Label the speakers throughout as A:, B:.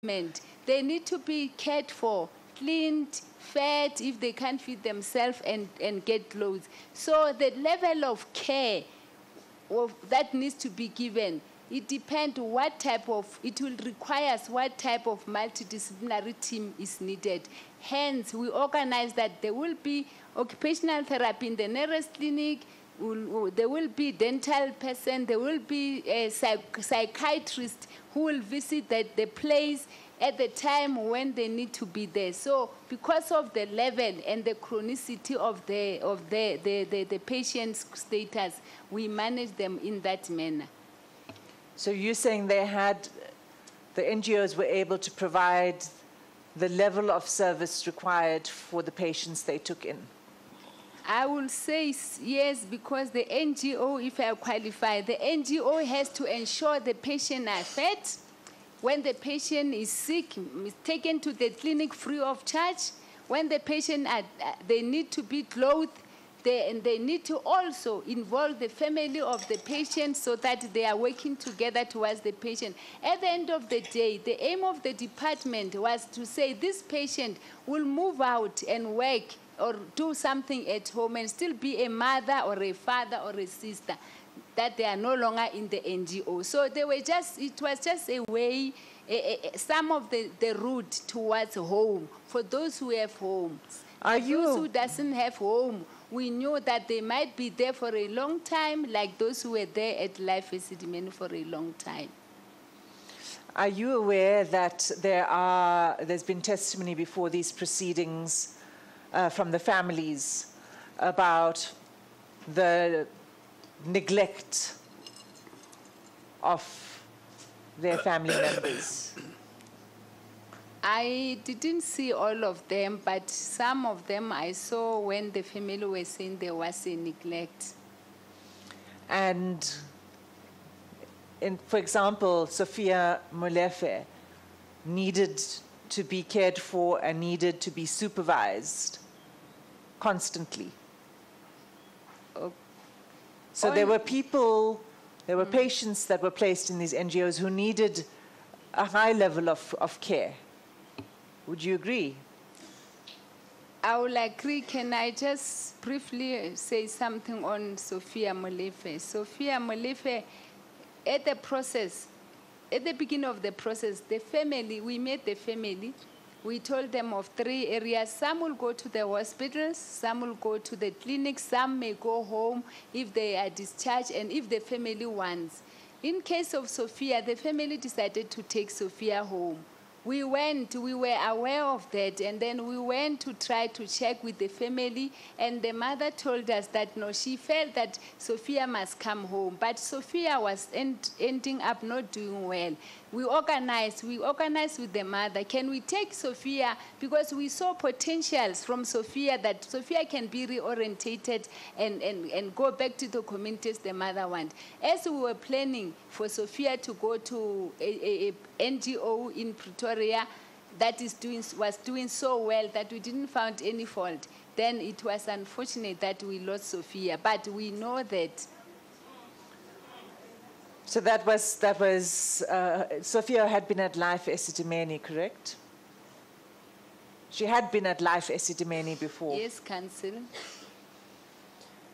A: They need to be cared for, cleaned, fed if they can't feed themselves, and get clothes. So the level of care that needs to be given, it depends what type of, it will require what type of multidisciplinary team is needed. Hence, we organize that there will be occupational therapy in the nearest clinic, there will be dental person, there will be a psychiatrist who will visit the place at the time when they need to be there. So because of the level and the chronicity of the patient's status, we manage them in that manner.
B: So you're saying the NGOs were able to provide the level of service required for the patients they took in?
A: I will say yes, because the NGO, if I qualify, the NGO has to ensure the patient are fed. When the patient is sick, is taken to the clinic free of charge. When the patient, they need to be clothed, they need to also involve the family of the patient so that they are working together towards the patient. At the end of the day, the aim of the department was to say this patient will move out and work or do something at home and still be a mother or a father or a sister, that they are no longer in the NGO. So they were it was just a way, some of the route towards home for those who have homes. Those who doesn't have home, we knew that they might be there for a long time, like those who were there at Life Esidimeni for a long time.
B: Are you aware that there's been testimony before these proceedings from the families about the neglect of their family members?
A: I didn't see all of them, but some of them I saw when the family were saying there was a neglect.
B: And for example, Sophia Molefe needed to be cared for and needed to be supervised constantly. So there were people, there were patients that were placed in these NGOs who needed a high level of care. Would you agree?
A: I will agree. Can I just briefly say something on Sophia Molefe? Sophia Molefe, at the beginning of the process, the family, we met the family. We told them of 3 areas. Some will go to the hospitals, some will go to the clinics, some may go home if they are discharged and if the family wants. In case of Sophia, the family decided to take Sophia home. We were aware of that, and then we went to try to check with the family, and the mother told us that no, she felt that Sophia must come home, but Sophia was ending up not doing well. We organized with the mother. Can we take Sophia? Because we saw potentials from Sophia that Sophia can be reorientated and go back to the communities the mother wants. As we were planning for Sophia to go to a NGO in Pretoria that was doing so well that we didn't find any fault, then it was unfortunate that we lost Sophia. But we know that.
B: So that was Sophia had been at Life Esidimeni, correct? She had been at Life Esidimeni before.
A: Yes, Council.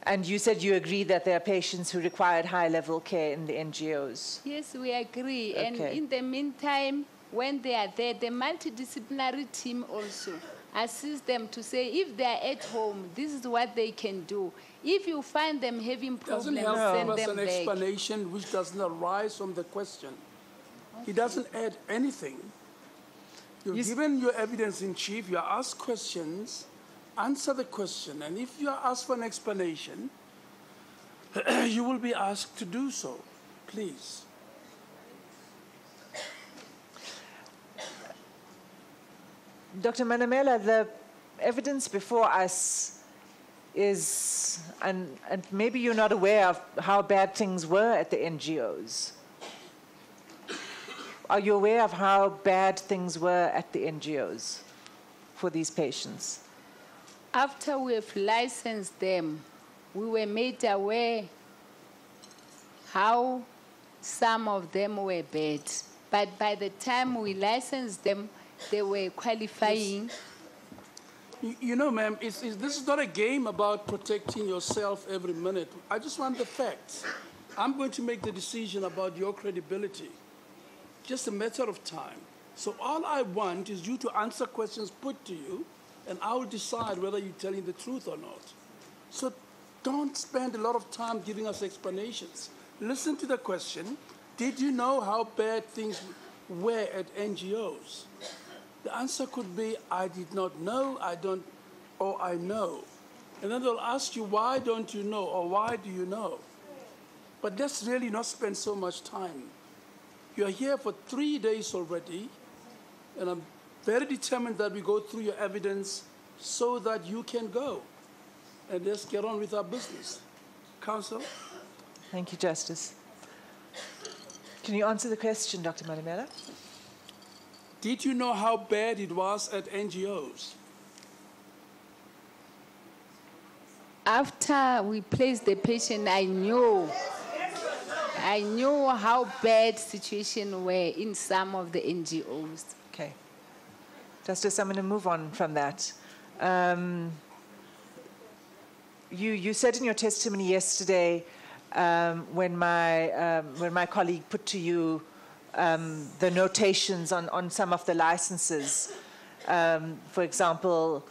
B: And you said you agree that there are patients who required high-level care in the NGOs.
A: Yes, we agree.
B: Okay.
A: And in the meantime, when they are there, the multidisciplinary team also assists them to say, if they are at home, this is what they can do. If you find them having problems, send them back.
C: Doesn't help us an explanation which does not arise from the question. Okay. It doesn't add anything. You've given your evidence in chief, you are asked questions, answer the question, and if you are asked for an explanation, you will be asked to do so. Please.
B: Dr. Manamela, the evidence before us is, and maybe you're not aware of how bad things were at the NGOs. Are you aware of how bad things were at the NGOs for these patients?
A: After we've licensed them, we were made aware how some of them were bad. But by the time we licensed them, they were qualifying.
C: You know, ma'am, this is not a game about protecting yourself every minute. I just want the facts. I'm going to make the decision about your credibility. Just a matter of time. So all I want is you to answer questions put to you, and I will decide whether you're telling the truth or not. So don't spend a lot of time giving us explanations. Listen to the question. Did you know how bad things were at NGOs? The answer could be, I did not know, I don't, or I know. And then they'll ask you, why don't you know, or why do you know? But let's really not spend so much time. You're here for 3 days already, and I'm very determined that we go through your evidence so that you can go. And let's get on with our business. Counsel?
B: Thank you, Justice. Can you answer the question, Dr. Manamela?
C: Did you know how bad it was at NGOs?
A: After we placed the patient, I knew how bad situation were in some of the NGOs.
B: Okay. Justice, I'm going to move on from that. You said in your testimony yesterday, when my colleague put to you the notations on some of the licenses, for example,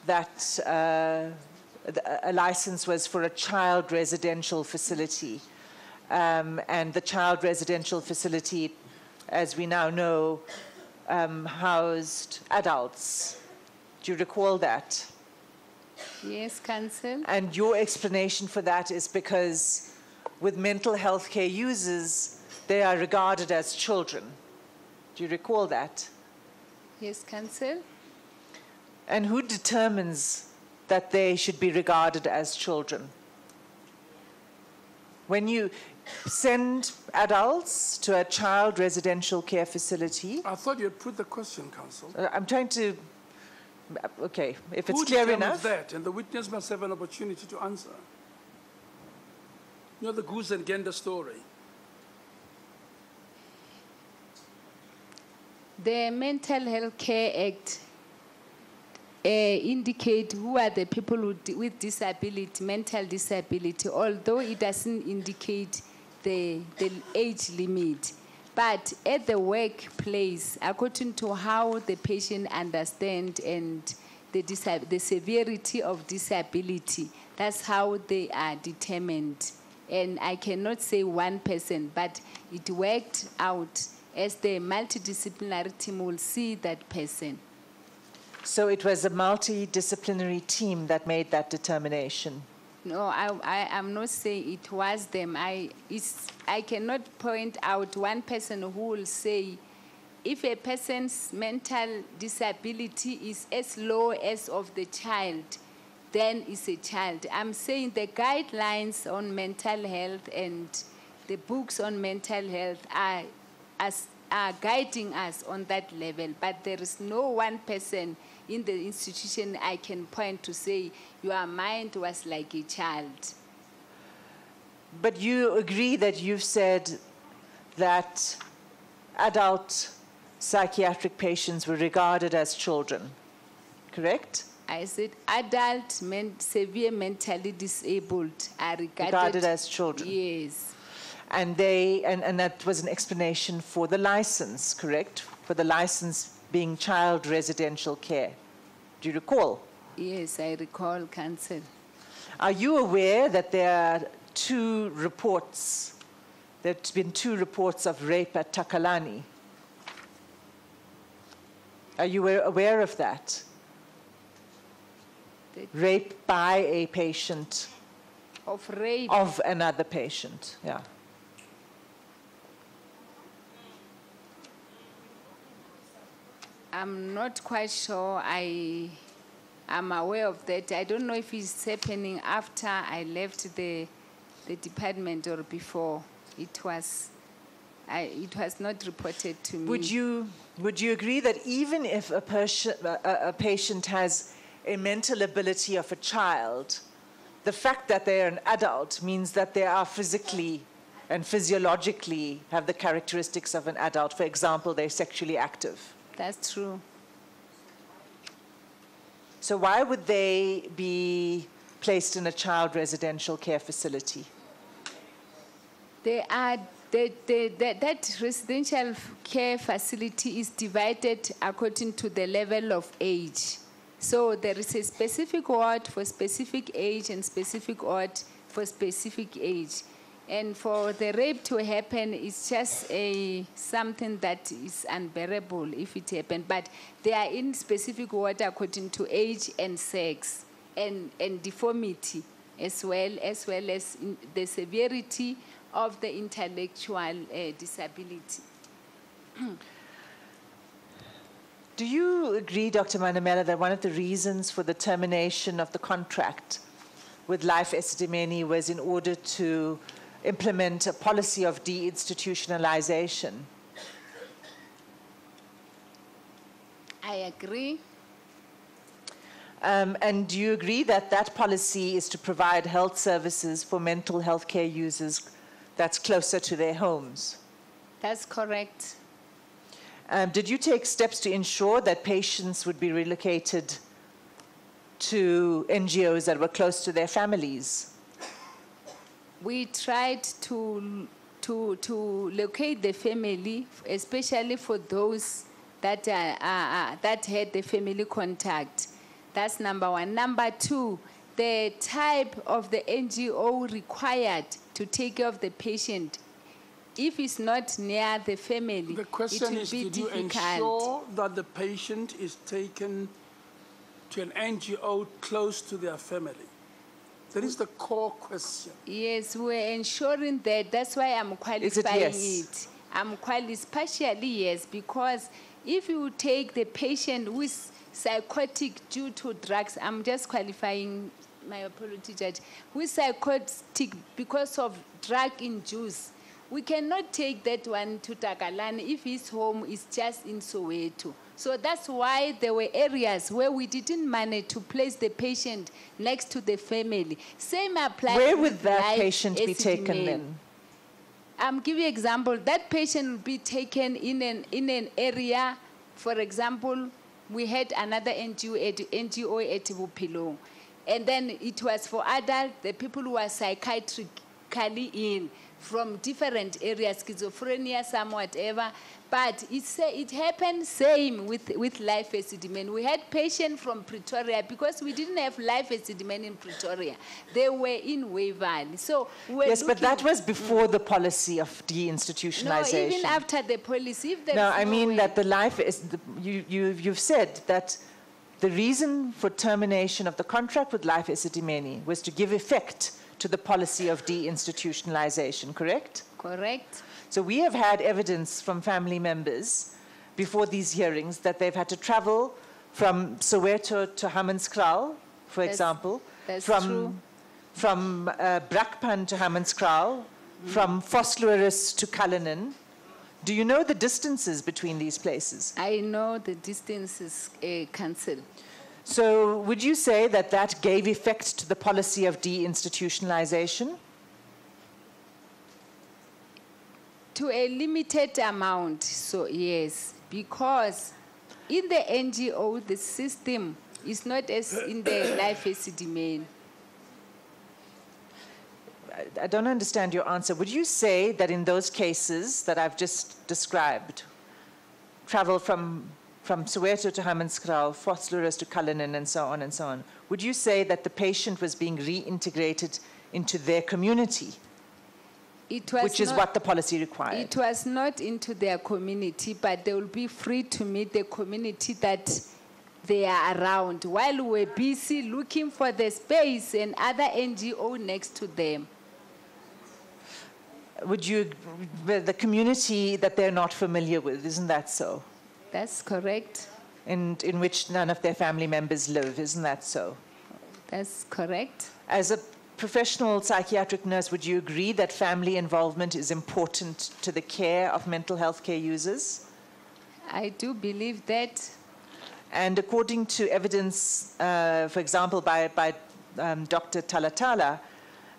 B: that a license was for a child residential facility, and the child residential facility, as we now know, housed adults. Do you recall that?
A: Yes, Counsel.
B: And your explanation for that is because with mental health care users, they are regarded as children. Do you recall that?
A: Yes, Counsel.
B: And who determines that they should be regarded as children? When you send adults to a child residential care facility...
C: I thought you had put the question, Counsel.
B: I'm trying to... Okay, if it's
C: Who
B: clear
C: determines
B: enough...
C: that? And the witness must have an opportunity to answer. You know the goose and gander story.
A: The Mental Health Care Act indicate who are the people with disability, mental disability, although it doesn't indicate the age limit. But at the workplace, according to how the patient understands and the severity of disability, that's how they are determined. And I cannot say one person, but it worked out as the multidisciplinary team will see that person.
B: So it was a multidisciplinary team that made that determination?
A: No, I'm not saying it was them. I cannot point out one person who will say if a person's mental disability is as low as of the child, then it's a child. I'm saying the guidelines on mental health and the books on mental health are guiding us on that level, but there is no one person in the institution I can point to say your mind was like a child.
B: But you agree that you've said that adult psychiatric patients were regarded as children, correct?
A: I said adult severe mentally disabled are
B: regarded as children.
A: Yes.
B: And that was an explanation for the license, correct? For the license being child residential care. Do you recall?
A: Yes, I recall, Counsel.
B: Are you aware that there are two reports? There's been 2 reports of rape at Takalani. Are you aware of that? Rape by a patient.
A: Of rape?
B: Of another patient, yeah.
A: I'm not quite sure I'm aware of that. I don't know if it's happening after I left the department or before. It was not reported to me.
B: Would you agree that even if a patient has a mental ability of a child, the fact that they're an adult means that they are physically and physiologically have the characteristics of an adult. For example, they're sexually active.
A: That's true.
B: So why would they be placed in a child residential care facility?
A: They are, that residential care facility is divided according to the level of age. So there is a specific ward for specific age and specific ward for specific age. And for the rape to happen, it's just something that is unbearable if it happened. But they are in specific ward according to age and sex and deformity, as well as the severity of the intellectual disability.
B: Do you agree, Dr. Manamela, that one of the reasons for the termination of the contract with Life Esidimeni was in order to implement a policy of deinstitutionalization?
A: I agree.
B: And do you agree that that policy is to provide health services for mental health care users that's closer to their homes?
A: That's correct.
B: Did you take steps to ensure that patients would be relocated to NGOs that were close to their families?
A: We tried to locate the family, especially for those that that had the family contact. That's number one. Number two, the type of the NGO required to take care of the patient, if it's not near the family,
C: The question
A: it will
C: is,
A: be
C: did you
A: difficult.
C: ensure that the patient is taken to an NGO close to their family? That is the core question.
A: Yes, we're ensuring that. That's why I'm qualifying
B: yes?
A: it. I'm partially yes, because if you take the patient who is psychotic due to drugs, I'm just qualifying, my apology, Judge, who is psychotic because of drug-induced, we cannot take that one to Takalani if his home is just in Soweto. So that's why there were areas where we didn't manage to place the patient next to the family. Same applies.
B: Where would that patient be taken then?
A: I'm giving you an example. That patient will be taken in an area. For example, we had another NGO at Bupilong. And then it was for adults, the people who are psychiatrically ill from different areas, schizophrenia, some whatever. But it happened same with Life Esidimeni. We had patients from Pretoria because we didn't have Life Esidimeni in Pretoria. They were in Waverley. So we were
B: Yes, but that was before the policy of deinstitutionalization.
A: No, even after the policy. If there
B: No,
A: is
B: I mean
A: way-
B: that the life is, you've said that the reason for termination of the contract with Life Esidimeni was to give effect to the policy of deinstitutionalization, correct?
A: Correct.
B: So we have had evidence from family members before these hearings that they've had to travel from Soweto to Hammanskraal, for example,
A: that's
B: from
A: true.
B: Brakpan to Hammanskraal, from Vosloorus to Cullinan. Do you know the distances between these places?
A: I know the distance is cancelled.
B: So would you say that that gave effect to the policy of deinstitutionalization?
A: To a limited amount, so yes, because in the NGO, the system is not as in the Life Esidimeni.
B: I don't understand your answer. Would you say that in those cases that I've just described, travel from Soweto to Hammanskraal, Vosloorus to Cullinan, and so on, would you say that the patient was being reintegrated into their community? Which is what the policy required.
A: It was not into their community, but they will be free to meet the community that they are around, while we're busy looking for the space and other NGO next to them.
B: Would you, the community that they're not familiar with, isn't that so?
A: That's correct.
B: And in which none of their family members live, isn't that so?
A: That's correct.
B: As a professional psychiatric nurse, would you agree that family involvement is important to the care of mental health care users?
A: I do believe that.
B: And according to evidence, for example, by Dr. Talatala,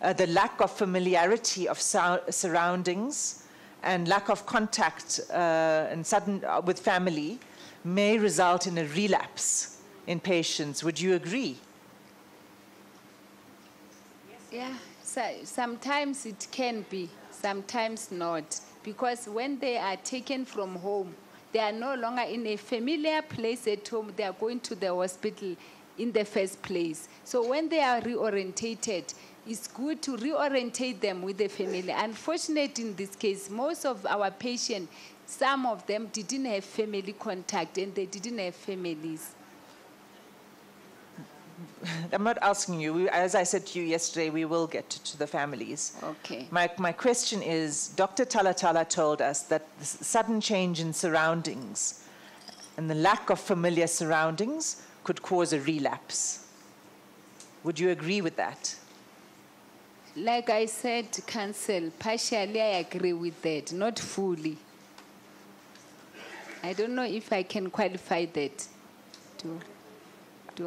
B: the lack of familiarity of surroundings and lack of contact with family may result in a relapse in patients. Would you agree?
A: Yeah, so sometimes it can be, sometimes not. Because when they are taken from home, they are no longer in a familiar place at home. They are going to the hospital in the first place. So when they are reorientated, it's good to reorientate them with the family. Unfortunately, in this case, most of our patients, some of them didn't have family contact and they didn't have families.
B: I'm not asking you. As I said to you yesterday, we will get to the families.
A: Okay.
B: My question is, Dr. Talatala told us that the sudden change in surroundings and the lack of familiar surroundings could cause a relapse. Would you agree with that?
A: Like I said, Council, partially I agree with that, not fully. I don't know if I can qualify that.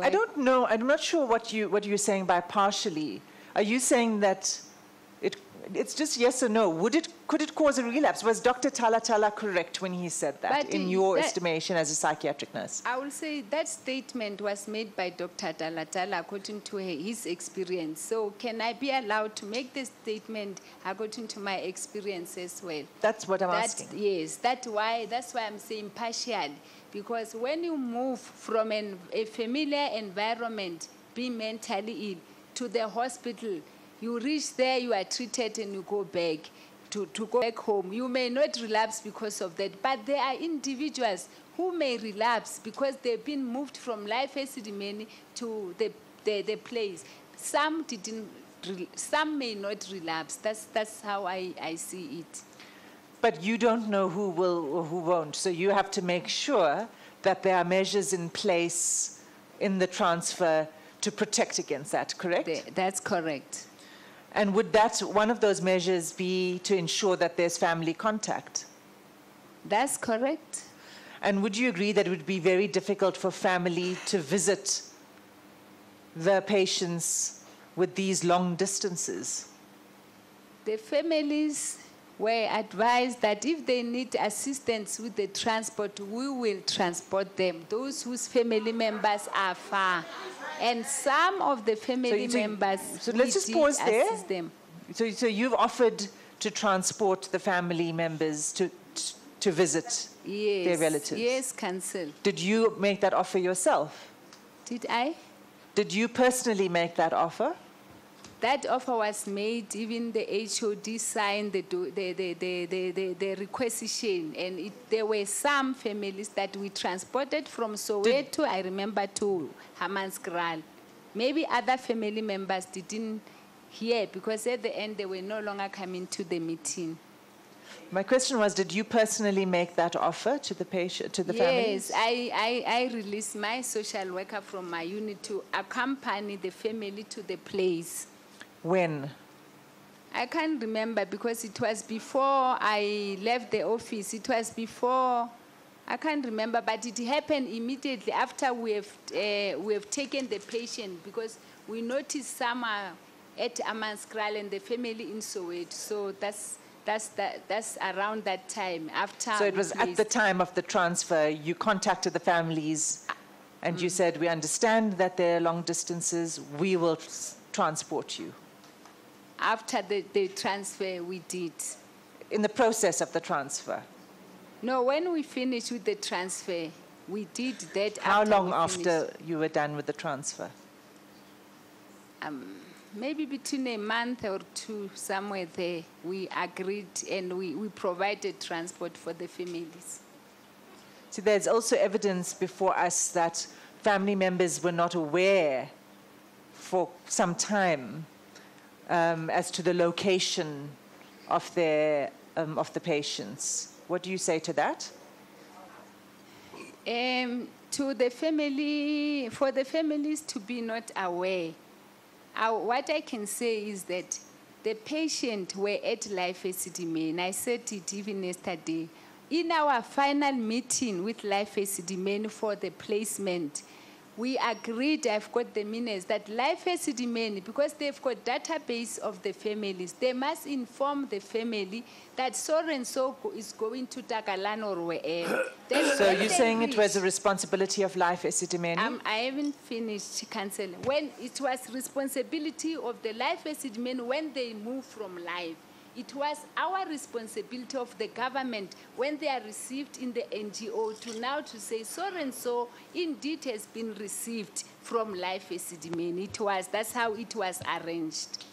B: I don't know. I'm not sure what you're saying by partially. Are you saying that it's just yes or no? Could it cause a relapse? Was Dr. Talatala correct when he said that,
A: But
B: in your estimation as a psychiatric nurse?
A: I will say that statement was made by Dr. Talatala according to his experience. So can I be allowed to make this statement according to my experience as well?
B: That's what I'm asking.
A: Yes, that's why I'm saying partial. Because when you move from a familiar environment, being mentally ill, to the hospital, you reach there, you are treated, and you go back to go back home. You may not relapse because of that, but there are individuals who may relapse because they've been moved from life Esidimeni to the place. Some may not relapse. That's how I see it.
B: But you don't know who will or who won't, so you have to make sure that there are measures in place in the transfer to protect against that, correct?
A: That's correct.
B: And would that one of those measures be to ensure that there's family contact?
A: That's correct.
B: And would you agree that it would be very difficult for family to visit the patients with these long distances?
A: The families were advised that if they need assistance with the transport, we will transport them, those whose family members are far. And some of the family members,
B: so let's just pause there.
A: Assist them.
B: So you've offered to transport the family members to visit their relatives?
A: Yes, Council.
B: Did you make that offer yourself?
A: Did I?
B: Did you personally make that offer?
A: That offer was made, even the HOD signed the requisition, and there were some families that we transported from Soweto, I remember, to Hammanskraal. Maybe other family members didn't hear because at the end they were no longer coming to the meeting.
B: My question was, did you personally make that offer to the patient, to the families?
A: Yes, I released my social worker from my unit to accompany the family to the place.
B: When?
A: I can't remember because it was before I left the office. It was before, I can't remember, but it happened immediately after we have taken the patient because we noticed some are at Hammanskraal and the family in Soweto. So that's around that time after.
B: So it was at the time of the transfer, you contacted the families and you said, we understand that there are long distances, we will transport you.
A: After the transfer, we did.
B: In the process of the transfer?
A: No, when we finished with the transfer, we did that.
B: How long after you were done with the transfer?
A: Maybe between a month or two, somewhere there, we agreed and we provided transport for the families.
B: See, there's also evidence before us that family members were not aware for some time as to the location of the patients. What do you say to that?
A: To the family, for the families to be not aware, what I can say is that the patient were at Life Esidimeni. I said it even yesterday. In our final meeting with Life Esidimeni for the placement, we agreed, I've got the minutes, that Life Esidimeni, because they've got database of the families, they must inform the family that so and so is going to Takalani or wherever.
B: So you're saying it was a responsibility of Life Esidimeni?
A: I haven't finished, Councillor. When it was responsibility of the Life Esidimeni when they moved from Life. It was our responsibility of the government when they are received in the NGO to now to say so and so indeed has been received from Life Esidimeni. That's how it was arranged.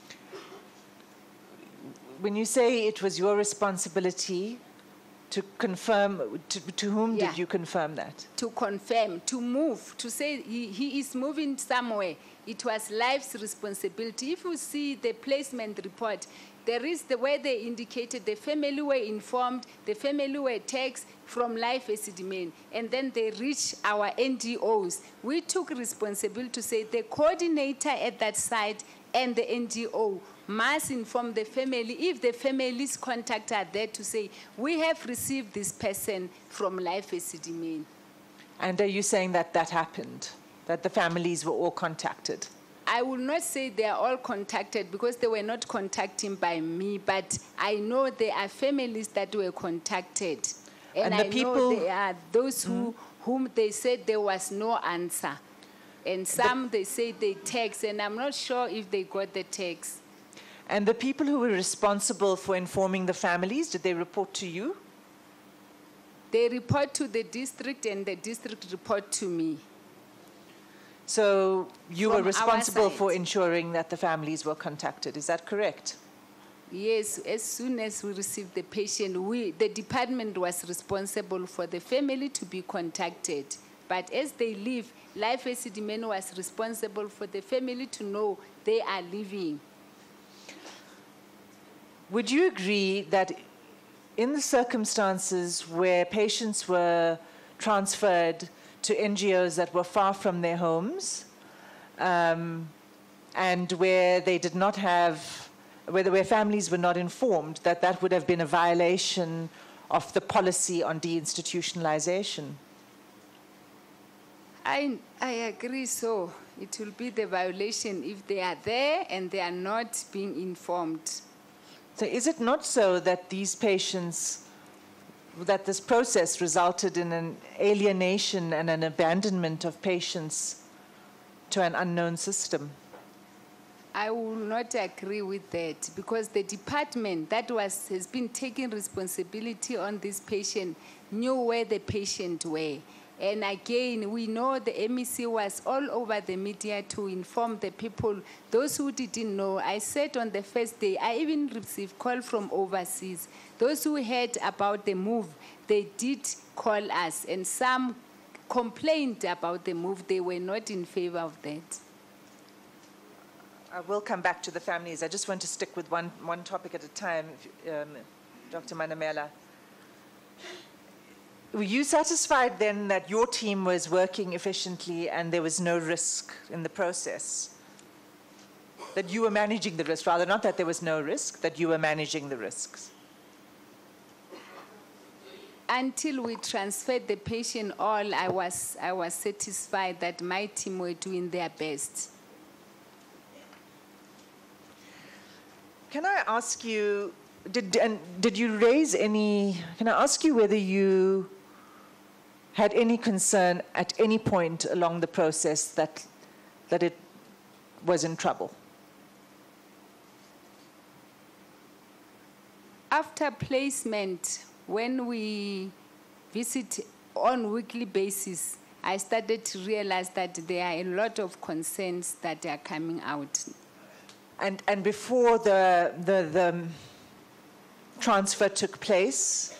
B: When you say it was your responsibility to confirm, to whom did you confirm that?
A: To confirm, to move, to say he is moving somewhere. It was Life's responsibility. If you see the placement report, there is the way they indicated the family were informed, the family were texted from Life Esidimeni, and then they reached our NGOs. We took responsibility to say the coordinator at that site and the NGO must inform the family if the family's contact are there to say, we have received this person from Life Esidimeni.
B: And are you saying that that happened, that the families were all contacted?
A: I will not say they are all contacted because they were not contacting by me, but I know there are families that were contacted. And I know there are those whom they said there was no answer. And some they say they text, and I'm not sure if they got the text.
B: And the people who were responsible for informing the families, did they report to you?
A: They report to the district, and the district report to me.
B: So you were responsible for ensuring that the families were contacted, is that correct?
A: Yes, as soon as we received the patient, the department was responsible for the family to be contacted. But as they leave, Life Esidimeni was responsible for the family to know they are leaving.
B: Would you agree that in the circumstances where patients were transferred to NGOs that were far from their homes, and where they did not have, where families were not informed, that would have been a violation of the policy on deinstitutionalization?
A: I agree so. It will be the violation if they are there and they are not being informed.
B: So is it not so that these patients, that this process resulted in an alienation and an abandonment of patients to an unknown system?
A: I will not agree with that because the department that has been taking responsibility on this patient knew where the patient were. And again, we know the MEC was all over the media to inform the people, those who didn't know. I said on the first day, I even received call from overseas. Those who heard about the move, they did call us, and some complained about the move. They were not in favor of that.
B: I will come back to the families. I just want to stick with one topic at a time, Dr. Manamela. Were you satisfied then that your team was working efficiently and there was no risk in the process? That you were managing the risk, rather, not that there was no risk, that you were managing the risks?
A: Until we transferred the patient all, I was satisfied that my team were doing their best.
B: Can I ask you, did you raise any, can I ask you whether you had any concern at any point along the process that it was in trouble?
A: After placement, when we visit on weekly basis, I started to realize that there are a lot of concerns that are coming out.
B: And before the transfer took place,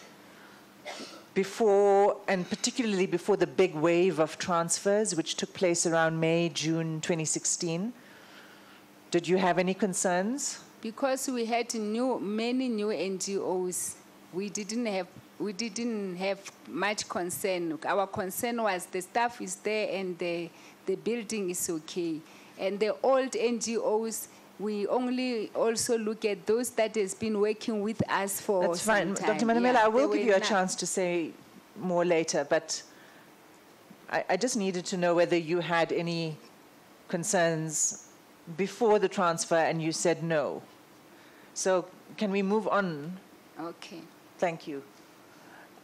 B: and particularly before the big wave of transfers, which took place around May, June 2016, did you have any concerns?
A: Because we had many new NGOs, we didn't have much concern. Our concern was the staff is there and the building is okay. And the old NGOs, we only also look at those that has been working with us for some time.
B: Dr. Manamela, I will give you a chance to say more later, but I just needed to know whether you had any concerns before the transfer and you said no. So can we move on?
A: Okay.
B: Thank you.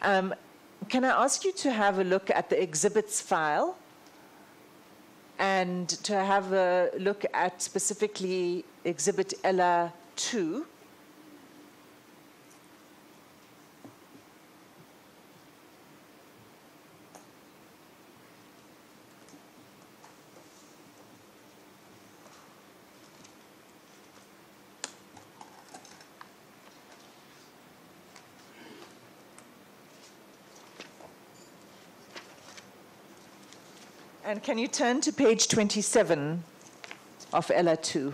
B: Can I ask you to have a look at the exhibits file and to have a look at specifically exhibit Ella 2? And can you turn to page 27 of Ella 2?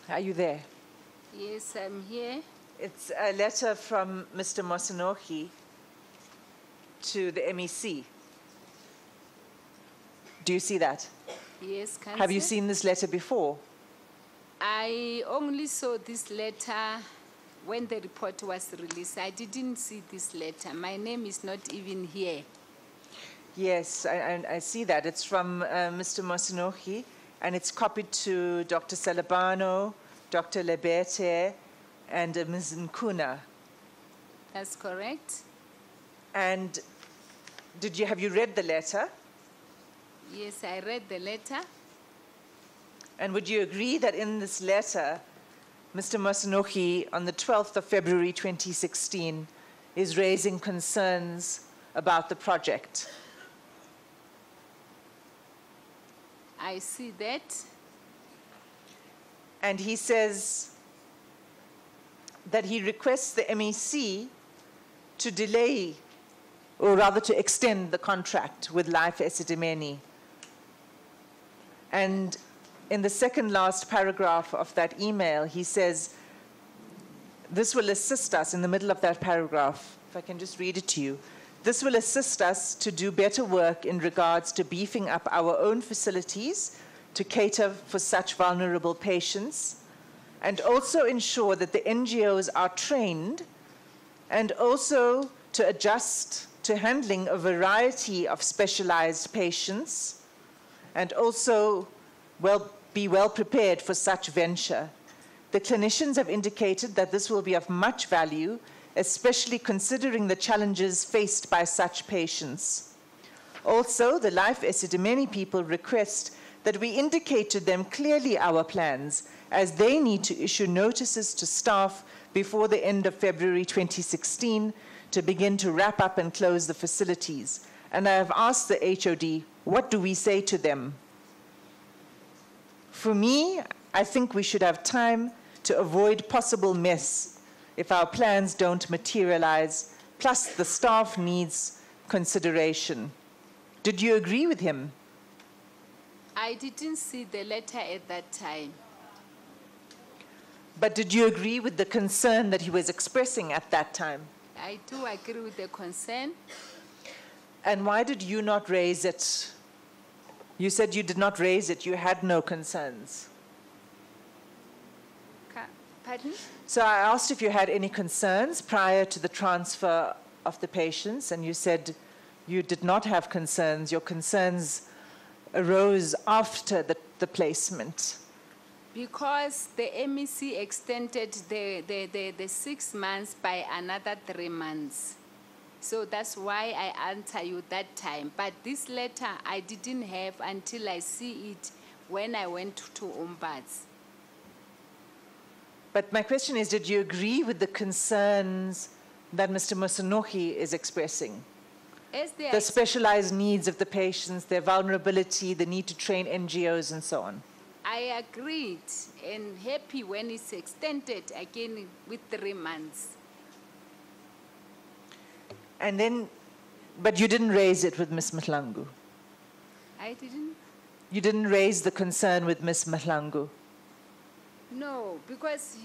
B: Are you there?
A: Yes, I'm here.
B: It's a letter from Mr. Mosinoki to the MEC. Do you see that?
A: Yes, Councillor.
B: Have you seen this letter before?
A: I only saw this letter when the report was released. I didn't see this letter. My name is not even here.
B: Yes, I see that. It's from Mr. Mosinoki, and it's copied to Dr. Salabano, Dr. Lebete, and Ms. Nkuna.
A: That's correct.
B: And have you read the letter?
A: Yes, I read the letter.
B: And would you agree that in this letter, Mr. Mosinoki, on the 12th of February 2016, is raising concerns about the project?
A: I see that.
B: And he says that he requests the MEC to delay, or rather to extend the contract with Life Esidimeni. And in the second last paragraph of that email, he says, this will assist us, in the middle of that paragraph, if I can just read it to you, this will assist us to do better work in regards to beefing up our own facilities to cater for such vulnerable patients, and also ensure that the NGOs are trained, and also to adjust to handling a variety of specialized patients, and also be well prepared for such venture. The clinicians have indicated that this will be of much value, especially considering the challenges faced by such patients. Also, the Life Esidimeni people request that we indicate to them clearly our plans, as they need to issue notices to staff before the end of February 2016 to begin to wrap up and close the facilities. And I have asked the HOD, what do we say to them? For me, I think we should have time to avoid possible mess if our plans don't materialize, plus the staff needs consideration. Did you agree with him?
A: I didn't see the letter at that time.
B: But did you agree with the concern that he was expressing at that time?
A: I do agree with the concern.
B: And why did you not raise it? You said you did not raise it, you had no concerns.
A: Pardon?
B: So I asked if you had any concerns prior to the transfer of the patients, and you said you did not have concerns. Your concerns arose after the placement.
A: Because the MEC extended the 6 months by another 3 months. So that's why I answer you that time. But this letter I didn't have until I see it when I went to Ombuds.
B: But my question is, did you agree with the concerns that Mr. Mosinoki is expressing? The specialized needs of the patients, their vulnerability, the need to train NGOs and so on.
A: I agreed and happy when it's extended again with 3 months.
B: And then, but you didn't raise it with Ms. Mahlangu?
A: I didn't?
B: You didn't raise the concern with Ms. Mahlangu?
A: No, because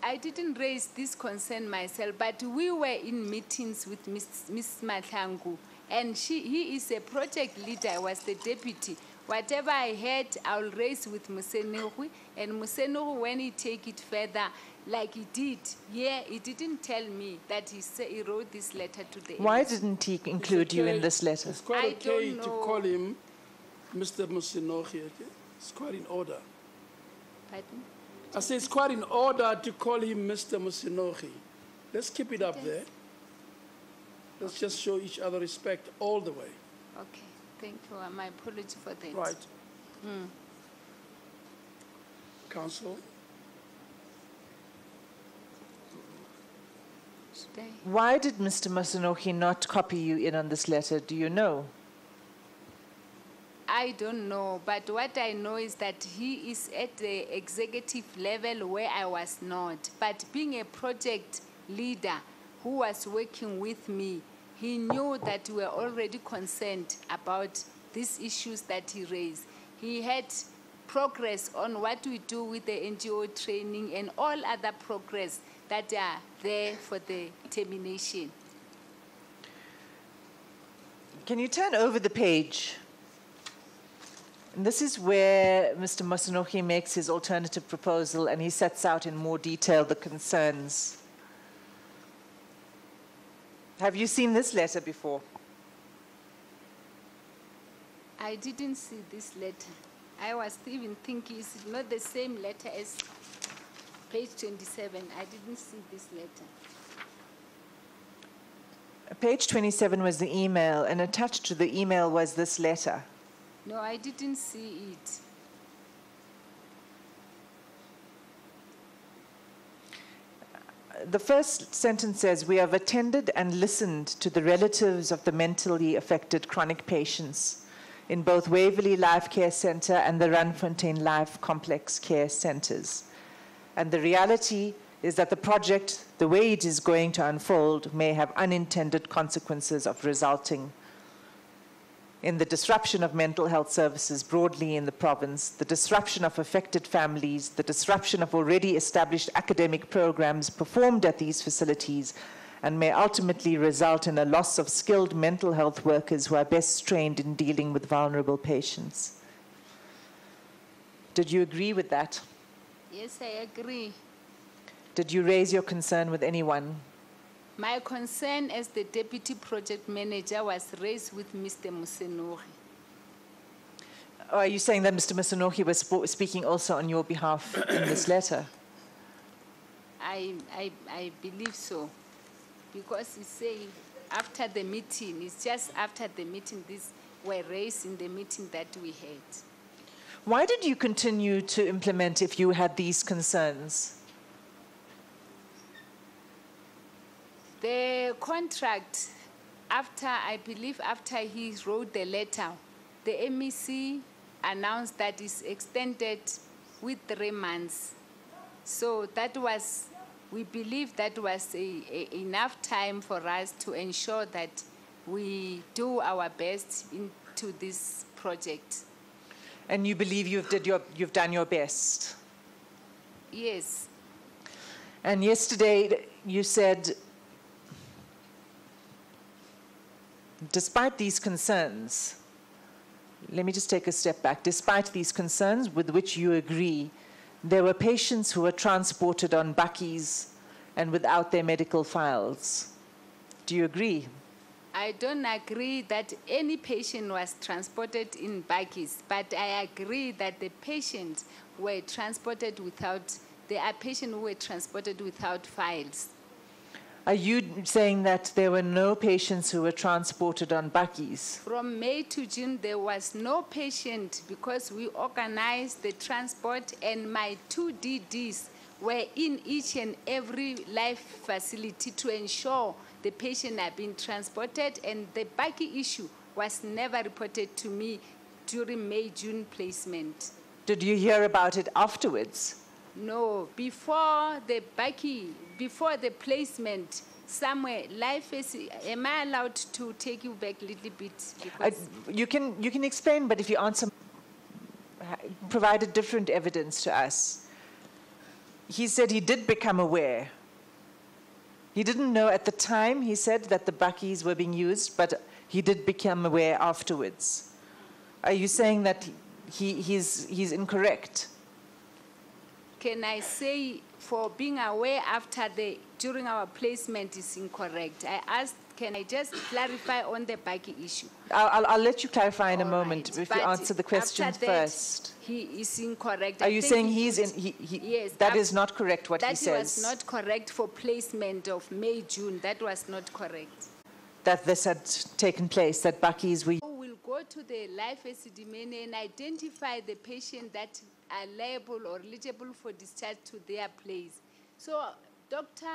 A: I didn't raise this concern myself, but we were in meetings with Miss Matlangu, and he is a project leader. I was the deputy. Whatever I had, I'll raise with Musenuru, and Musenuru, when he take it further, like he did, he didn't tell me that he wrote this letter to the
B: Why
A: ANC.
B: didn't he include you in this letter?
C: It's quite
A: I
C: okay
A: don't
C: to
A: know.
C: call him Mr. Musinohi, okay? It's quite in order.
A: Pardon?
C: I say it's quite in order to call him Mr. Musinohi. Let's keep it up there. Let's just show each other respect all the way.
A: Okay, thank you. My apology for that.
C: Right. Council?
A: Should I?
B: Why did Mr. Masanoki not copy you in on this letter? Do you know?
A: I don't know, but what I know is that he is at the executive level where I was not. But being a project leader who was working with me, he knew that we were already concerned about these issues that he raised. He had progress on what we do with the NGO training and all other progress that are there for the termination.
B: Can you turn over the page? And this is where Mr. Masanoki makes his alternative proposal, and he sets out in more detail the concerns. Have you seen this letter before?
A: I didn't see this letter. I was even thinking it's not the same letter as page 27. I didn't see this letter.
B: Page 27 was the email, and attached to the email was this letter.
A: No, I didn't see it.
B: The first sentence says, "We have attended and listened to the relatives of the mentally affected chronic patients in both Waverley Life Care Centre and the Randfontein Life Complex Care Centres. And the reality is that the project, the way it is going to unfold, may have unintended consequences of resulting in the disruption of mental health services broadly in the province, the disruption of affected families, the disruption of already established academic programs performed at these facilities, and may ultimately result in a loss of skilled mental health workers who are best trained in dealing with vulnerable patients." Did you agree with that?
A: Yes, I agree.
B: Did you raise your concern with anyone?
A: My concern as the deputy project manager was raised with Mr. Musenori.
B: Are you saying that Mr. Masanoki was speaking also on your behalf in this letter?
A: I believe so. Because he said after the meeting, it's just after the meeting, these were raised in the meeting that we had.
B: Why did you continue to implement if you had these concerns?
A: The contract, I believe after he wrote the letter, the MEC announced that it's extended with 3 months. So that was, we believe that was enough time for us to ensure that we do our best into this project.
B: And you believe you've done your best?
A: Yes.
B: And yesterday you said, despite these concerns, let me just take a step back. Despite these concerns with which you agree, there were patients who were transported on bakkies and without their medical files. Do you agree?
A: I don't agree that any patient was transported in bakkies, but I agree that the patients were transported without, there are patients who were transported without files.
B: Are you saying that there were no patients who were transported on bakkies?
A: From May to June, there was no patient because we organized the transport, and my 2 DDs were in each and every life facility to ensure the patient had been transported, and the bakkie issue was never reported to me during May-June placement.
B: Did you hear about it afterwards?
A: No, before the bakkie, before the placement, somewhere, life is, am I allowed to take you back a little bit?
B: You can explain, but if you answer, provide a different evidence to us. he said he did become aware. He didn't know at the time, he said, that the bakkies were being used, but he did become aware afterwards. Are you saying that he's incorrect?
A: Can I say for being aware during our placement is incorrect? I asked, can I just clarify on the bakkie issue?
B: I'll let you clarify in a
A: All
B: moment
A: right,
B: if you
A: but
B: answer the question
A: after that,
B: first.
A: He is incorrect.
B: Are
A: I
B: you
A: think
B: saying
A: yes,
B: that is not correct what he
A: that
B: says?
A: was not correct for placement of May, June. That was not correct.
B: That this had taken place, that bakkies were...
A: We'll go to the life Esidimeni and identify the patient that are liable or eligible for discharge to their place. So Dr.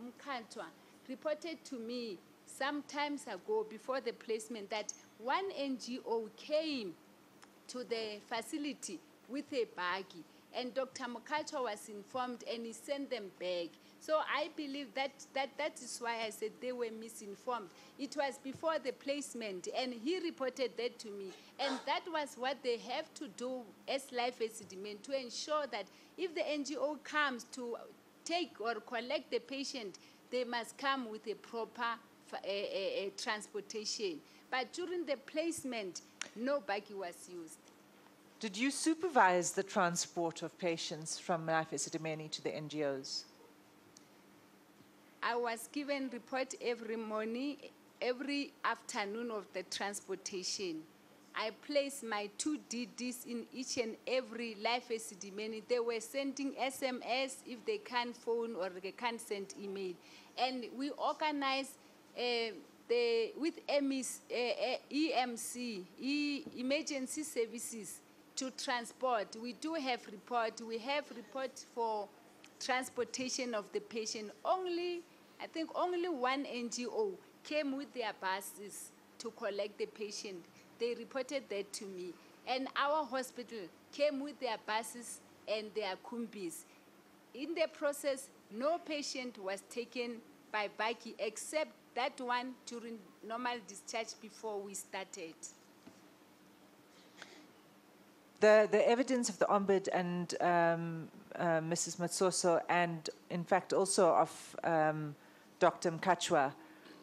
A: Mkantwa reported to me some times ago before the placement that one NGO came to the facility with a baggie, and Dr. Mkantwa was informed and he sent them back. So I believe that is why I said they were misinformed. It was before the placement, and he reported that to me. And that was what they have to do as Life Esidimeni, to ensure that if the NGO comes to take or collect the patient, they must come with a proper transportation. But during the placement, no baggie was used.
B: Did you supervise the transport of patients from Life Esidimeni to the NGOs?
A: I was given report every morning, every afternoon of the transportation. I placed my 2 DDs in each and every Life Esidimeni. They were sending SMS if they can't phone or they can't send email. And we organized with EMC, emergency services, to transport. We do have report. We have report for transportation of the patient. I think only one NGO came with their buses to collect the patient. They reported that to me. And our hospital came with their buses and their kumbis. In the process, no patient was taken by bakkie except that one during normal discharge before we started.
B: The evidence of the Ombud and Mrs. Matsoso, and in fact also of Dr. Mkantwa,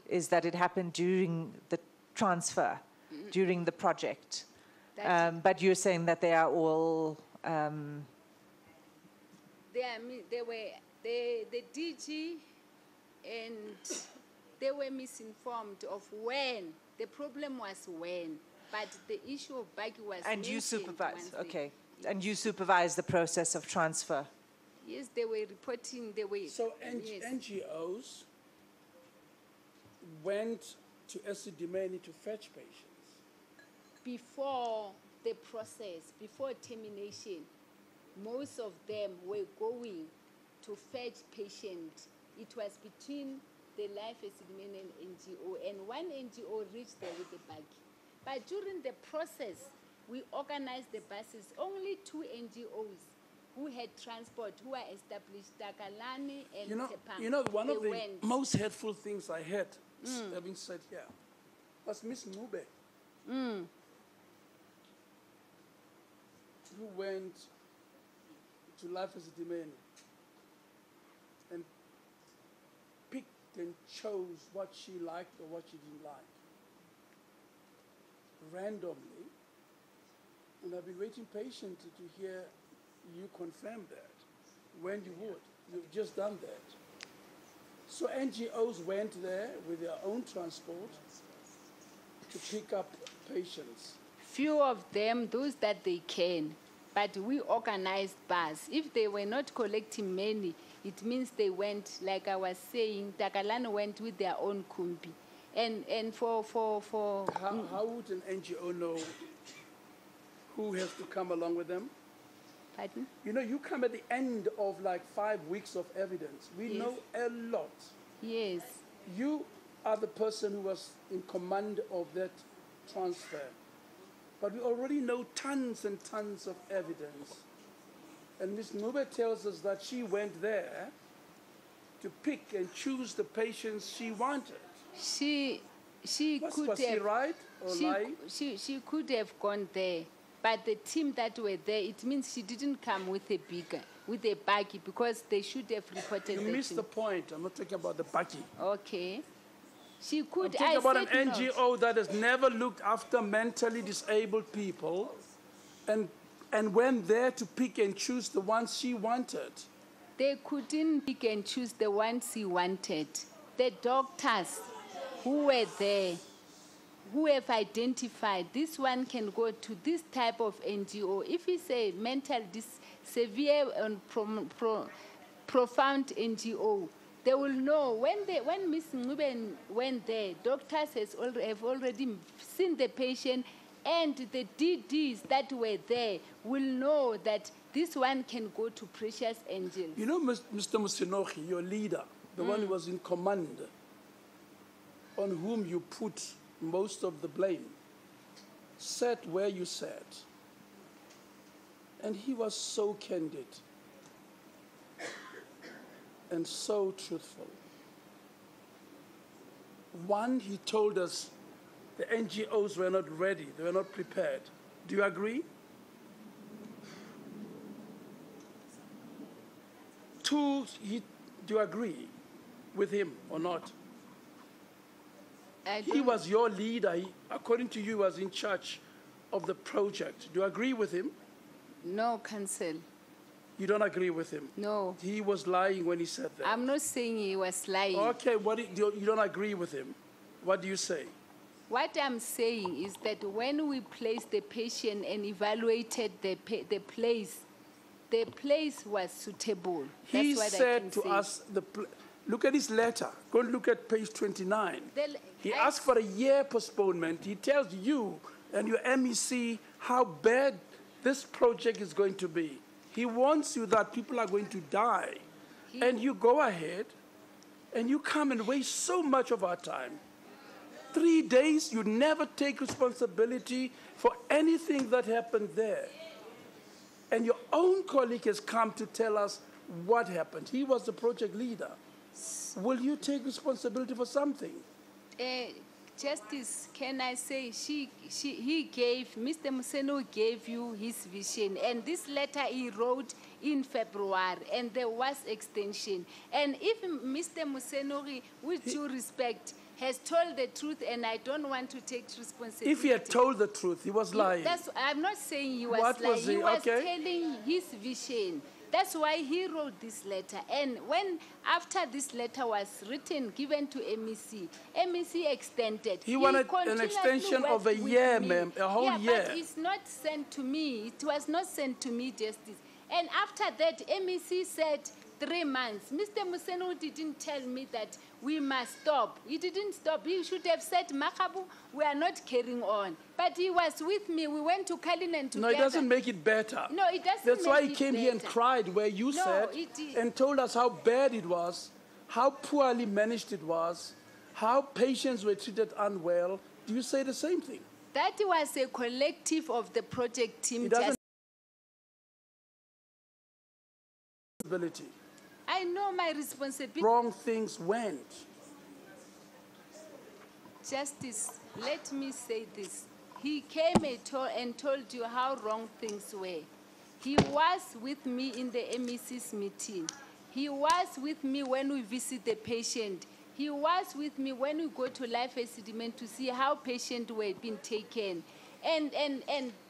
B: is that it happened during the transfer, during the project. But you're saying that they are all...
A: The DG, and they were misinformed of when. The problem was when. But the issue of baggie was...
B: And you supervise, okay. And you supervise the process of transfer?
A: Yes, they were reporting,
C: So
A: yes.
C: NGOs went to Esidimeni to fetch patients?
A: Before the process, before termination, most of them were going to fetch patients. It was between the Life Esidimeni and NGO, and one NGO reached there with the baggie. But during the process, we organized the buses. Only 2 NGOs who had transport, who are established, Takalani and Tepang.
C: You know, one of the most hurtful things I heard, having said here, was Miss Mube, who went to Life Esidimeni and picked and chose what she liked or what she didn't like, randomly. And I've been waiting patiently to hear you confirm that, when you would. You've just done that. So NGOs went there with their own transport to pick up patients.
A: Few of them, those that they can, but we organized bus. If they were not collecting many, it means they went, like I was saying, Takalani went with their own kumbi. And for
C: How would an NGO know who has to come along with them?
A: Pardon?
C: You know, you come at the end of like 5 weeks of evidence. We
A: Yes.
C: know a lot.
A: Yes.
C: You are the person who was in command of that transfer. But we already know tons and tons of evidence. And Ms. Mube tells us that she went there to pick and choose the patients she wanted.
A: She could
C: Was
A: have...
C: she right or lying?
A: She could have gone there, but the team that were there, it means she didn't come with a with a buggy because they should have reported
C: You
A: the
C: missed
A: thing.
C: the point. I'm not talking about the buggy.
A: Okay. She
C: I'm
A: could.
C: talking about an
A: said no.
C: NGO that has never looked after mentally disabled people and went there to pick and choose the ones she wanted.
A: They couldn't pick and choose the ones he wanted. The doctors who were there, who have identified this one can go to this type of NGO. If it's a severe and profound NGO, they will know when Ms. Ngube went there, doctors have already seen the patient, and the DDs that were there will know that this one can go to Precious Angels.
C: You know, Mr. Musinochi, your leader, the one who was in command, on whom you put most of the blame, sat where you sat. And he was so candid and so truthful. One, he told us the NGOs were not ready, they were not prepared. Do you agree? Two, do you agree with him or not? He was your leader. According to you, he was in charge of the project. Do you agree with him?
A: No, Council.
C: You don't agree with him?
A: No.
C: He was lying when he said that.
A: I'm not saying he was lying.
C: Okay, you don't agree with him. What do you say?
A: What I'm saying is that when we placed the patient and evaluated the place was suitable.
C: He
A: That's what
C: said
A: I can
C: to
A: say.
C: us, look at his letter. Go and look at page 29. He
A: I-
C: asked for a year postponement. He tells you and your MEC how bad this project is going to be. He warns you that people are going to die. And you go ahead and you come and waste so much of our time. 3 days, you never take responsibility for anything that happened there. And your own colleague has come to tell us what happened. He was the project leader. Will you take responsibility for something?
A: Justice, can I say, he gave, Mr. Museno gave you his vision, and this letter he wrote in February, and there was extension. And if Mr. Museno, with due respect, has told the truth, and I don't want to take responsibility.
C: If he had told the truth, he was lying.
A: I'm not saying he was
C: What
A: lying.
C: was he?
A: He was
C: Okay.
A: telling his vision. That's why he wrote this letter. And after this letter was written, given to MEC, MEC extended.
C: He wanted an
A: continuously
C: extension of
A: worked
C: a
A: with
C: year,
A: me.
C: ma'am, a whole year.
A: But it's not sent to me. It was not sent to me, Justice. And after that, MEC said 3 months. Mr. Museno didn't tell me that we must stop. He didn't stop. He should have said, Makabu, we are not carrying on. But he was with me. We went to Kalinen together.
C: No, it doesn't make it better.
A: No, it doesn't
C: That's
A: make
C: why he
A: it
C: came here and
A: better.
C: cried where you
A: No,
C: sat
A: it-
C: and told us how bad it was, how poorly managed it was, how patients were treated unwell. Do you say the same thing?
A: That was a collective of the project team.
C: It doesn't responsibility.
A: I know my responsibility.
C: Wrong things went.
A: Justice, let me say this. He came and told you how wrong things were. He was with me in the MEC's meeting. He was with me when we visit the patient. He was with me when we go to Life Esidimeni to see how patients were being taken. And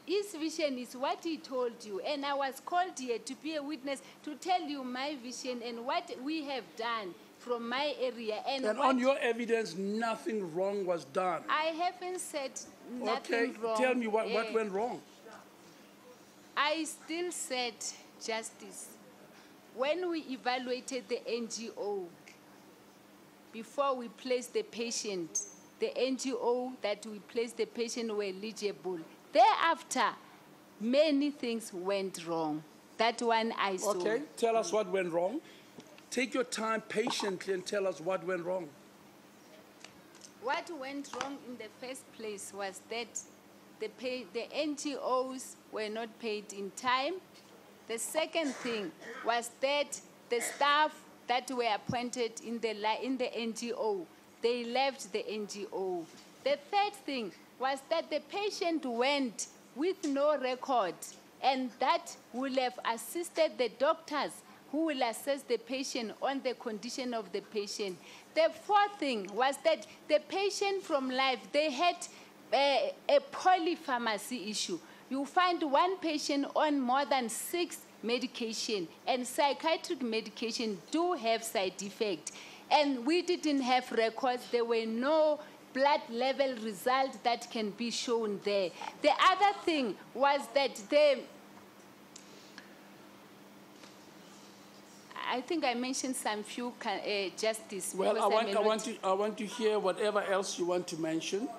A: his vision is what he told you. And I was called here to be a witness to tell you my vision and what we have done from my area. And
C: On your evidence, nothing wrong was done.
A: I haven't said nothing
C: Okay,
A: wrong.
C: tell me what went wrong.
A: I still said, Justice, when we evaluated the NGO, before we placed the patient, the NGO that we placed the patient were eligible. Thereafter, many things went wrong. That one I saw.
C: Okay, tell us what went wrong. Take your time patiently and tell us what went wrong.
A: What went wrong in the first place was that the NGOs were not paid in time. The second thing was that the staff that were appointed in the NGO, they left the NGO. The third thing was that the patient went with no record, and that will have assisted the doctors who will assess the patient on the condition of the patient. The fourth thing was that the patient from life, they had a polypharmacy issue. You find one patient on more than 6 medication, and psychiatric medication do have side effects. And we didn't have records. There were no blood level results that can be shown there. The other thing was that I think I mentioned some few justice.
C: Well, I want to hear whatever else you want to mention.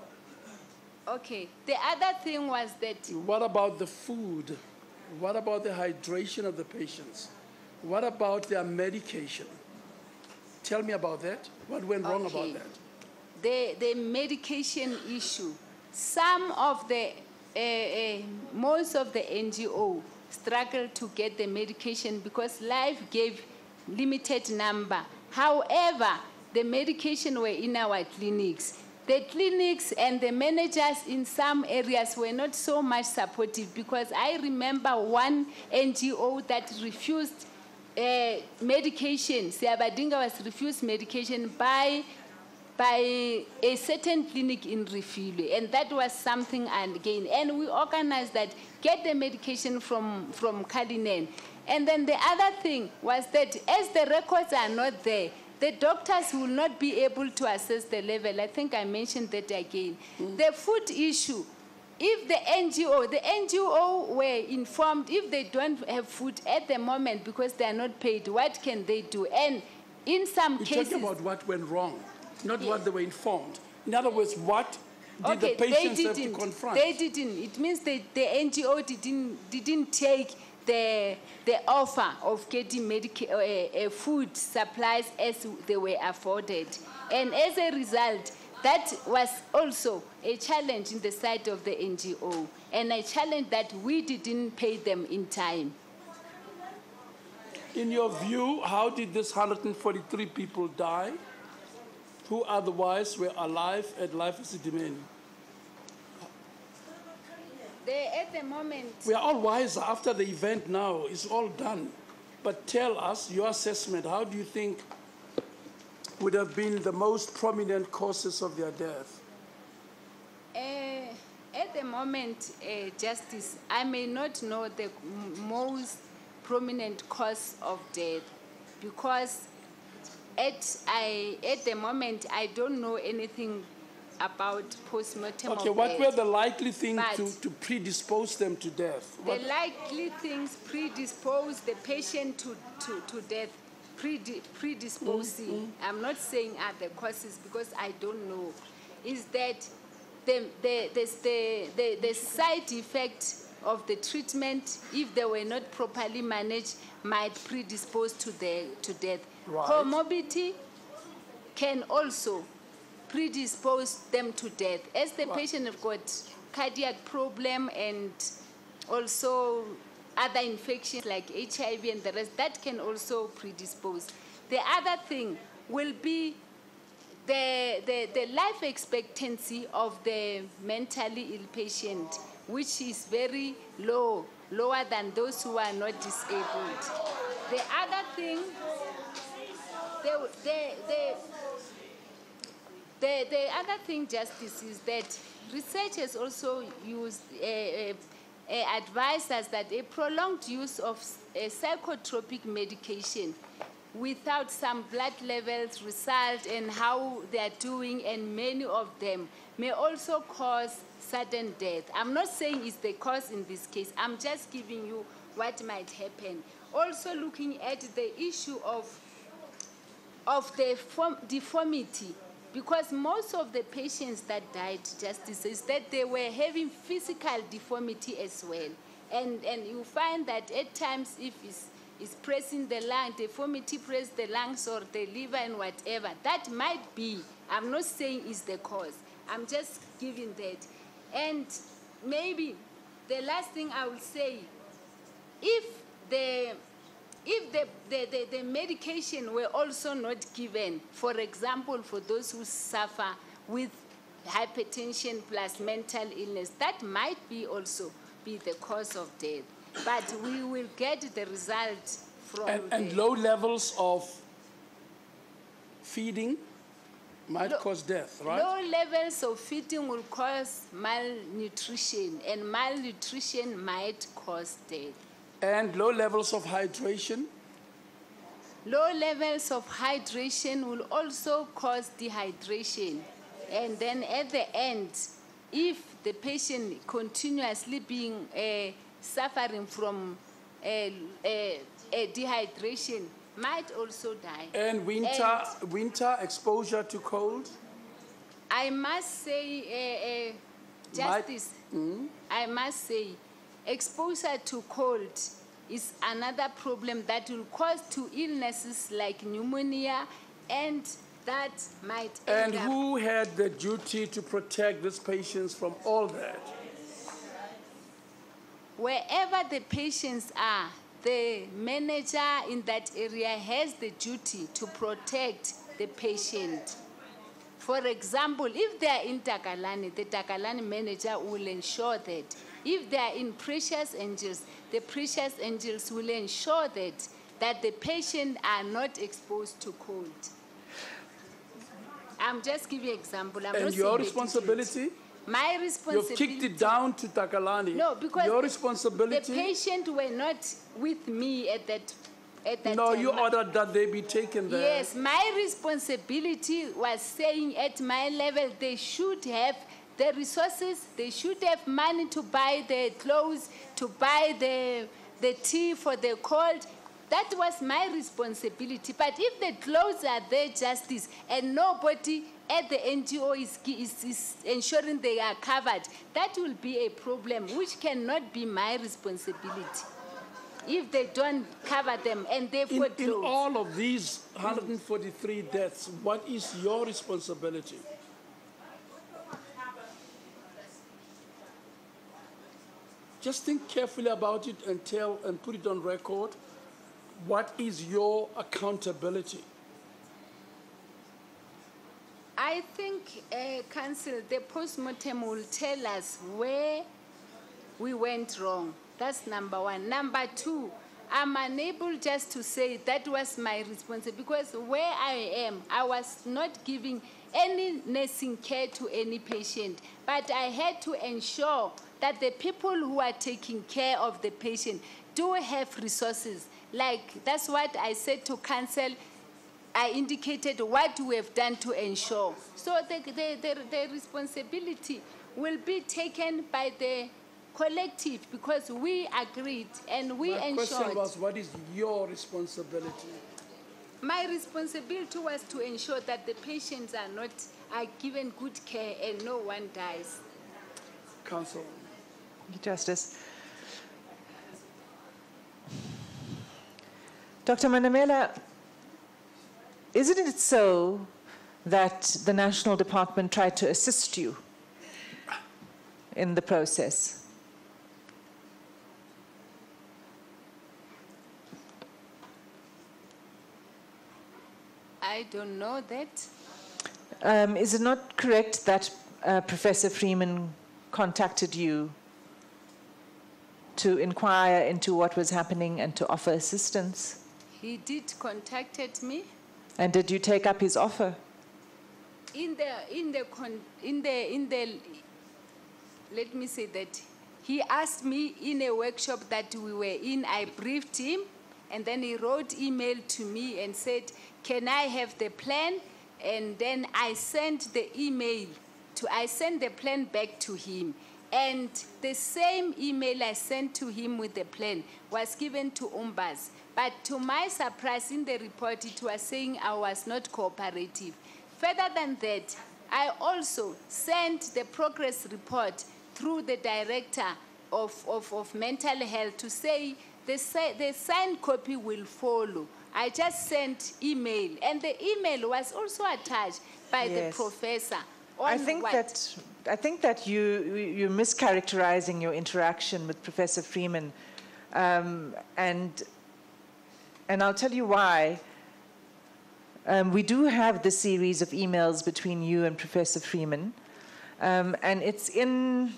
A: Okay. The other thing was that.
C: What about the food? What about the hydration of the patients? What about their medication? Tell me about that. What went wrong about that?
A: The medication issue. Some of the, most of the NGO struggled to get the medication because life gave limited number. However, the medication were in our clinics. The clinics and the managers in some areas were not so much supportive because I remember one NGO that refused medication. Siabadinga was refused medication by a certain clinic in Refilwe, and that was something again. And we organized that, get the medication from Kalinen. And then the other thing was that as the records are not there, the doctors will not be able to assess the level. I think I mentioned that again. The food issue, if the NGO were informed, if they don't have food at the moment because they are not paid, what can they do? And in some cases...
C: You're talking about what went wrong, not what they were informed. In other words, what did the patients have to confront?
A: They didn't. It means the NGO didn't take the offer of getting food supplies as they were afforded. And as a result, that was also a challenge in the side of the NGO, and a challenge that we didn't pay them in time.
C: In your view, how did this 143 people die who otherwise were alive at Life Esidimeni?
A: At the moment...
C: We are all wiser after the event now. It's all done. But tell us your assessment. How do you think would have been the most prominent causes of their death?
A: At the moment, Justice, I may not know the most prominent cause of death because at the moment, I don't know anything about post-mortem of
C: Okay, what
A: death.
C: were the likely things to predispose them to death?
A: The likely things predispose the patient to death, predisposing, I'm not saying are the causes because I don't know, is that the side effect of the treatment, if they were not properly managed, might predispose to death.
C: Right.
A: Comorbidity can also predispose them to death. As the patient have got cardiac problem and also other infections like HIV and the rest, that can also predispose. The other thing will be the life expectancy of the mentally ill patient, which is very low, lower than those who are not disabled. The other thing, the other thing, Justice, is that research has also used, advised us that a prolonged use of a psychotropic medication without some blood levels result and how they are doing, and many of them may also cause sudden death. I'm not saying it's the cause in this case. I'm just giving you what might happen. Also looking at the issue of the deformity, because most of the patients that died, Justice, is that they were having physical deformity as well. And you find that at times if it's pressing the lung, deformity press the lungs or the liver and whatever, that might be, I'm not saying is the cause. I'm just giving that. And maybe the last thing I will say, if the medication were also not given, for example, for those who suffer with hypertension plus mental illness, that might be also be the cause of death. but we will get the result from
C: And
A: the
C: low levels of feeding might cause death, right?
A: low levels of feeding will cause malnutrition, and malnutrition might cause death.
C: And low levels of hydration.
A: Low levels of hydration will also cause dehydration. And then at the end, if the patient continuously being suffering from dehydration, might also die.
C: And winter exposure to cold.
A: I must say, Justice, I must say, exposure to cold is another problem that will cause to illnesses like pneumonia, and that might
C: And
A: end up.
C: who had the duty to protect these patients from all that?
A: Wherever the patients are, the manager in that area has the duty to protect the patient. For example, if they are in Takalani, the Takalani manager will ensure that. If they are in Precious Angels, the Precious Angels will ensure that the patient are not exposed to cold. I'm just giving an example. I'm
C: And
A: not
C: your
A: saying the
C: responsibility?
A: details. My responsibility.
C: You've kicked it down to Takalani.
A: No, because
C: your
A: the
C: responsibility.
A: patient were not with me at that
C: No,
A: time.
C: you ordered that they be taken there.
A: Yes, my responsibility was saying at my level they should have the resources, they should have money to buy the clothes, to buy the tea for the cold. That was my responsibility. But if the clothes are there, Justice, and nobody at the NGO is ensuring they are covered, that will be a problem which cannot be my responsibility. If they don't cover them and they've got
C: In
A: clothes.
C: all of these 143 deaths, what is your responsibility? Just think carefully about it and tell and put it on record. What is your accountability?
A: I think, Council, the postmortem will tell us where we went wrong. That's number one. Number two, I'm unable just to say that was my responsibility, because where I am, I was not giving any nursing care to any patient, but I had to ensure that the people who are taking care of the patient do have resources. Like, that's what I said to Council. I indicated what we have done to ensure. So the responsibility will be taken by the collective, because we agreed and we
C: My
A: ensured.
C: question was, what is your responsibility?
A: My responsibility was to ensure that the patients are given good care and no one dies.
C: Council.
B: Thank you, Justice. Dr. Manamela, isn't it so that the National Department tried to assist you in the process?
A: I don't know that.
B: Is it not correct that Professor Freeman contacted you to inquire into what was happening and to offer assistance?
A: He did contacted me.
B: And did you take up his offer?
A: Let me say that he asked me in a workshop that we were in. I briefed him, and then he wrote email to me and said, can I have the plan? And then I sent the plan back to him. And the same email I sent to him with the plan was given to Umbas. But to my surprise, in the report, it was saying I was not cooperative. Further than that, I also sent the progress report through the director of mental health to say the signed copy will follow. I just sent email, and the email was also attached by the professor.
B: I think that you're mischaracterizing your interaction with Professor Freeman, and I'll tell you why. We do have the series of emails between you and Professor Freeman, and it's in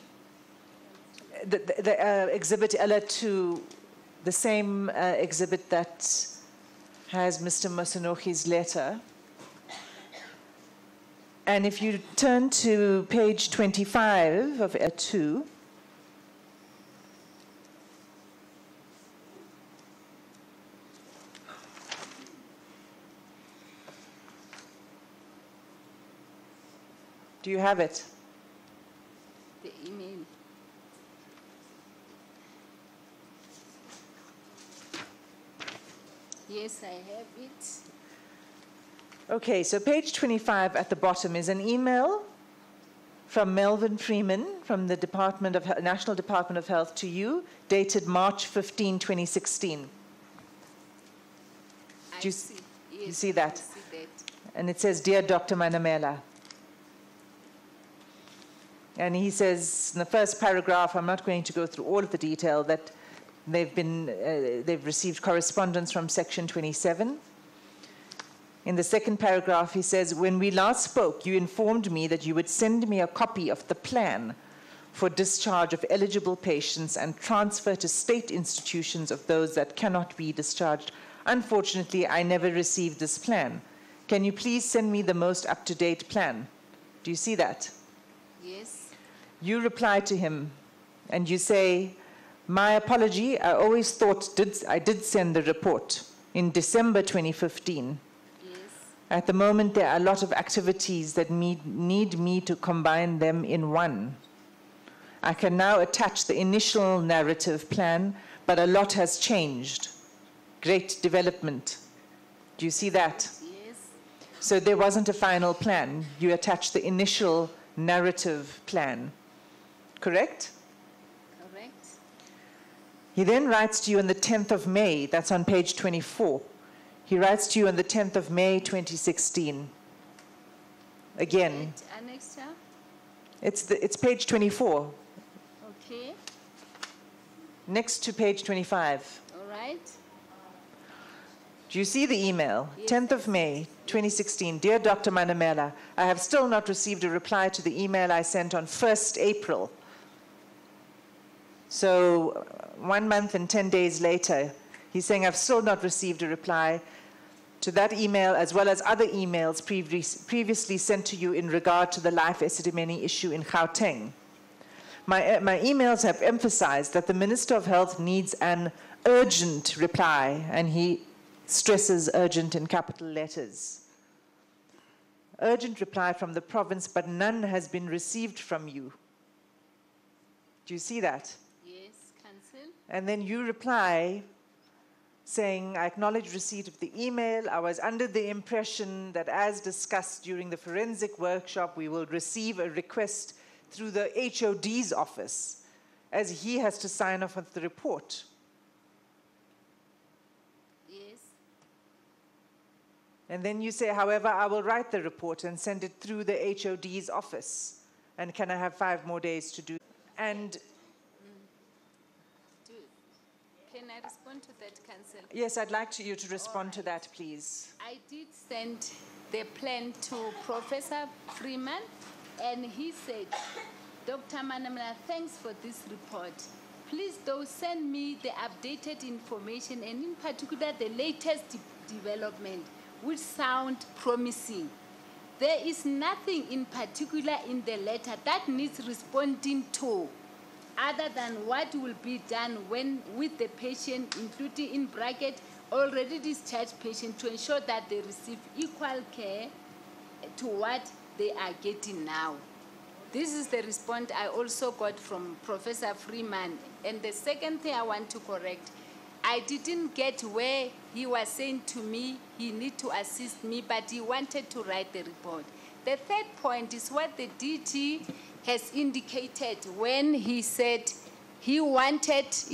B: the exhibit LA2, the same exhibit that has Mr. Masanochi's letter. And if you turn to page 25 of LA2, do you have it?
A: The email. Yes, I have it.
B: Okay, so page 25 at the bottom is an email from Melvin Freeman from the National Department of Health to you, dated March 15, 2016.
A: I see. Yes,
B: you see that?
A: I see that.
B: And it says, "Dear Dr. Manamela." And he says in the first paragraph, I'm not going to go through all of the detail, that they've received correspondence from Section 27. In the second paragraph, he says, "When we last spoke, you informed me that you would send me a copy of the plan for discharge of eligible patients and transfer to state institutions of those that cannot be discharged. Unfortunately, I never received this plan. Can you please send me the most up-to-date plan?" Do you see that?
A: Yes.
B: You reply to him and you say, "My apology, I always thought I did send the report in December 2015.
A: Yes.
B: At the moment, there are a lot of activities that need me to combine them in one. I can now attach the initial narrative plan, but a lot has changed. Great development." Do you see that?
A: Yes.
B: So there wasn't a final plan. You attached the initial narrative plan. Correct?
A: Correct.
B: He then writes to you on the 10th of May, that's on page 24. He writes to you on the 10th of May, 2016. Again,
A: Annexure.
B: it's page 24,
A: Okay.
B: next to page 25.
A: All right.
B: Do you see the email?
A: Yes,
B: 10th of May, 2016. "Dear Dr. Manamela, I have still not received a reply to the email I sent on 1st April. So 1 month and 10 days later, he's saying, "I've still not received a reply to that email, as well as other emails previously sent to you in regard to the Life Esidimeni issue in Gauteng. My emails have emphasized that the Minister of Health needs an urgent reply," and he stresses urgent in capital letters. "Urgent reply from the province, but none has been received from you." Do you see that?
A: Yes, Council.
B: And then you reply saying, "I acknowledge receipt of the email. I was under the impression that as discussed during the forensic workshop, we will receive a request through the HOD's office, as he has to sign off on the report."
A: Yes.
B: And then you say, "However, I will write the report and send it through the HOD's office. And can I have 5 more days to do?" And
A: Can I respond to that, Council?
B: yes, I'd like you to respond to that, please.
A: I did send the plan to Professor Freeman, and he said, "Dr. Manamela, thanks for this report. Please, though, send me the updated information, and in particular, the latest development, which sound promising. There is nothing in particular in the letter that needs responding to, other than what will be done when with the patient, including in bracket already discharged patient, to ensure that they receive equal care to what they are getting now." This is the response I also got from Professor Freeman. And the second thing I want to correct, I didn't get where he was saying to me he need to assist me, but he wanted to write the report. The third point is what the DG has indicated when he said he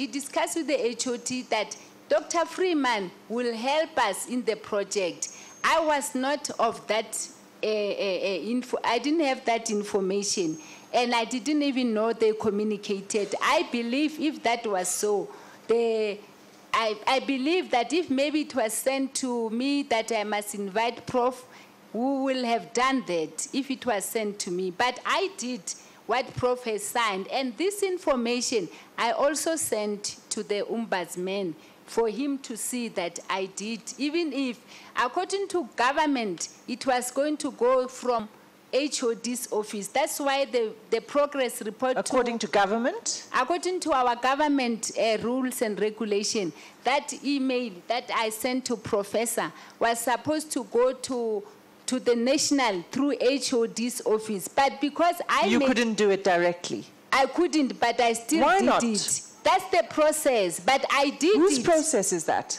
A: discussed with the HOD that Dr. Freeman will help us in the project. I was not of that info. I didn't have that information, and I didn't even know they communicated. I believe if that was so, I believe that if maybe it was sent to me that I must invite Prof, we will have done that if it was sent to me. But I did what Prof has signed. And this information I also sent to the Ombudsman for him to see that I did, even if, according to government, it was going to go from HOD's office. That's why the progress report...
B: According to government?
A: According to our government rules and regulation, that email that I sent to Professor was supposed to go to the national through HOD's office. But because
B: You couldn't do it directly?
A: I couldn't, but I still
B: Why
A: did
B: not?
A: it. That's the process, but I did
B: Whose
A: it.
B: process is that?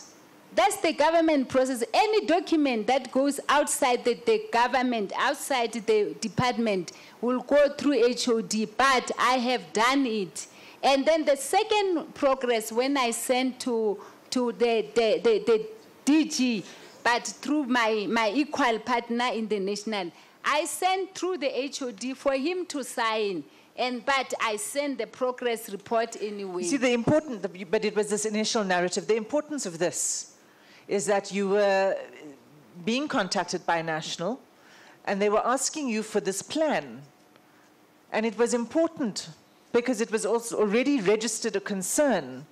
A: That's the government process. Any document that goes outside the government, outside the department, will go through HOD, but I have done it. And then the second progress, when I sent to the DG, but through my equal partner in the national, I sent through the HOD for him to sign. But I sent the progress report anyway.
B: You see, but it was this initial narrative. The importance of this is that you were being contacted by National, and they were asking you for this plan. And it was important because it was also already registered a concern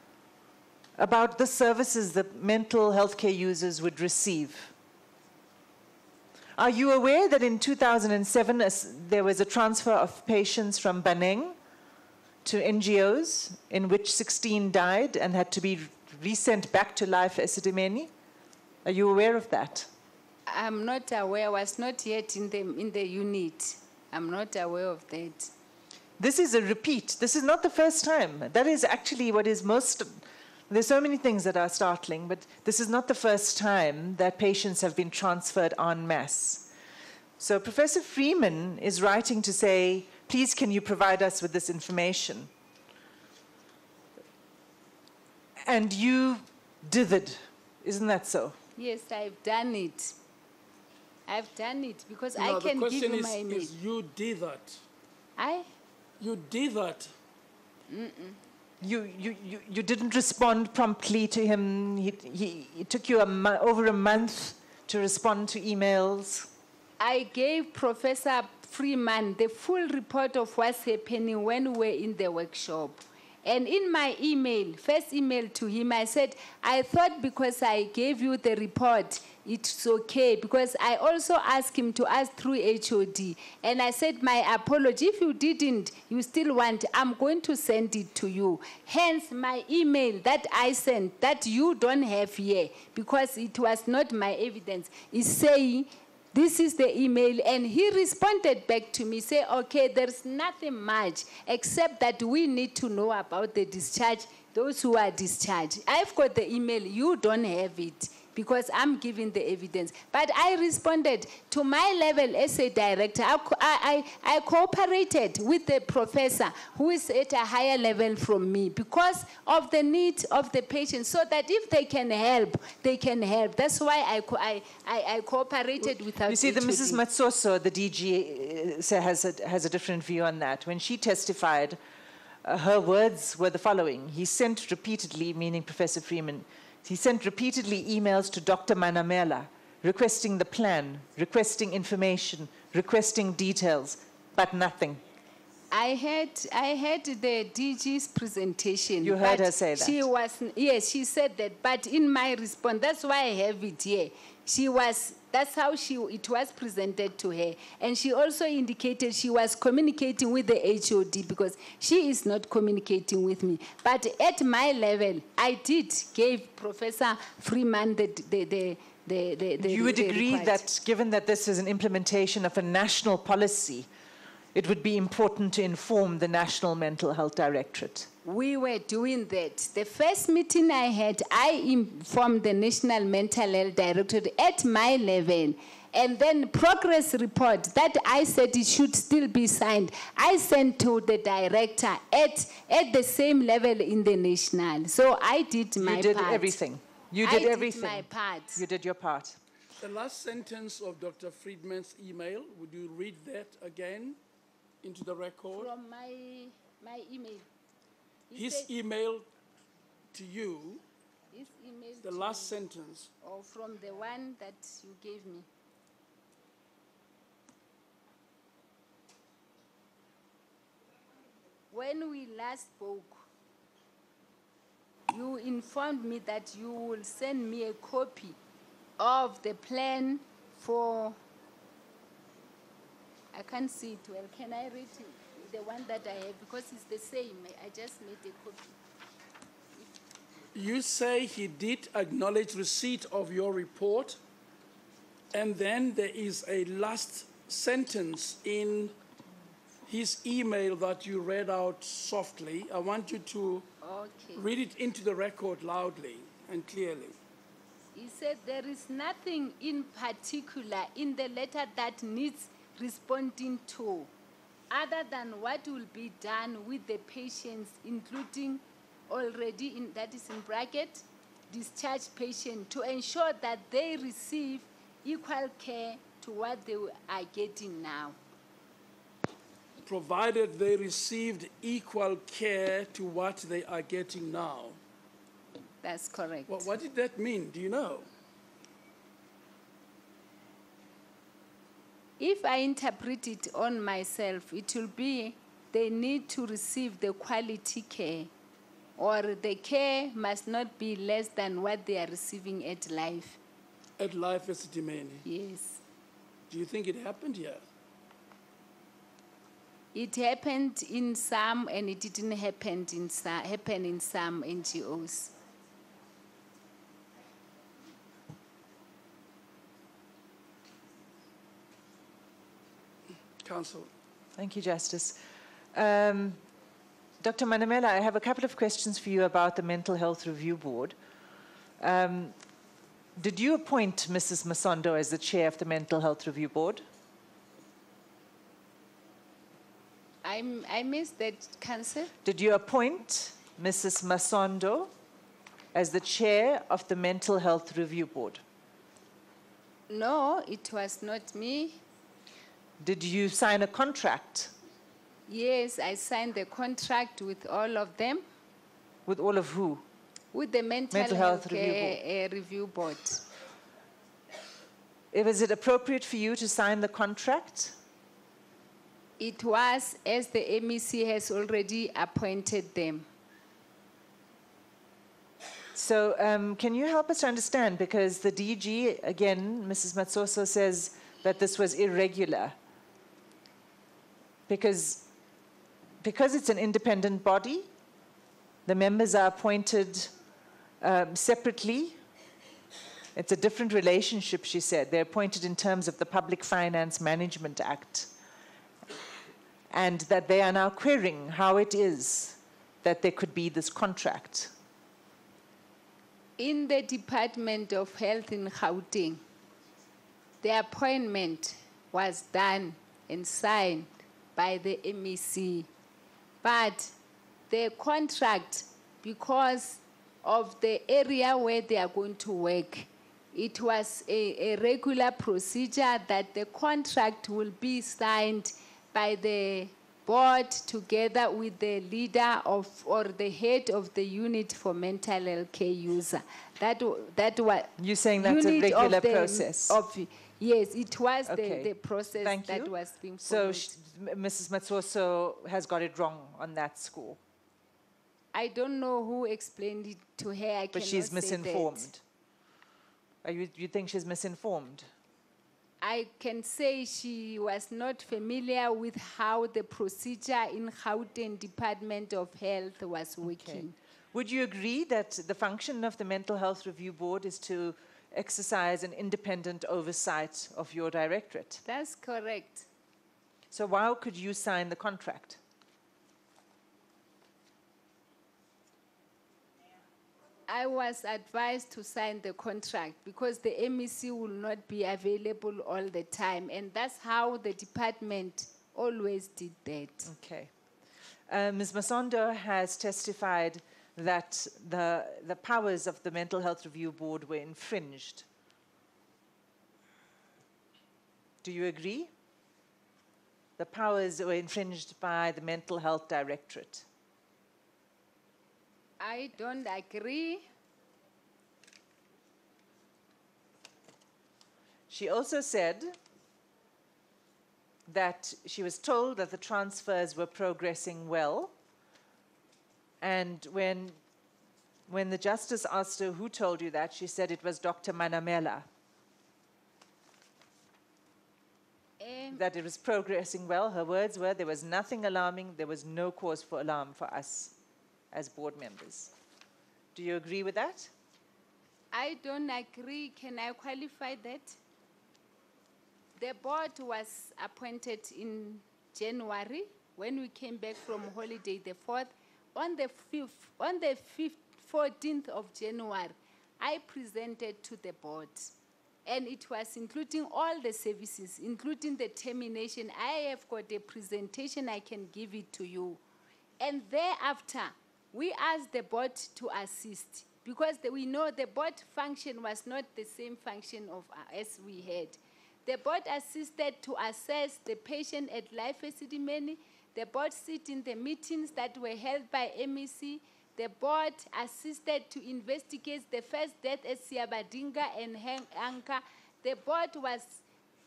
B: about the services that mental health care users would receive. Are you aware that in 2007 there was a transfer of patients from Baneng to NGOs in which 16 died and had to be resent back to life Esidimeni? Are you aware of that?
A: I'm not aware. I was not yet in the unit. I'm not aware of that.
B: This is a repeat. This is not the first time. That is actually what is most... There's so many things that are startling, but this is not the first time that patients have been transferred en masse. So Professor Freeman is writing to say, please can you provide us with this information? And you dithered, isn't that so?
A: Yes, I've done it. I've done it because I can give you my email.
C: The question is you did that. You did that.
B: You didn't respond promptly to him. It took you over a month to respond to emails.
A: I gave Professor Freeman the full report of what's happening when we were in the workshop. And in my email, first email to him, I said, I thought because I gave you the report, it's okay. Because I also asked him to ask through HOD. And I said, my apology, if you didn't, you still want, I'm going to send it to you. Hence, my email that I sent, that you don't have here, because it was not my evidence, is saying, this is the email, and he responded back to me, say, okay, there's nothing much, except that we need to know about the discharge, those who are discharged. I've got the email, you don't have it, because I'm giving the evidence. But I responded to my level as a director. I cooperated with the professor who is at a higher level from me because of the need of the patient, so that if they can help, they can help. That's why I cooperated without.
B: You see, the Mrs. Matsoso, the DG, has a different view on that. When she testified, her words were the following. He sent repeatedly, meaning Professor Freeman, he sent repeatedly emails to Dr. Manamela requesting the plan, requesting information, requesting details, but nothing.
A: I heard the DG's presentation.
B: You heard her say that?
A: Yes, she said that, but in my response, that's why I have it here. That's how it was presented to her. And she also indicated she was communicating with the HOD because she is not communicating with me. But at my level, I did give Professor Freeman the
B: You would agree
A: required.
B: that given that this is an implementation of a national policy, it would be important to inform the National Mental Health Directorate?
A: We were doing that. The first meeting I had, I informed the National Mental Health Directorate at my level. And then progress report that I said it should still be signed, I sent to the director at the same level in the national. So I did my part.
B: You did everything. You did everything.
A: I did my part.
B: You did your part.
C: The last sentence of Dr. Friedman's email, would you read that again into the record?
A: From my email.
C: His email to you,
A: his email
C: the last sentence.
A: Or from the one that you gave me. when we last spoke, you informed me that you will send me a copy of the plan for, I can't see it well. Can I read it? The one that I have, because it's the same. I just made a copy.
C: You say he did acknowledge receipt of your report, and then there is a last sentence in his email that you read out softly. I want you to
A: Okay.
C: read it into the record loudly and clearly.
A: He said there is nothing in particular in the letter that needs responding to, other than what will be done with the patients, including already, that is in bracket, discharged patient, to ensure that they receive equal care to what they are getting now.
C: Provided they received equal care to what they are getting now.
A: That's correct.
C: What did that mean? Do you know?
A: If I interpret it on myself, it will be they need to receive the quality care, or the care must not be less than what they are receiving at life.
C: At Life Esidimeni.
A: Yes.
C: Do you think it happened here?
A: It happened in some, and it didn't happen in some NGOs.
C: Counsel.
B: Thank you, Justice. Dr. Manamela, I have a couple of questions for you about the Mental Health Review Board. Did you appoint Mrs. Masondo as the chair of the Mental Health Review Board?
A: I missed that, Council.
B: Did you appoint Mrs. Masondo as the chair of the Mental Health Review Board?
A: No, it was not me.
B: Did you sign a contract?
A: Yes, I signed the contract with all of them,
B: With all of who?
A: with the Mental
B: Health
A: Health
B: Review
A: Review Board.
B: Was it appropriate for you to sign the contract?
A: It was, as the MEC has already appointed them.
B: So can you help us to understand, because the DG, again, Mrs. Matsoso says that this was irregular. Because it's an independent body, the members are appointed separately. It's a different relationship, she said. They're appointed in terms of the Public Finance Management Act. And that they are now querying how it is that there could be this contract.
A: In the Department of Health in Gauteng, the appointment was done and signed by the MEC. But the contract, because of the area where they are going to work, it was a regular procedure that the contract will be signed by the board together with the leader of, or the head of the unit for mental health care user. That was.
B: You're saying that's a regular process?
A: Yes, it was
B: Okay.
A: the process
B: Thank
A: that
B: you.
A: was being
B: So
A: followed.
B: Mrs. Matsoso has got it wrong on that score,
A: I don't know who explained it to her. I
B: but
A: cannot
B: she's
A: say
B: misinformed. You think she's misinformed?
A: I can say she was not familiar with how the procedure in Gauteng Department of Health was working.
B: Would you agree that the function of the Mental Health Review Board is to exercise an independent oversight of your directorate?
A: That's correct.
B: So why could you sign the contract?
A: I was advised to sign the contract because the MEC will not be available all the time, and that's how the department always did that.
B: Okay. Ms. Masondo has testified that the powers of the Mental Health Review Board were infringed. Do you agree? The powers were infringed by the Mental Health Directorate.
A: I don't agree.
B: She also said that she was told that the transfers were progressing well And when the justice asked her who told you that, she said it was Dr. Manamela, that it was progressing well. Her words were, there was nothing alarming, there was no cause for alarm for us as board members. Do you agree with that?
A: I don't agree. Can I qualify that? The board was appointed in January when we came back from holiday, the 4th. On the 14th of January, I presented to the board. And it was including all the services, including the termination. I have got a presentation, I can give it to you. And thereafter, we asked the board to assist because we know the board function was not the same function as we had. The board assisted to assess the patient at Life Esidimeni. The board sit in the meetings that were held by MEC. The board assisted to investigate the first death at Siabadinga and Anka. The board was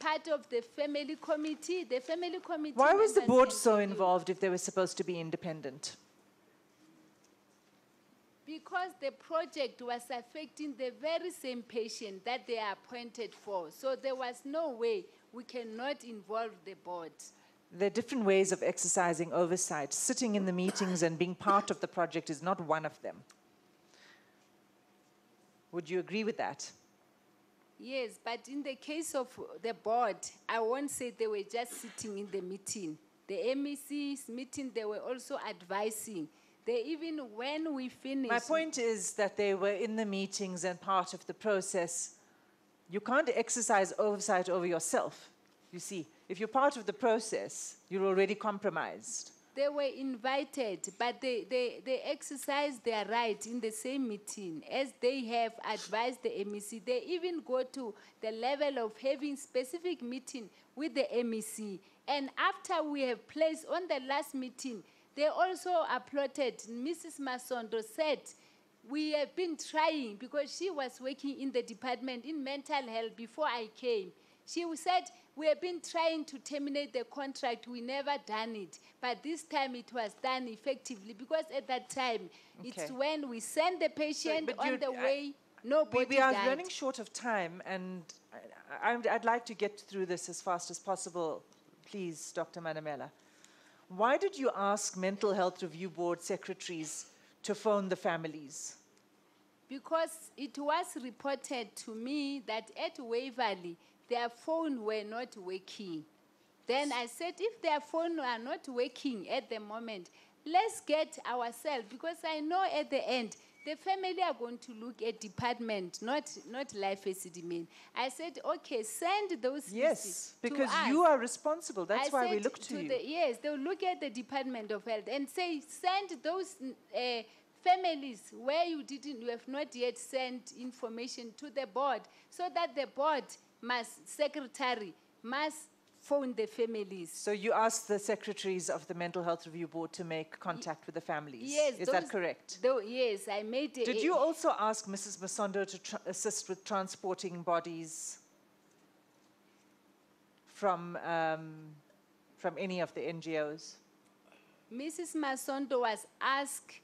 A: part of the family committee. The family committee.
B: Why was the board
A: members
B: so
A: continued.
B: involved if they were supposed to be independent?
A: Because the project was affecting the very same patient that they are appointed for. So there was no way we cannot involve the board.
B: There are different ways of exercising oversight. Sitting in the meetings and being part of the project is not one of them. Would you agree with that?
A: Yes, but in the case of the board, I won't say they were just sitting in the meeting. The MEC's meeting, they were also advising. They even, when we finished...
B: My point is that they were in the meetings and part of the process. You can't exercise oversight over yourself. You see, if you're part of the process, you're already compromised.
A: They were invited, but they exercised their right in the same meeting as they have advised the MEC. They even go to the level of having specific meeting with the MEC. And after we have placed on the last meeting, they also applauded. Mrs. Masondo said, we have been trying, because she was working in the department in mental health before I came. She said, we have been trying to terminate the contract. We never done it. But this time it was done effectively, because at that time, it's when we send the patient on the way, nobody
B: We are
A: died.
B: running short of time, and I'd like to get through this as fast as possible. Please, Dr. Manamela. Why did you ask Mental Health Review Board secretaries to phone the families?
A: Because it was reported to me that at Waverley, their phone were not working. Then I said, if their phone are not working at the moment, let's get ourselves, because I know at the end, the family are going to look at department, not Life Esidimeni. I said, okay, send those
B: Yes, because
A: to us.
B: you are responsible. That's why we
A: said
B: look to you.
A: Yes, they'll look at the Department of Health and say, send those families where you have not yet sent information to the board, so that the board secretary must phone the families.
B: So you asked the secretaries of the Mental Health Review Board to make contact with the families?
A: Yes.
B: Is that correct?
A: Yes, I made
B: Did you also ask Mrs. Masondo to assist with transporting bodies from any of the NGOs?
A: Mrs. Masondo was asked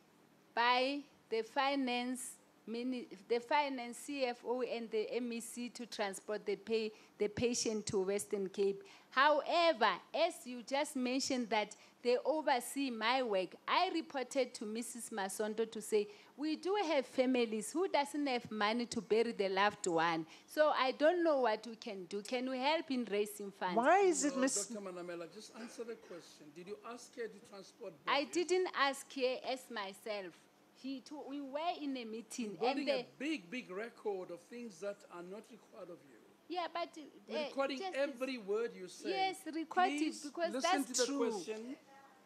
A: by the finance CFO and the MEC to transport the patient to Western Cape. However, as you just mentioned that they oversee my work, I reported to Mrs. Masondo to say, we do have families who doesn't have money to bury the loved one. So I don't know what we can do. Can we help in raising funds?
B: Why is it, Miss?
C: Dr. Manamela, just answer the question. Did you ask her to transport bodies?
A: I didn't ask her as myself. We were in a meeting.
C: Holding a big record of things that are not required of you.
A: Yeah, but...
C: recording every word you say.
A: Yes, record it, because
C: listen
A: that's
C: to the
A: true.
C: question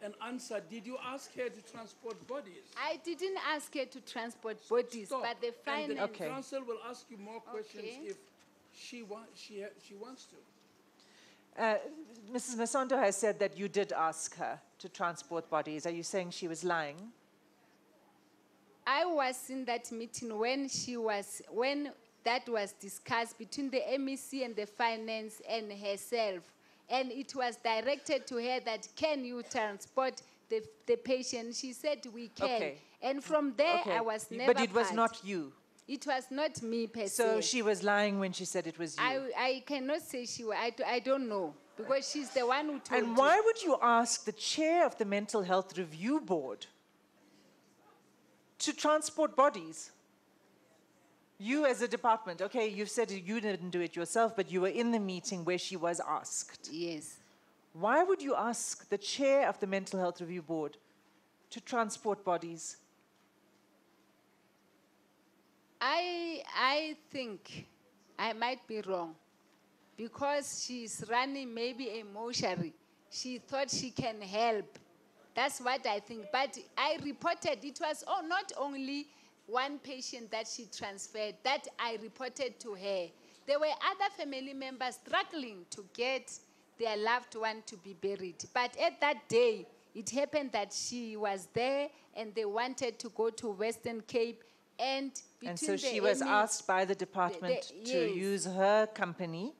C: and answer. Did you ask her to transport bodies?
A: I didn't ask her to transport bodies,
C: Stop.
A: but the
C: And
A: finance...
C: the council will ask you more questions if she wants to.
B: Mrs. Masondo has said that you did ask her to transport bodies. Are you saying she was lying?
A: I was in that meeting when that was discussed between the MEC and the finance and herself. And it was directed to her that, can you transport the patient. She said we can.
B: Okay.
A: And from there,
B: Okay.
A: I was never
B: But it was
A: part.
B: not you.
A: It was not me per
B: So
A: se.
B: she was lying when she said it was you.
A: I cannot say she was. I don't know. Because she's the one who told
B: And
A: you.
B: why would you ask the chair of the Mental Health Review Board to transport bodies? You as a department, okay, you've said you didn't do it yourself, but you were in the meeting where she was asked.
A: Yes.
B: Why would you ask the chair of the Mental Health Review Board to transport bodies?
A: I think I might be wrong. Because she's running maybe a mortuary. She thought she can help. That's what I think. But I reported it was not only one patient that she transferred, that I reported to her. There were other family members struggling to get their loved one to be buried. But at that day, it happened that she was there and they wanted to go to Western Cape. And
B: so she was asked by the department to use her company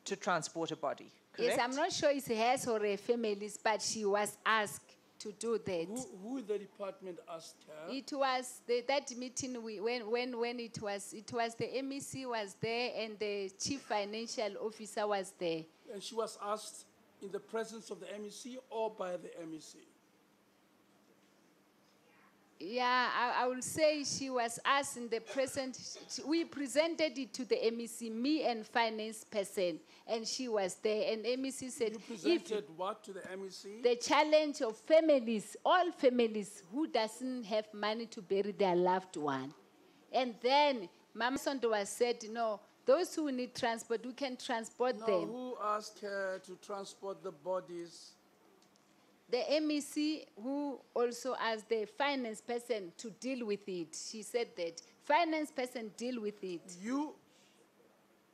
B: to transport a body, correct?
A: Yes, I'm not sure it's hers or her family's, but she was asked to do that.
C: Who in the department asked her?
A: It was that meeting when it was the MEC was there and the chief financial officer was there.
C: And she was asked in the presence of the MEC or by the MEC?
A: Yeah, I will say she was asked in the present. We presented it to the MEC, me and finance person, and she was there. And MEC said,
C: You presented what to the MEC?
A: The challenge of families, all families who doesn't have money to bury their loved one. And then Mama Sondo was said, no, those who need transport, we can transport them.
C: Who asked her to transport the bodies?
A: The MEC, who also asked the finance person to deal with it, she said that finance person deal with it.
C: You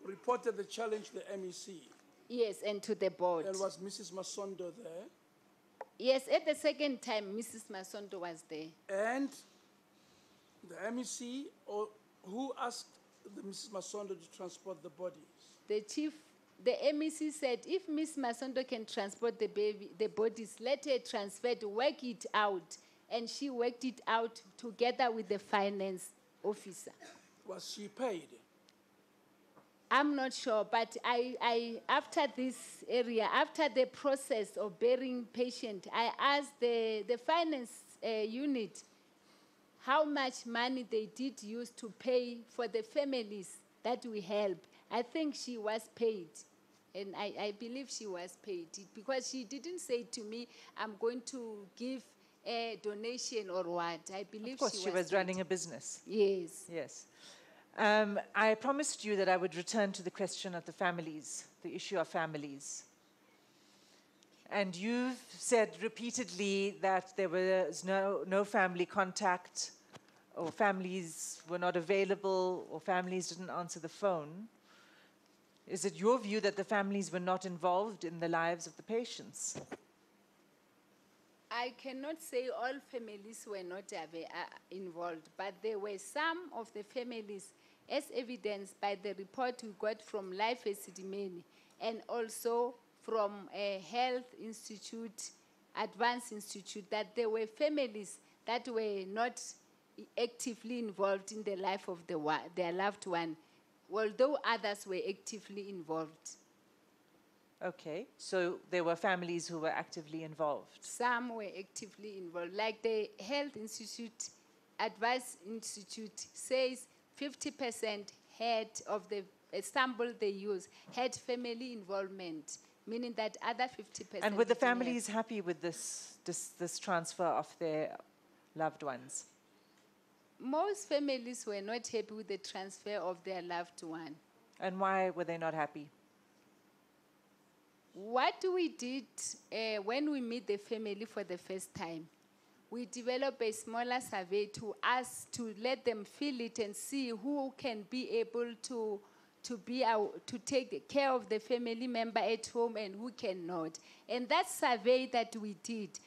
C: reported the challenge to the MEC.
A: Yes, and to the board.
C: And was Mrs. Masondo there?
A: Yes, at the second time, Mrs. Masondo was there.
C: And the MEC, or who asked the Mrs. Masondo to transport the bodies?
A: The MEC said, if Ms. Masondo can transport the bodies, let her transfer to work it out. And she worked it out together with the finance officer.
C: Was she paid?
A: I'm not sure, but after this area, after the process of burying patient, I asked the finance unit how much money they did use to pay for the families that we help. I think she was paid, and I believe she was paid because she didn't say to me, I'm going to give a donation or what. I believe
B: of course, she was running a business.
A: Yes.
B: Yes. I promised you that I would return to the question of the families, the issue of families. And you've said repeatedly that there was no family contact, or families were not available, or families didn't answer the phone. Is it your view that the families were not involved in the lives of the patients?
A: I cannot say all families were not involved, but there were some of the families, as evidenced by the report we got from Life Esidimeni, and also from a health institute, advanced institute, that there were families that were not actively involved in the life of their loved one, although others were actively involved.
B: Okay, so there were families who were actively involved.
A: Some were actively involved, like the Health Institute, Advice Institute says 50% had of the sample they use had family involvement, meaning that other 50%.
B: And were the families happy with this transfer of their loved ones?
A: Most families were not happy with the transfer of their loved one.
B: And why were they not happy?
A: What we did when we meet the family for the first time, we developed a smaller survey to let them feel it and see who can be able to take care of the family member at home and who cannot. And that survey that we did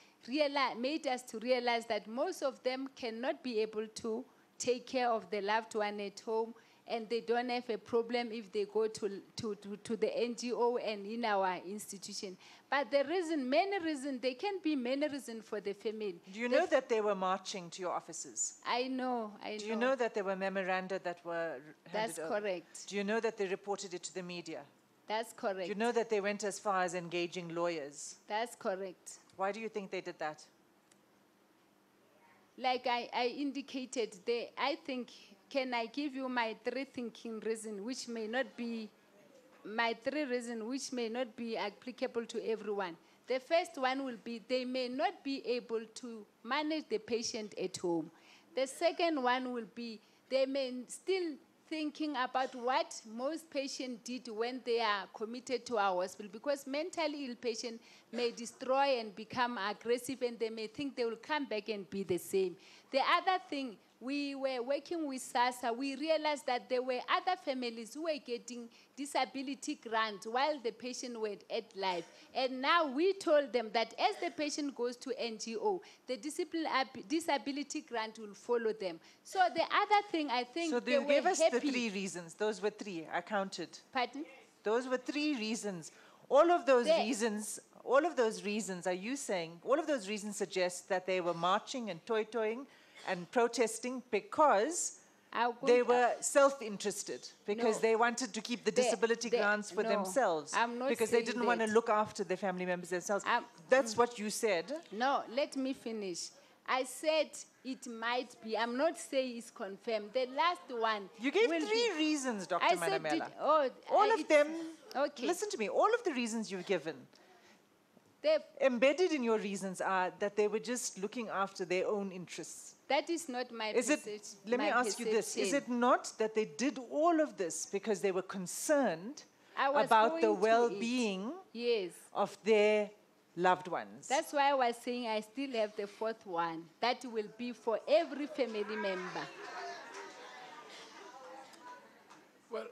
A: made us to realize that most of them cannot be able to take care of the loved one at home, and they don't have a problem if they go to the NGO and in our institution. But the reason, many reasons, there can be many reasons for the family.
B: Do you know that they were marching to your offices?
A: I know.
B: Do you know that there were memoranda that were handed
A: That's
B: over?
A: correct.
B: Do you know that they reported it to the media?
A: That's correct.
B: Do you know that they went as far as engaging lawyers?
A: That's correct.
B: Why do you think they did that?
A: Like I indicated, I think, can I give you my three thinking reasons, which may not be, my three reasons which may not be applicable to everyone. The first one will be they may not be able to manage the patient at home. The second one will be they may still thinking about what most patients did when they are committed to our hospital, because mentally ill patients may destroy and become aggressive, and they may think they will come back and be the same. The other thing, we were working with SASA, we realized that there were other families who were getting disability grants while the patient were at life. And now we told them that as the patient goes to NGO, the disability grant will follow them. So the other thing, I think,
B: So
A: they
B: they gave
A: were
B: us
A: happy.
B: the 3 reasons. Those were 3. I counted.
A: Pardon?
B: Those were 3 reasons. All of those
A: They-
B: reasons, are you saying, all of those reasons suggest that they were marching and toy-toying and protesting because they were self-interested, because
A: No.
B: they wanted to keep the disability grants for
A: no,
B: themselves,
A: I'm not
B: because they
A: saying
B: didn't want to
A: that.
B: look after their family members themselves. That's what you said.
A: No, let me finish. I said it might be. I'm not saying it's confirmed. The last one.
B: You gave
A: will
B: 3
A: be-
B: reasons, Dr.
A: I said
B: Manamela.
A: all
B: Of them,
A: Okay.
B: listen to me, all of the reasons you've given,
A: They-
B: embedded in your reasons are that they were just looking after their own interests.
A: that is not my
B: Is it,
A: perception.
B: let me ask you this, is it not that they did all of this because they were concerned
A: I was
B: about the
A: going to it.
B: well-being
A: Yes.
B: of their loved ones?
A: That's why I was saying I still have the fourth one. That will be for every family member.
C: Well,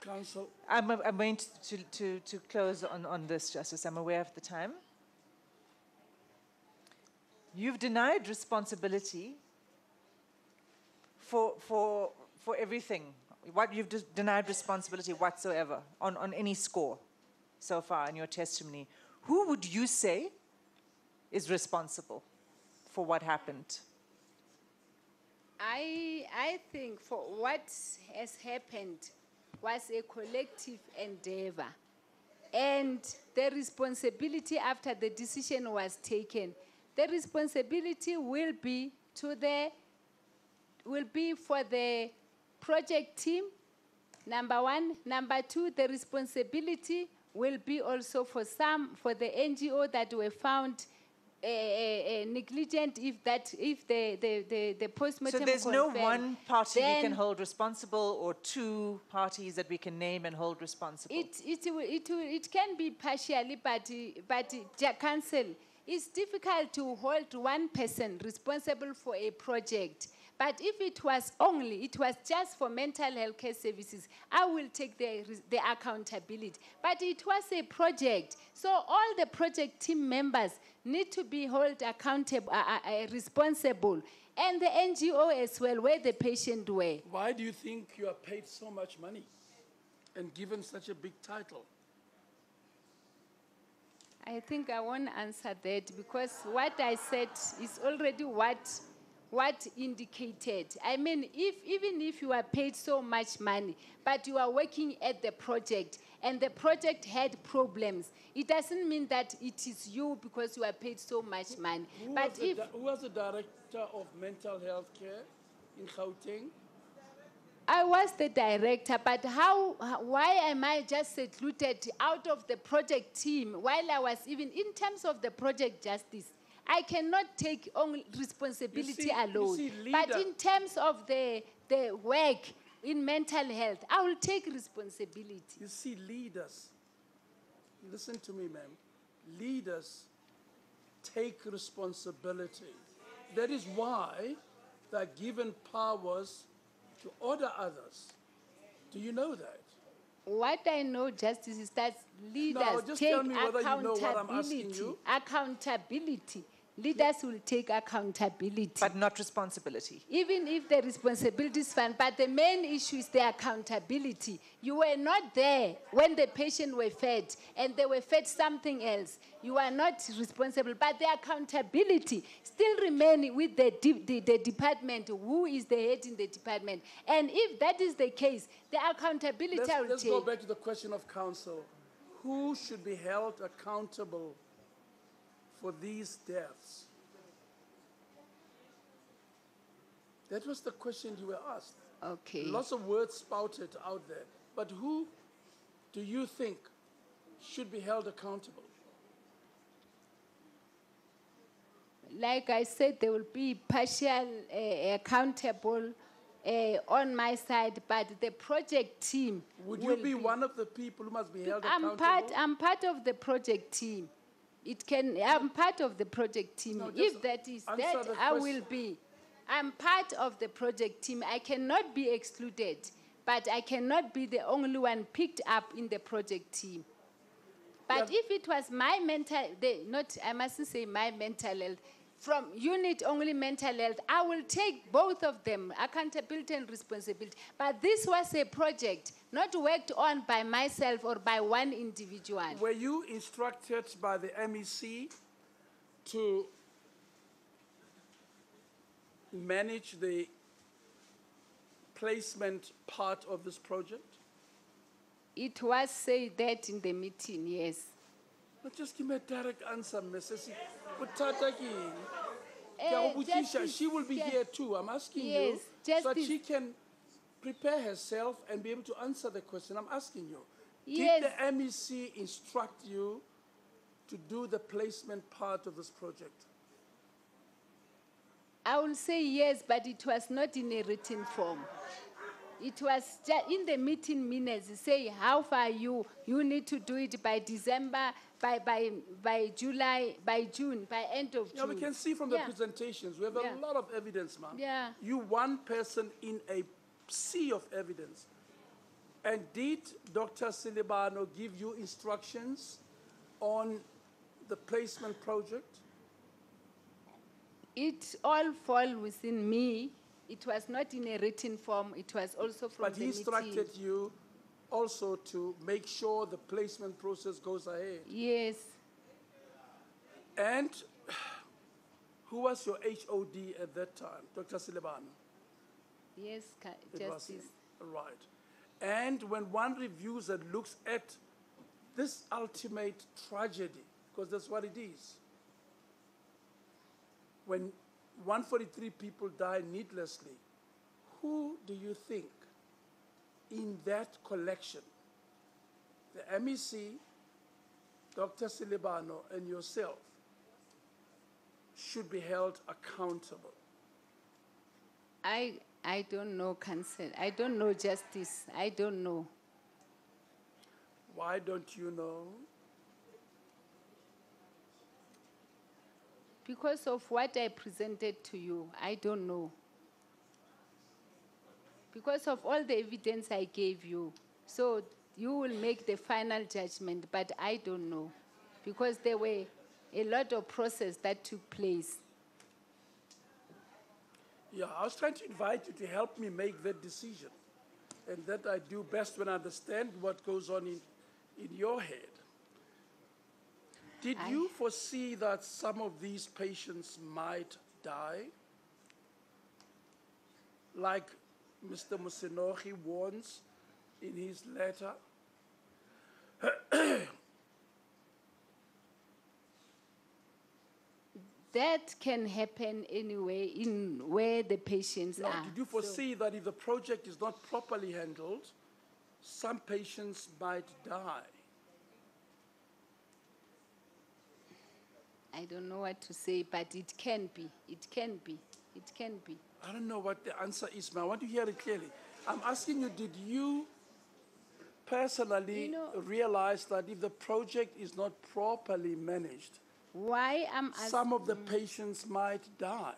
C: Council,
B: I'm going to close on this, Justice. I'm aware of the time. You've denied responsibility for everything. You've denied responsibility whatsoever on any score so far in your testimony. Who would you say is responsible for what happened?
A: I think for what has happened was a collective endeavor. And the responsibility after the decision was taken, the responsibility will be for the project team, number one. Number two, the responsibility will be also for the NGO that were found negligent if the postmortem
B: So there's no
A: confirmed,
B: one party we can
A: then
B: hold responsible, or 2 parties that we can name and hold responsible?
A: It can be partially, but Council, it's difficult to hold one person responsible for a project. But if it was just for mental health care services, I will take the accountability. But it was a project. So all the project team members need to be held accountable, responsible. And the NGO as well, where the patient were.
C: why do you think you are paid so much money and given such a big title?
A: I think I won't answer that because what I said is already what indicated. I mean, even if you are paid so much money, but you are working at the project and the project had problems, it doesn't mean that it is you because you are paid so much money.
C: Who was the director of mental health care in Gauteng?
A: I was the director, but why am I just secluded out of the project team while I was even, in terms of the project justice, I cannot take only responsibility alone. But in terms of the work in mental health, I will take responsibility.
C: You see, leaders, listen to me, ma'am, leaders take responsibility. That is why they're given powers to order others. Do you know that?
A: What I know, Justice, is that leaders
C: just
A: take
C: tell me whether you know what I'm asking
A: accountability.
C: you.
A: Accountability. leaders will take accountability.
B: But not responsibility.
A: Even if the responsibility is fine, but the main issue is the accountability. You were not there when the patient were fed and they were fed something else. You are not responsible, but the accountability still remains with the department. Who is the head in the department? And if that is the case, the accountability will
C: Let's
A: take.
C: go back to the question of counsel. Who should be held accountable for these deaths? That was the question you were asked.
A: Okay.
C: Lots of words spouted out there. But who do you think should be held accountable?
A: Like I said, there will be partial accountable on my side, but the project team
C: Would
A: will
C: you be one of the people who must be held
A: I'm
C: accountable?
A: part of the project team. I'm part of the project team.
C: No, just
A: If that is
C: answer
A: that,
C: the
A: I will
C: question.
A: be. I'm part of the project team. I cannot be excluded, but I cannot be the only one picked up in the project team. But
C: Yeah.
A: if it was my I mustn't say my mental health, from unit only mental health, I will take both of them, accountability and responsibility. But this was a project not worked on by myself or by one individual.
C: Were you instructed by the MEC to manage the placement part of this project?
A: It was said that in the meeting, yes.
C: But just give me a direct answer, Mrs. Bothata ke eng? Ke a go botsisha,
A: Justice,
C: she will be
A: yes.
C: here too. I'm asking you
A: Yes,
C: so that
A: Justice.
C: she can prepare herself and be able to answer the question. I'm asking you.
A: Yes.
C: Did the MEC instruct you to do the placement part of this project?
A: I will say yes, but it was not in a written form. It was in the meeting minutes, say how far you need to do it by December, by July, by June, by end of June.
C: Yeah, we can see from the
A: Yeah.
C: presentations, we have
A: Yeah.
C: a lot of evidence, ma'am.
A: Yeah.
C: You one person in a sea of evidence. And did Dr. Silibano give you instructions on the placement project?
A: It all fall within me. It was not in a written form. It was also from
C: But
A: the
C: he instructed
A: meeting.
C: you also to make sure the placement process goes ahead.
A: Yes.
C: And who was your HOD at that time, Dr. Silibano?
A: Yes,
C: It was
A: Justice.
C: him. Right. And when one reviews and looks at this ultimate tragedy, because that's what it is, when 143 people die needlessly, who do you think in that collection, the MEC, Dr. Silibano, and yourself, should be held accountable?
A: I don't know, Counsel. I don't know, Justice. I don't know.
C: Why don't you know?
A: Because of what I presented to you, I don't know. Because of all the evidence I gave you. So you will make the final judgment, but I don't know. Because there were a lot of process that took place.
C: Yeah, I was trying to invite you to help me make that decision. And that I do best when I understand what goes on in your head. Did you foresee that some of these patients might die? Like Mr. Musenochi warns in his letter?
A: That can happen anyway in where the patients
C: Now,
A: are.
C: did you foresee that if the project is not properly handled, some patients might die?
A: I don't know what to say, but it can be. It can be. It can be.
C: I don't know what the answer is, but I want to hear it clearly. I'm asking you, did you personally realize that if the project is not properly managed,
A: Why I'm
C: some of the patients might die?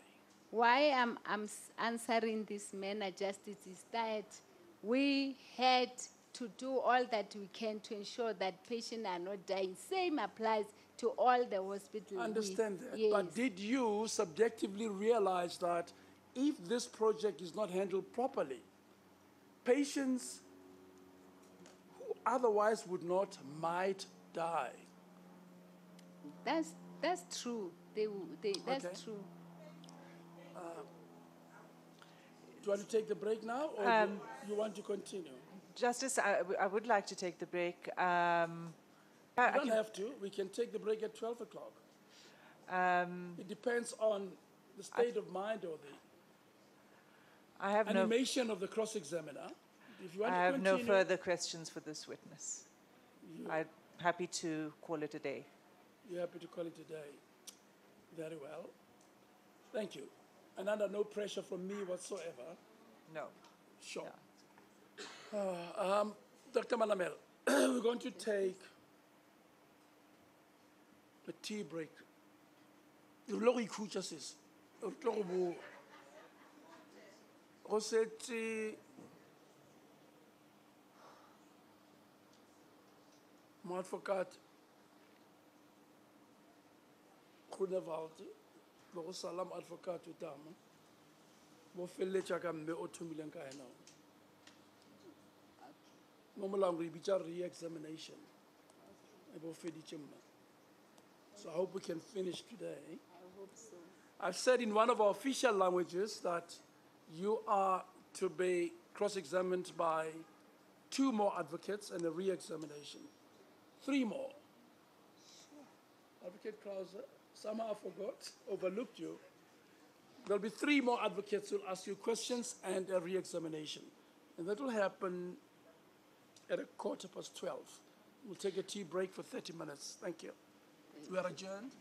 A: Why I'm answering this manner, Justice, is that we had to do all that we can to ensure that patients are not dying. Same applies to all the hospital.
C: I understand that.
A: Yes.
C: But did you subjectively realize that if this project is not handled properly, patients who otherwise would not might die?
A: That's true. That's
C: Okay.
A: true.
C: Do you want to take the break now, or do you want to continue?
B: Justice, I would like to take the break.
C: You don't have to. We can take the break at 12 o'clock. It depends on the state of mind or the
B: I have no,
C: animation of the cross-examiner. If you want
B: I
C: to
B: have no
C: continue,
B: further questions for this witness. I'm happy to call it a day.
C: you're happy to call it a day. Very well. Thank you. And under no pressure from me whatsoever.
B: No.
C: Sure.
B: No.
C: Dr. Malamel, we're going to take a tea break. Re lo go ikhutša sese. Re tlo go boa. Go setse moadvocate Groenewald le go sala moadvocate o Tama bo feleletša ka mme o thomileng ka ena mo molaong re bitša re-examination e bo feditše mma. So I hope we can finish today.
A: I hope so.
C: I've said in one of our official languages that you are to be cross-examined by 2 more advocates and a re-examination. 3 more. Advocate Krause, somehow I forgot, overlooked you. There'll be 3 more advocates who'll ask you questions and a re-examination. And that will happen at 12:15. We'll take a tea break for 30 minutes. Thank you. We are adjourned.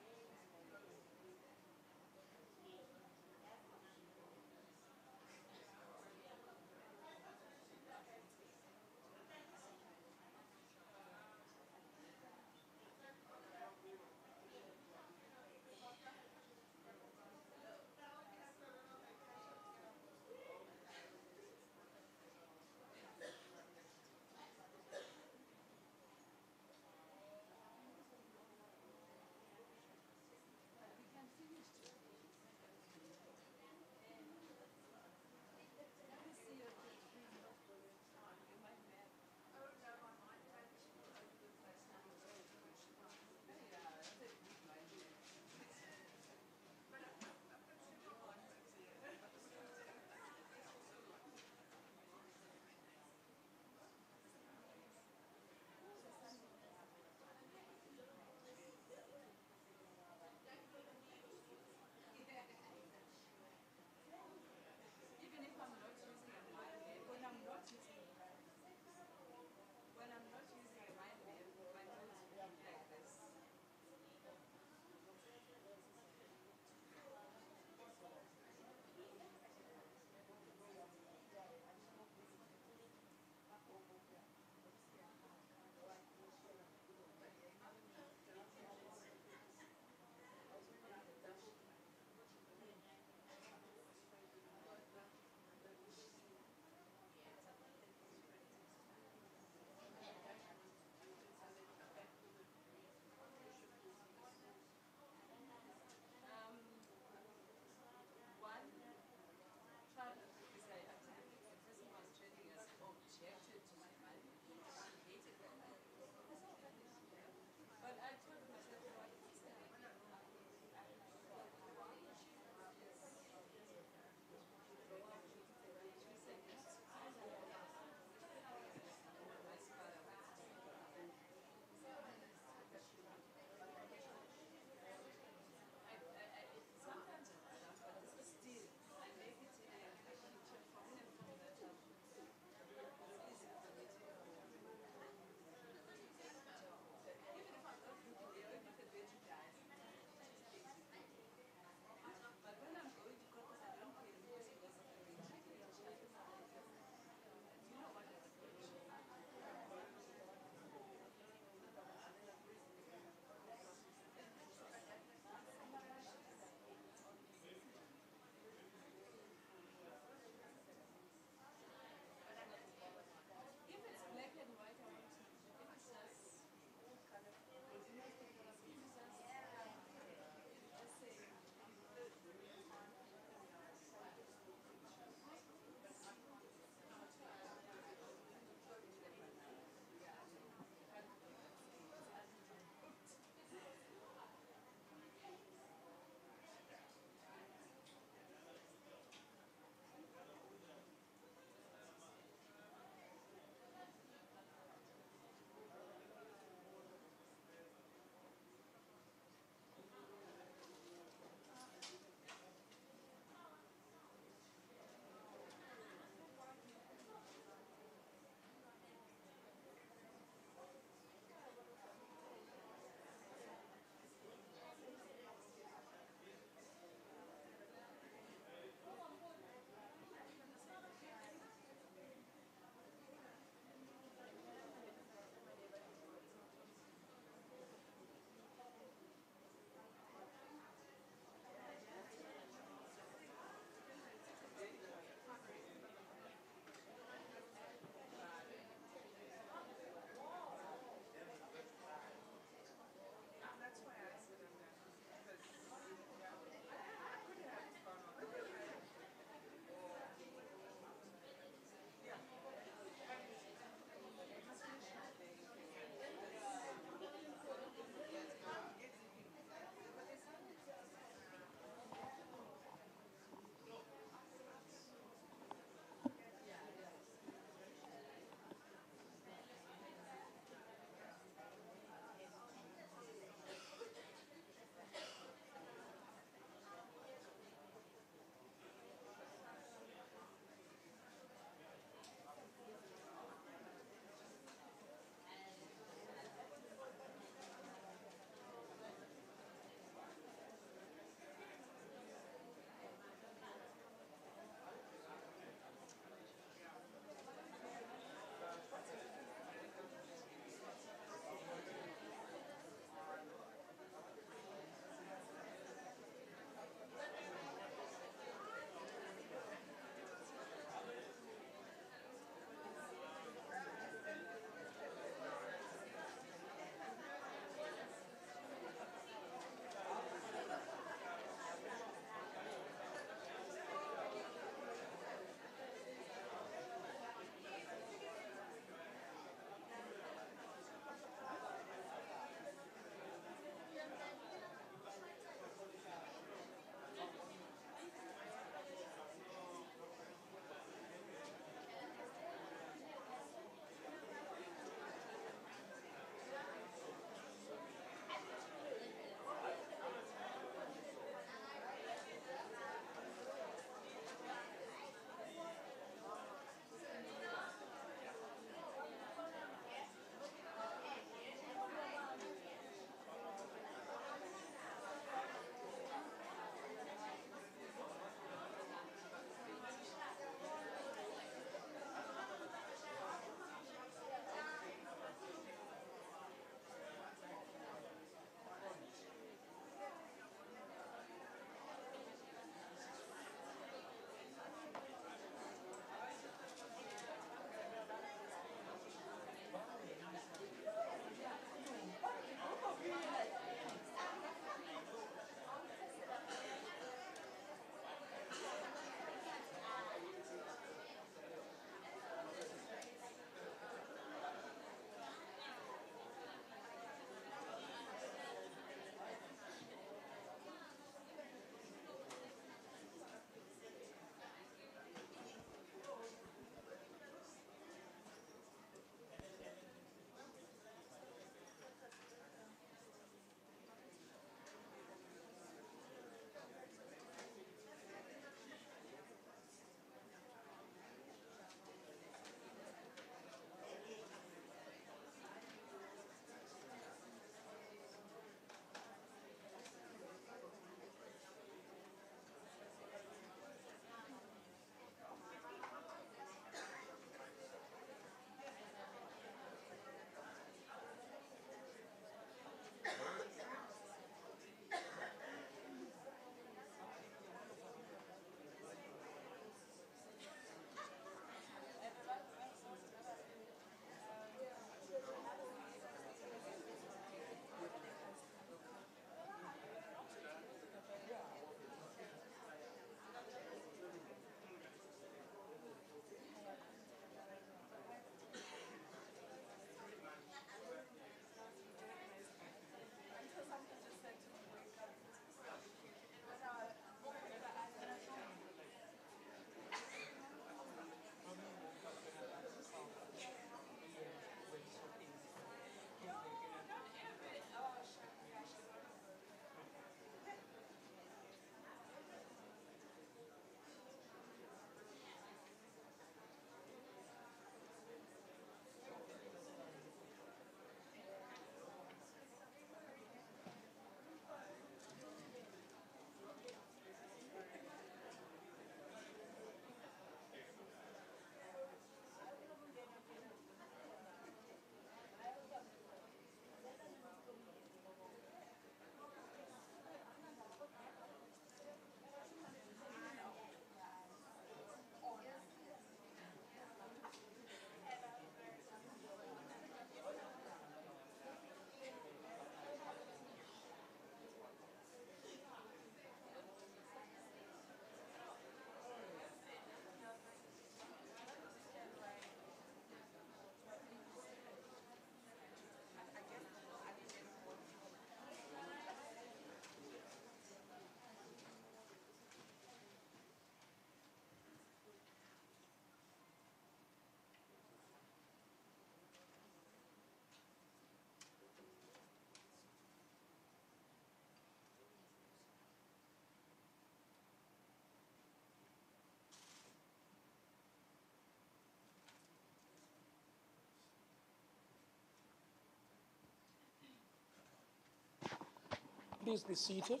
C: Please be seated.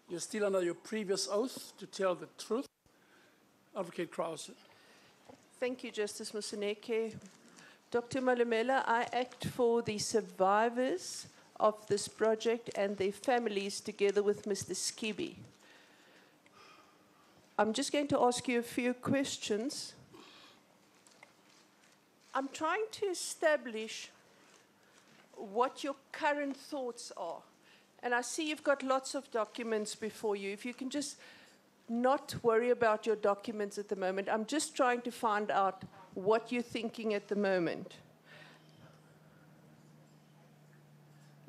C: You're still under your previous oath to tell the truth. Advocate Krause.
D: Thank you, Justice Museneke. Dr. Malamela, I act for the survivors of this project and their families together with Mr. Skibi. I'm just going to ask you a few questions. I'm trying to establish what your current thoughts are. And I see you've got lots of documents before you. If you can just not worry about your documents at the moment. I'm just trying to find out what you're thinking at the moment.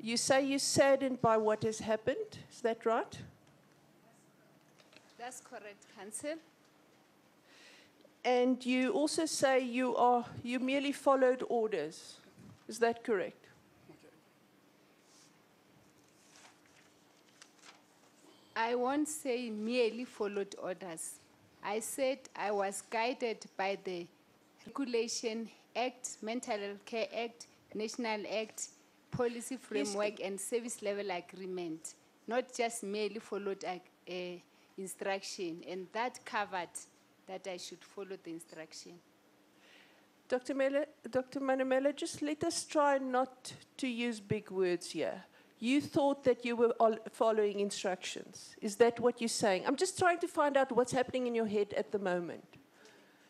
D: You say you're saddened by what has happened. Is that right?
A: That's correct, Council.
D: And you also say you merely followed orders. Is that correct?
A: I won't say merely followed orders. I said I was guided by the Regulation Act, Mental Health Care Act, National Act, Policy Framework, and Service Level Agreement, not just merely followed instruction, and that covered that I should follow the instruction.
D: Dr. Manamela, just let us try not to use big words here. You thought that you were following instructions. Is that what you're saying? I'm just trying to find out what's happening in your head at the moment.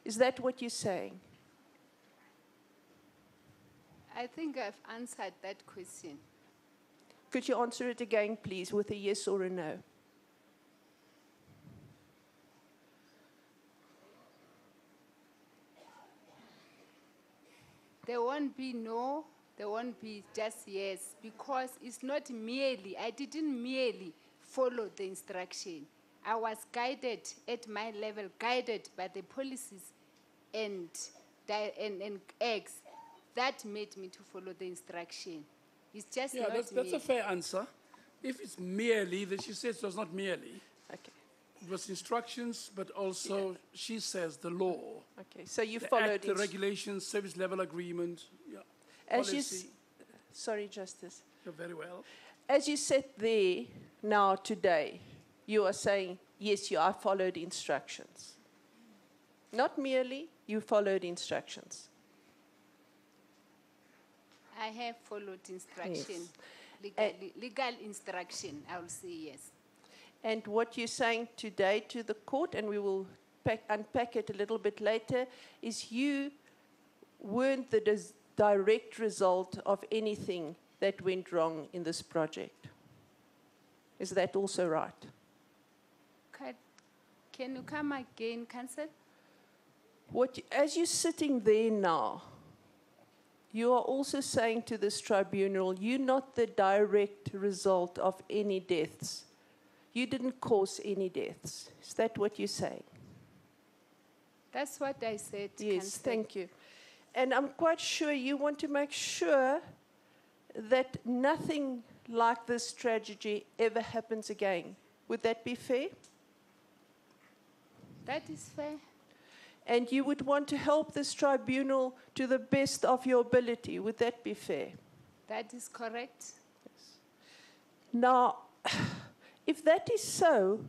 D: Is that what you're saying?
A: I think I've answered that question.
D: Could you answer it again, please, with a yes or a no?
A: There won't be no, there won't be just yes, because it's not merely, I didn't merely follow the instruction. I was guided at my level, guided by the policies and acts that made me to follow the instruction. It's just not
C: that's
A: merely.
C: a fair answer. If it's merely, then she says it was not merely.
D: Okay.
C: It was instructions, but also she says the law.
D: Okay, so you
C: The
D: followed
C: act, the regulations, service level agreement, policy.
D: Sorry, Justice.
C: You're very well.
D: As you sit there now today, you are saying, yes, I followed instructions. Not merely, you followed instructions.
A: I have followed instruction,
D: Yes.
A: legal instruction, I will say yes.
D: And what you're saying today to the court, and we will unpack it a little bit later, is you weren't the direct result of anything that went wrong in this project. Is that also right?
A: Can you come again, Council?
D: As you're sitting there now, you are also saying to this tribunal, you're not the direct result of any deaths. You didn't cause any deaths. Is that what you're saying?
A: That's what I said,
D: Yes,
A: Council.
D: thank you. And I'm quite sure you want to make sure that nothing like this tragedy ever happens again. Would that be fair?
A: That is fair.
D: And you would want to help this tribunal to the best of your ability. Would that be fair?
A: That is correct.
D: Yes. Now, if that is so,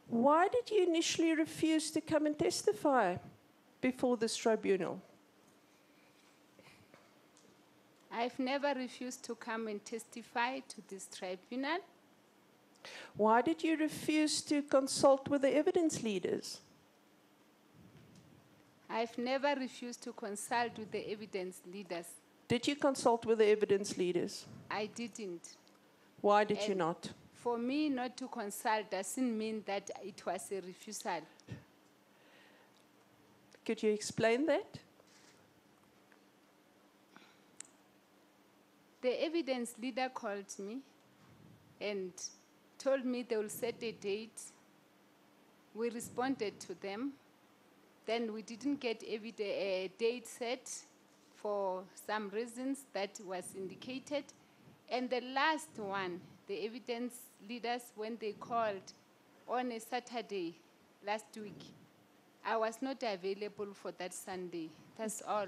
D: why did you initially refuse to come and testify before this tribunal?
A: I've never refused to come and testify to this tribunal.
D: Why did you refuse to consult with the evidence leaders?
A: I've never refused to consult with the evidence leaders.
D: Did you consult with the evidence leaders?
A: I didn't.
D: Why did you not?
A: For me, not to consult doesn't mean that it was a refusal.
D: Could you explain that?
A: The evidence leader called me and told me they will set a date. We responded to them. Then we didn't get a date set for some reasons that was indicated. And the last one, the evidence leaders, when they called on a Saturday last week, I was not available for that Sunday. That's all.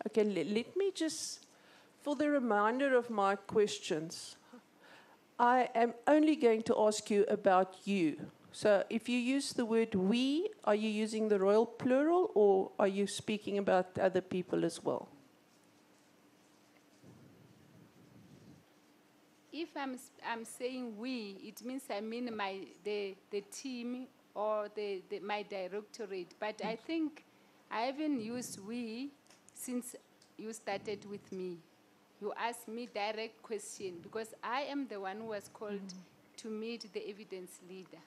D: Okay, let me just, for the remainder of my questions, I am only going to ask you about you. So if you use the word we, are you using the royal plural or are you speaking about other people as well?
A: If I'm saying we, it means I mean the team or my directorate. But I think I haven't used we since you started with me. You asked me direct question because I am the one who was called to meet the evidence leader.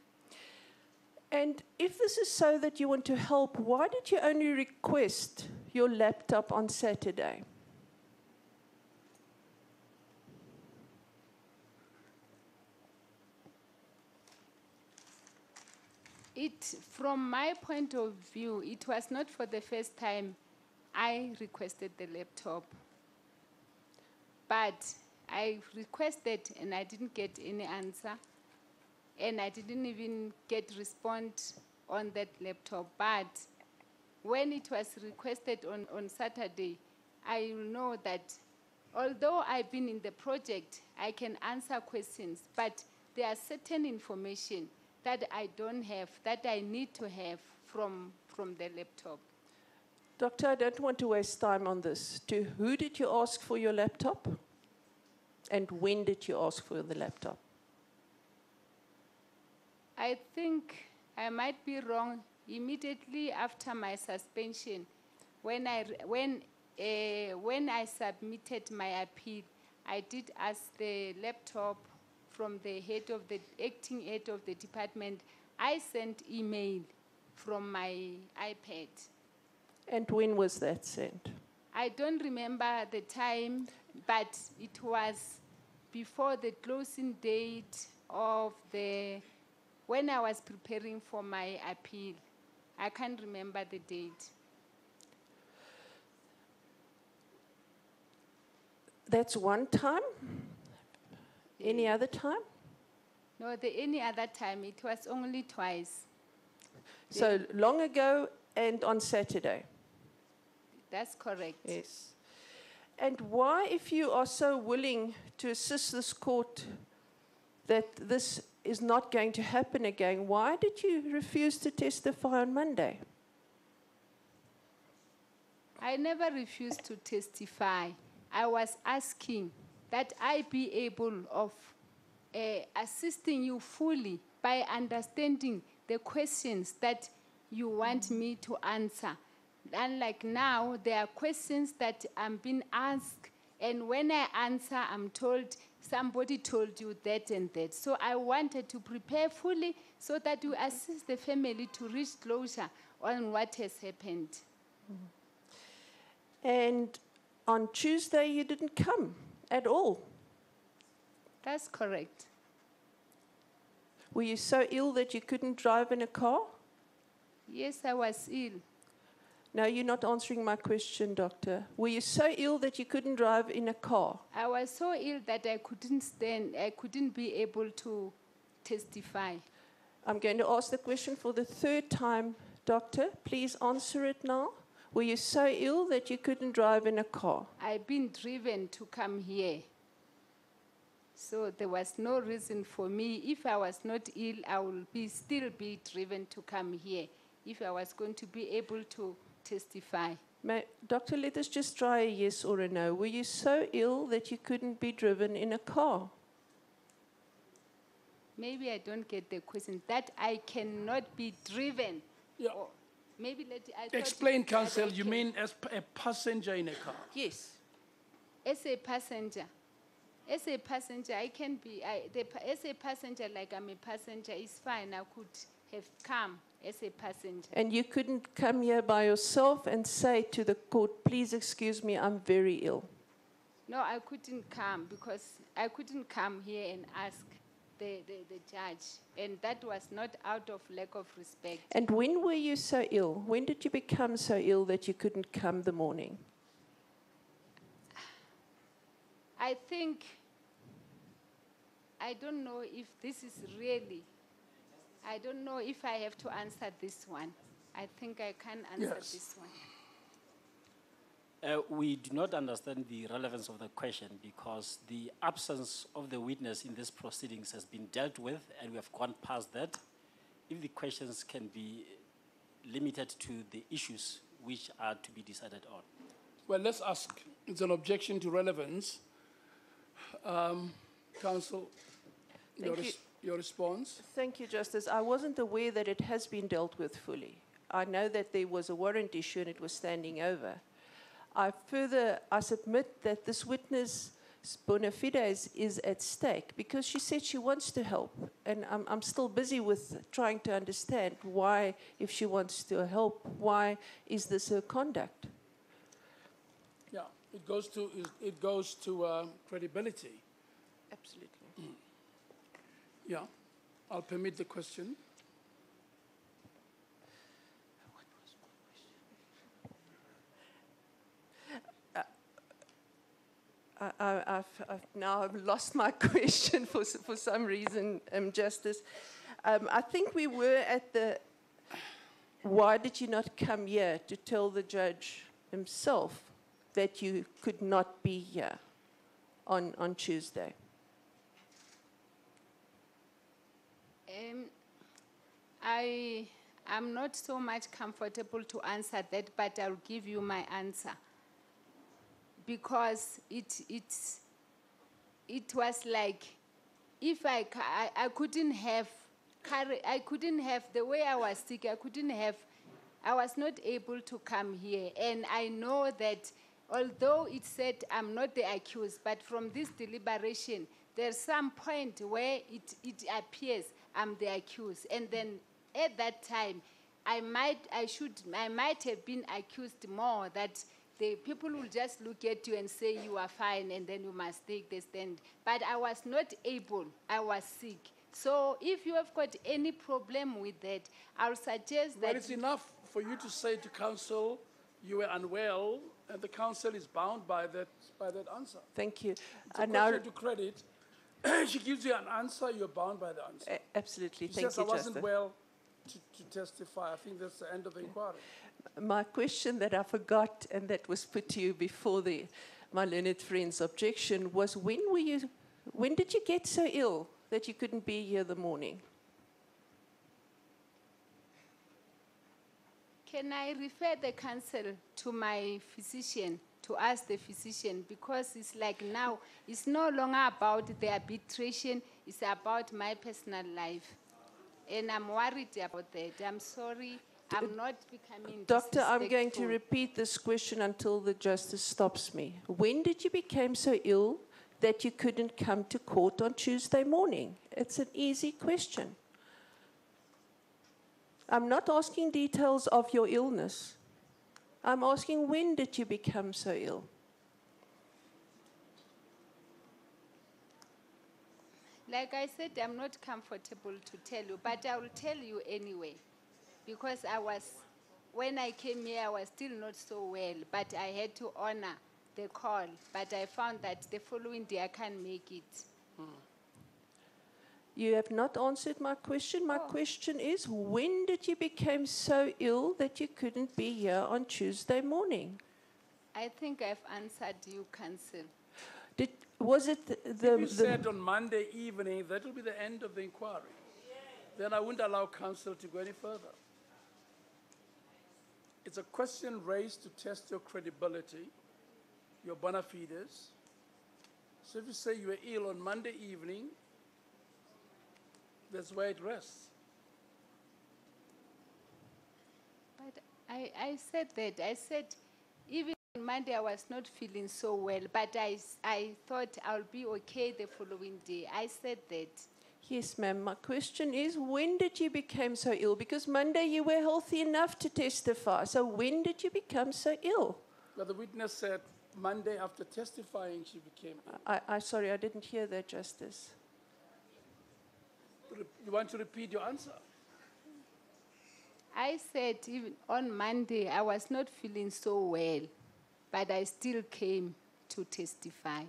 D: And if this is so that you want to help, why did you only request your laptop on Saturday?
A: From my point of view, it was not for the first time I requested the laptop. But I requested and I didn't get any answer. And I didn't even get response on that laptop. But when it was requested on Saturday, I know that although I've been in the project, I can answer questions, but there are certain information that I don't have, that I need to have from the laptop.
D: Doctor, I don't want to waste time on this. To who did you ask for your laptop? And when did you ask for the laptop?
A: I think I might be wrong. Immediately after my suspension, when I submitted my appeal, I did ask the laptop from the acting head of the department. I sent email from my iPad.
D: And when was that sent?
A: I don't remember the time, but it was before the closing date of when I was preparing for my appeal. I can't remember the date.
D: That's one time? Any other time?
A: No, any other time. It was only twice.
D: So long ago and on Saturday?
A: That's correct.
D: Yes. And why, if you are so willing to assist this court that this is not going to happen again, why did you refuse to testify on Monday?
A: I never refused to testify. I was asking that I be able of assisting you fully by understanding the questions that you want me to answer. Unlike now, there are questions that I'm being asked, and when I answer, I'm told, somebody told you that and that. So I wanted to prepare fully so that you assist the family to reach closure on what has happened.
D: And on Tuesday, you didn't come at all.
A: That's correct.
D: Were you so ill that you couldn't drive in a car?
A: Yes, I was ill.
D: No, you're not answering my question, doctor. Were you so ill that you couldn't drive in a car?
A: I was so ill that I couldn't stand. I couldn't be able to testify.
D: I'm going to ask the question for the third time, doctor. Please answer it now. Were you so ill that you couldn't drive in a car?
A: I've been driven to come here. So there was no reason for me. If I was not ill, I would still be driven to come here if I was going to be able to testify.
D: Doctor, let us just try a yes or a no. Were you so ill that you couldn't be driven in a car?
A: Maybe I don't get the question. That I cannot be driven.
C: Yeah.
A: Or maybe
C: Explain, counsel, you mean as a passenger in a car?
D: Yes.
A: As a passenger. As a passenger, I can be, as a passenger, like I'm a passenger, it's fine. I could have come as a passenger.
D: And you couldn't come here by yourself and say to the court, please excuse me, I'm very ill?
A: No, I couldn't come because I couldn't come here and ask the judge. And that was not out of lack of respect.
D: And when were you so ill? When did you become so ill that you couldn't come the morning?
A: I think, I don't know if this is really, I don't know if I have to answer this one. I think I can answer
C: Yes.
A: this one.
E: We do not understand the relevance of the question because the absence of the witness in these proceedings has been dealt with and we have gone past that. If the questions can be limited to the issues which are to be decided on.
C: Well, let's ask. It's an objection to relevance. Counsel, your response?
D: Thank you, Justice. I wasn't aware that it has been dealt with fully. I know that there was a warrant issue and it was standing over. I submit that this witness' bona fides is at stake because she said she wants to help. And I'm still busy with trying to understand why, if she wants to help, why is this her conduct?
C: Yeah, it goes to credibility.
D: Absolutely.
C: Yeah, I'll permit the question.
D: I've now lost my question for some reason, Justice. I think we were at the, why did you not come here to tell the judge himself that you could not be here on Tuesday?
A: I'm not so much comfortable to answer that, but I'll give you my answer. Because it was like, if I couldn't have the way I was sick, I was not able to come here. And I know that although it said I'm not the accused, but from this deliberation, there's some point where it appears I'm the accused. And then at that time, I might have been accused more that the people will just look at you and say you are fine and then you must take the stand. But I was not able, I was sick. So if you have got any problem with that, I'll suggest that...
C: Well, it's enough for you to say to counsel you were unwell and the counsel is bound by that answer.
D: Thank you.
C: It's a question to credit. She gives you an answer, you're bound by the answer.
D: Absolutely,
C: She
D: thank
C: says,
D: you,
C: I wasn't
D: Justice.
C: well to testify. I think that's the end of the inquiry.
D: My question that I forgot and that was put to you before my learned friend's objection was when did you get so ill that you couldn't be here the morning?
A: Can I refer the counsel to my physician, to ask the physician, because it's like now, it's no longer about the arbitration, it's about my personal life. And I'm worried about that. I'm sorry. I'm not becoming
D: Doctor, I'm going to
A: disrespectful.
D: repeat this question until the justice stops me. When did you become so ill that you couldn't come to court on Tuesday morning? It's an easy question. I'm not asking details of your illness. I'm asking when did you become so ill?
A: Like I said, I'm not comfortable to tell you, but I will tell you anyway. Because when I came here, I was still not so well, but I had to honor the call. But I found that the following day I can't make it.
D: You have not answered my question. My question is, when did you become so ill that you couldn't be here on Tuesday morning?
A: I think I've answered you, counsel.
D: Was it
C: If you said on Monday evening, that will be the end of the inquiry. Then I wouldn't allow counsel to go any further. It's a question raised to test your credibility, your bona fides. So if you say you were ill on Monday evening, that's where it rests.
A: But I said that. I said even on Monday I was not feeling so well, but I thought I'll be okay the following day. I said that.
D: Yes, ma'am. My question is, when did you become so ill? Because Monday you were healthy enough to testify. So when did you become so ill?
C: Well, the witness said Monday after testifying she became ill.
D: Sorry, I didn't hear that, Justice.
C: You want to repeat your answer?
A: I said even on Monday I was not feeling so well, but I still came to testify.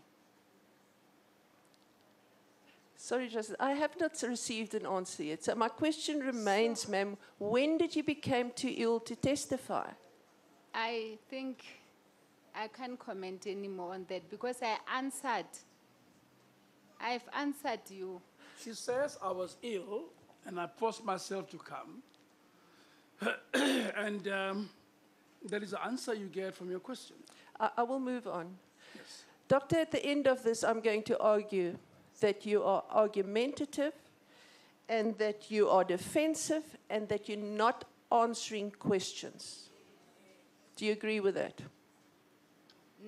D: Sorry, Justice, I have not received an answer yet. So my question remains, ma'am, when did you become too ill to testify?
A: I think I can't comment anymore on that because I've answered you.
C: She says I was ill and I forced myself to come. And that is the answer you get from your question.
D: I will move on.
C: Yes.
D: Doctor, at the end of this, I'm going to argue that you are argumentative and that you are defensive and that you're not answering questions. Do you agree with that?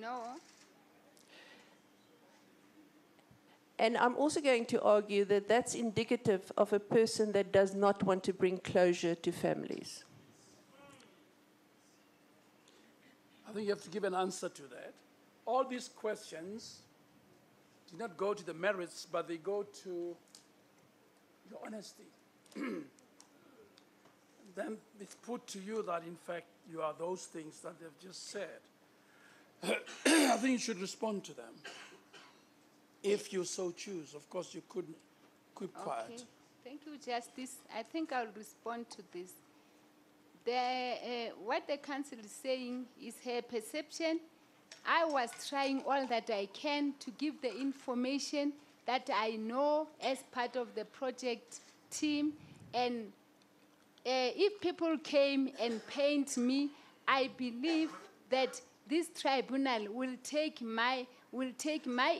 A: No.
D: And I'm also going to argue that that's indicative of a person that does not want to bring closure to families.
C: I think you have to give an answer to that. All these questions do not go to the merits, but they go to your honesty. Then it's put to you that, in fact, you are those things that they've just said. I think you should respond to them. If you so choose. Of course, you couldn't keep quiet.
A: Okay. Thank you, Justice. I think I'll respond to this. What the council is saying is her perception. I was trying all that I can to give the information that I know as part of the project team. And if people came and paint me, I believe that this tribunal will take my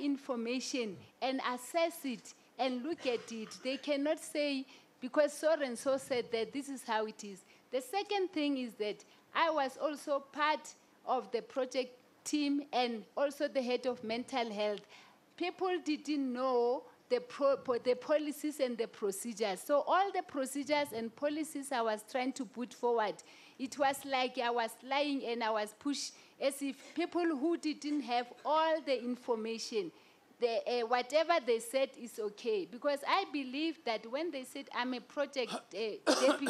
A: information and assess it and look at it. They cannot say, because so and so said that this is how it is. The second thing is that I was also part of the project team and also the head of mental health. People didn't know the policies and the procedures. So all the procedures and policies I was trying to put forward, it was like I was lying and I was pushed as if people who didn't have all the information, whatever they said is okay. Because I believe that when they said I'm a project deputy,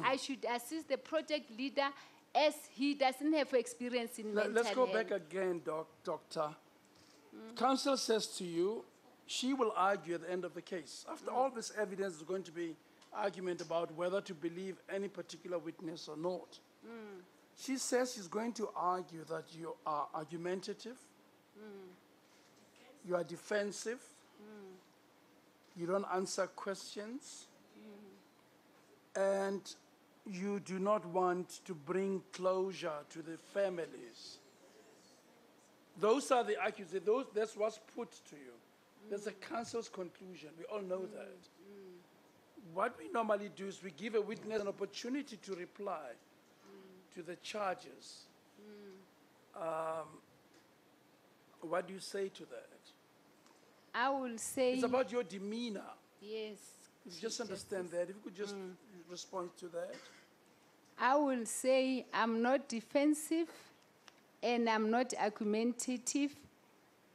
A: I should assist the project leader as he doesn't have experience in mental health.
C: Let's go back again, Doctor. Counsel says to you, she will argue at the end of the case. After all this evidence, there's going to be argument about whether to believe any particular witness or not. She says she's going to argue that you are argumentative, you are defensive, you don't answer questions, and you do not want to bring closure to the families. Those are the accusations. That's what's put to you. That's the council's conclusion. We all know that. What we normally do is we give a witness an opportunity to reply to the charges. What do you say to that?
A: I will say...
C: It's about your demeanor.
A: Yes.
C: You just understand that. If you could just respond to that.
A: I will say I'm not defensive and I'm not argumentative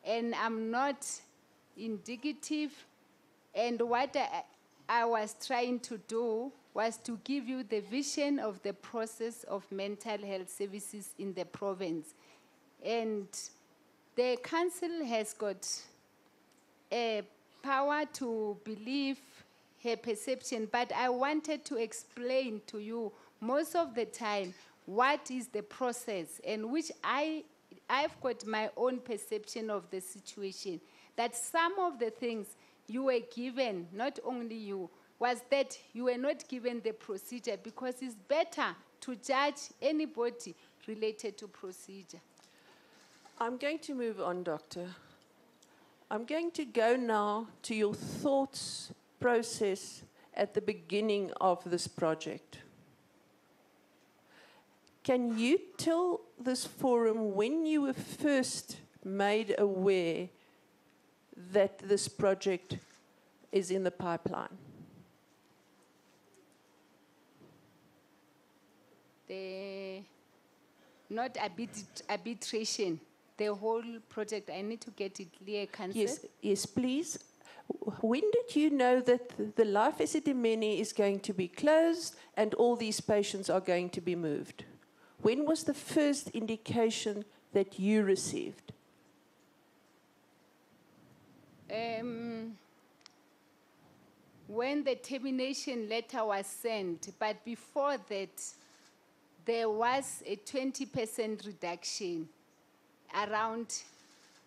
A: and I'm not indicative. And what I was trying to do was to give you the vision of the process of mental health services in the province. And the council has got a power to believe her perception, but I wanted to explain to you most of the time what is the process, and which I've got my own perception of the situation, that some of the things you were given, not only you, was that you were not given the procedure, because it's better to judge anybody related to procedure.
D: I'm going to move on, Doctor. I'm going to go now to your thoughts process at the beginning of this project. Can you tell this forum when you were first made aware that this project is in the pipeline?
A: Not arbitration, the whole project. I need to get it clear, Council.
D: Yes, please. When did you know that the Life Esidimeni is going to be closed and all these patients are going to be moved? When was the first indication that you received?
A: When the termination letter was sent, but before that, there was a 20% reduction. around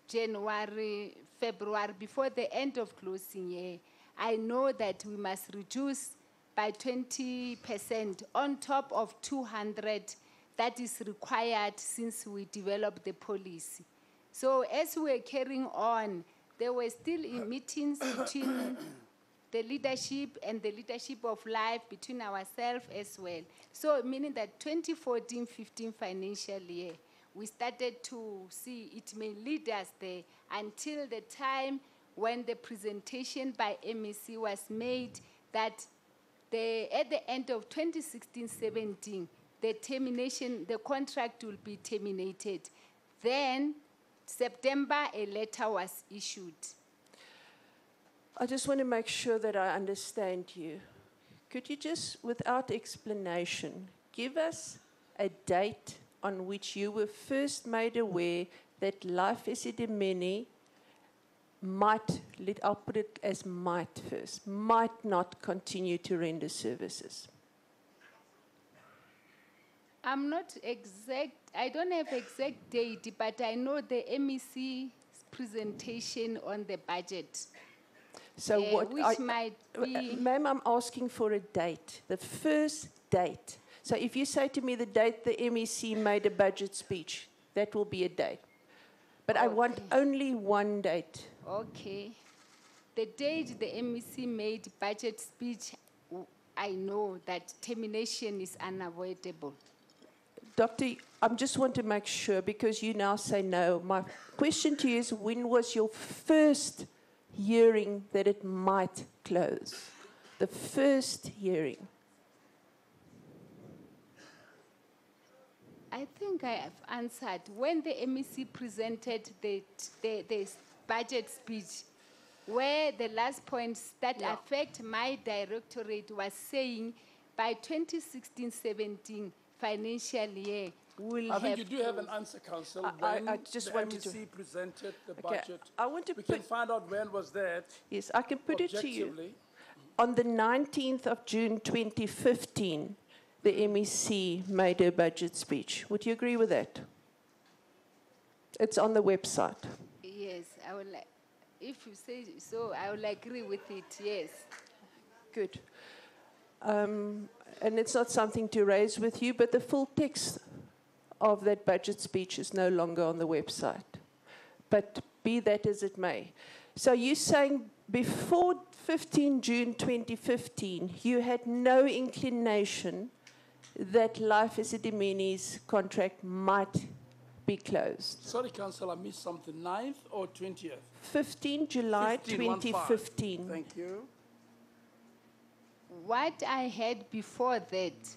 A: January, February, before the end of closing year. I know that we must reduce by 20% on top of 200 that is required since we developed the policy. So as we were carrying on, there were still meetings between the leadership and the leadership of life, between ourselves as well. So meaning that 2014-15 financial year, we started to see it may lead us there until the time when the presentation by MEC was made that at the end of 2016-17, the contract will be terminated. Then, September, a letter was issued.
D: I just want to make sure that I understand you. Could you just, without explanation, give us a date on which you were first made aware that Life Esidimeni might, I'll put it as might first, might not continue to render services?
A: I'm not exact, I don't have exact date, but I know the MEC presentation on the budget.
D: So what
A: which might be...
D: Ma'am, I'm asking for a date, the first date. So if you say to me the date the MEC made a budget speech, that will be a date. But I want only one date.
A: Okay. The date the MEC made budget speech, I know that termination is unavoidable.
D: Doctor, I just want to make sure, because you now say no. My question to you is, when was your first hearing that it might close? The first hearing.
A: I think I have answered. When the MEC presented the budget speech, where the last points that affect my directorate was saying by 2016-17 financial year, we'll
C: I think you do have an answer, Council. When
D: I just
C: the
D: wanted to...
C: MEC presented the
D: Okay,
C: budget,
D: I want to
C: we can find out when was that.
D: Yes, I can put it to you.
C: Objectively.
D: On the 19th of June 2015, the MEC made a budget speech. Would you agree with that? It's on the website.
A: Yes, I would like, if you say so, I will agree with it, yes.
D: Good. And it's not something to raise with you, but the full text of that budget speech is no longer on the website. But be that as it may. So you're saying before 15 June 2015, you had no inclination that Life Esidimeni's contract might be closed?
C: Sorry, Council, I missed something. 9th or 20th?
D: 15 July 2015.
C: Thank you.
A: What I had before that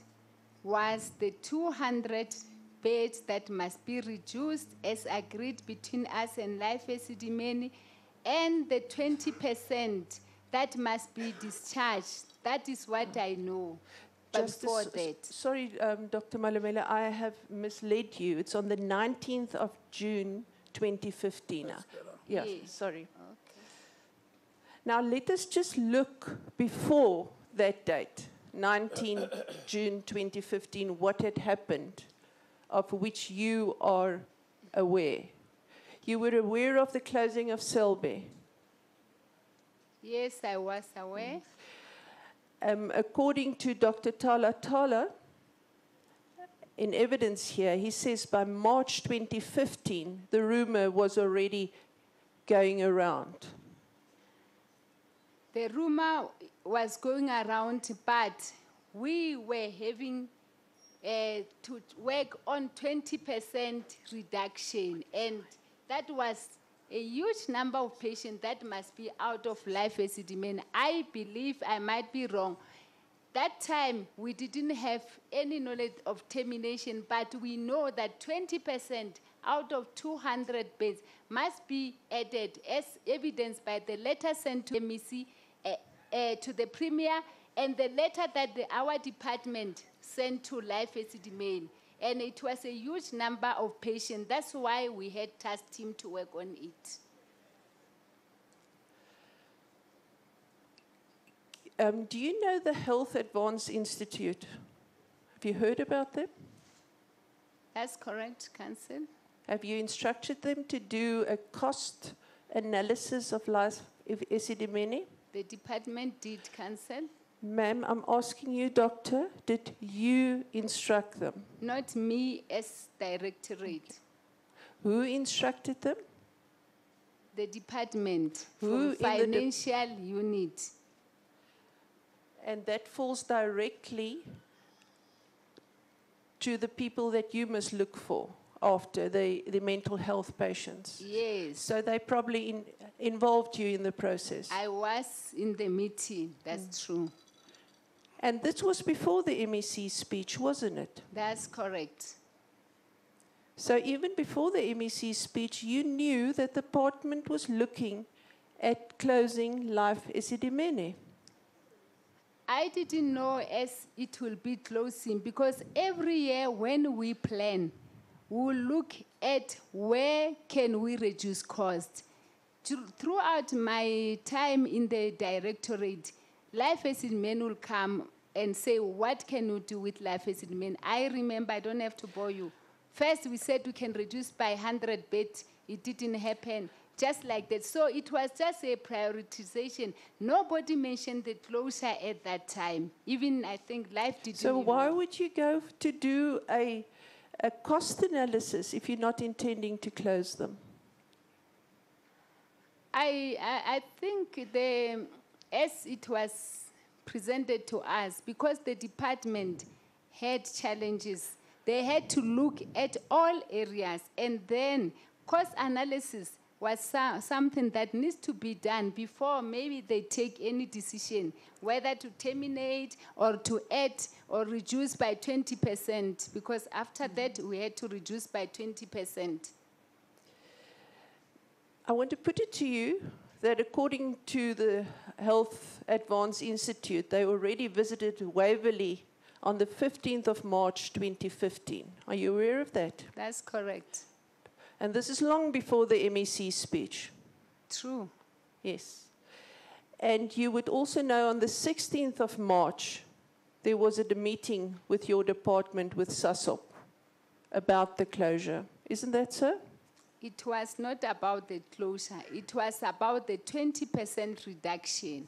A: was the 200 beds that must be reduced as agreed between us and Life Esidimeni, and the 20% that must be discharged. That is what I know. But before that.
D: Sorry, Dr. Malumela, I have misled you. It's on the 19th of June 2015. Yes, sorry.
A: Okay.
D: Now let us just look before that date, 19 June 2015, what had happened, of which you are aware. You were aware of the closing of Selby.
A: Yes, I was aware.
D: According to Dr. Tala, in evidence here, he says by March 2015, the rumor was already going around.
A: The rumor was going around, but we were having to work on 20% reduction, and that was a huge number of patients that must be out of Life Esidimeni. I believe, I might be wrong, that time we didn't have any knowledge of termination, but we know that 20% out of 200 beds must be added as evidenced by the letter sent to MEC, to the Premier, and the letter that our department sent to Life Esidimeni. And it was a huge number of patients. That's why we had tasked him to work on it.
D: Do you know the Health Advance Institute? Have you heard about them?
A: That's correct, Council.
D: Have you instructed them to do a cost analysis of life of Esidimeni?
A: The department did, Council.
D: Ma'am, I'm asking you, doctor, did you instruct them?
A: Not me as directorate.
D: Who instructed them?
A: The department
D: Who
A: from
D: in the
A: financial unit.
D: And that falls directly to the people that you must look for after the mental health patients.
A: Yes.
D: So they probably involved you in the process.
A: I was in the meeting, that's true.
D: And this was before the MEC speech, wasn't it?
A: That's correct.
D: So even before the MEC speech, you knew that the department was looking at closing Life Esidimeni.
A: I didn't know as it will be closing because every year when we plan, we'll look at where can we reduce cost. Throughout my time in the directorate, Life Esidimeni will come and say, what can we do with Life Esidimeni? I remember, I don't have to bore you. First, we said we can reduce by 100 beds. It didn't happen, just like that. So it was just a prioritization. Nobody mentioned the closure at that time. Even, I think, Life didn't
D: So
A: even
D: why
A: know.
D: would you go to do a cost analysis if you're not intending to close them?
A: I think as it was presented to us, because the department had challenges, they had to look at all areas, and then cost analysis was something that needs to be done before maybe they take any decision, whether to terminate or to add or reduce by 20%, because after that we had to reduce by 20%.
D: I want to put it to you that according to the Health Advance Institute, they already visited Waverley on the 15th of March 2015. Are you aware of that?
A: That's correct.
D: And this is long before the MEC speech.
A: True.
D: Yes. And you would also know on the 16th of March, there was a meeting with your department with SASOP about the closure. Isn't that so?
A: It was not about the closure. It was about the 20% reduction.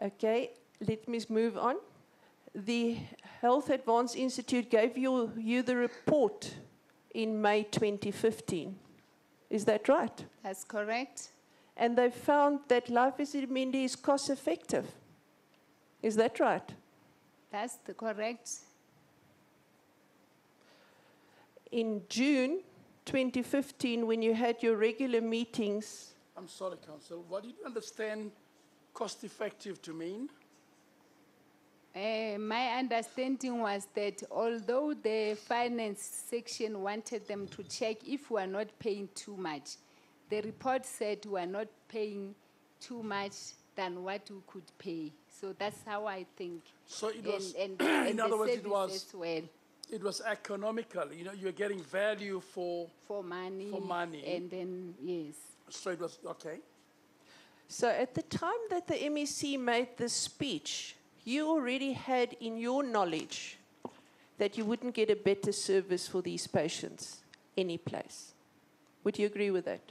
D: Okay, let me move on. The Health Advance Institute gave you the report in May 2015. Is that right?
A: That's correct.
D: And they found that Life Esidimeni is cost effective. Is that right?
A: That's correct.
D: In June 2015, when you had your regular meetings,
C: I'm sorry, Council. What did you understand cost effective to mean?
A: My understanding was that although the finance section wanted them to check if we are not paying too much, the report said we are not paying too much than what we could pay. So that's how I think.
C: So it was,
A: and
C: in
A: the
C: other words, it
A: service
C: was,
A: as well,
C: it was economical. You know, you're getting value for
A: money.
C: For money.
A: And then, yes.
C: So it was, okay.
D: so at the time that the MEC made this speech, you already had in your knowledge that you wouldn't get a better service for these patients any place. Would you agree with that?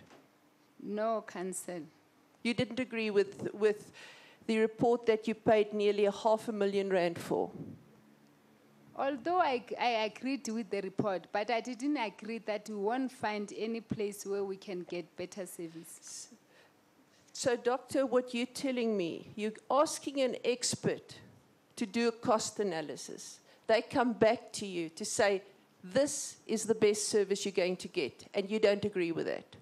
A: No, Council.
D: You didn't agree with the report that you paid nearly R500,000 for?
A: Although I agreed with the report, but I didn't agree that we won't find any place where we can get better service.
D: So, doctor, what you're telling me, you're asking an expert to do a cost analysis. They come back to you to say, this is the best service you're going to get, and you don't agree with that.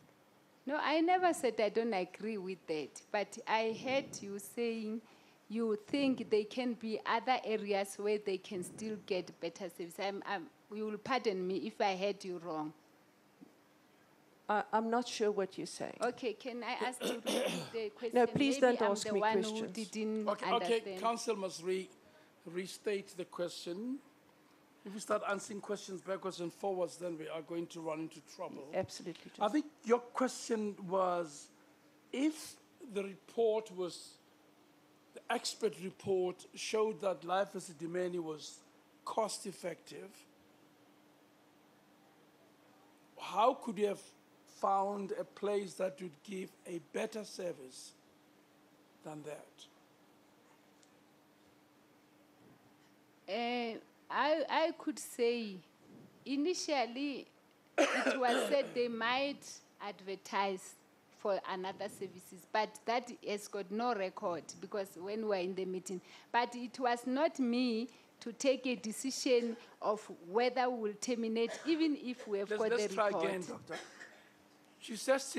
A: No, I never said I don't agree with that, but I heard you saying you think there can be other areas where they can still get better service. You will pardon me if I heard you wrong.
D: I'm not sure what you're saying.
A: Okay, can I ask you to repeat the question?
D: No, please
A: Maybe
D: don't
A: I'm
D: ask
A: the
D: me
A: one
D: questions.
A: who didn't
C: Okay,
A: understand.
C: Council must restate the question. If we start answering questions backwards and forwards, then we are going to run into trouble.
D: Absolutely.
C: I think your question was, if the report was, the expert report showed that Life Esidimeni was cost effective, how could you have found a place that would give a better service than that?
A: I could say initially it was said they might advertise for another services, but that has got no record because when we were in the meeting. But it was not me to take a decision of whether we will terminate, even if we have got the
C: Let's try
A: report.
C: again, Doctor. She says,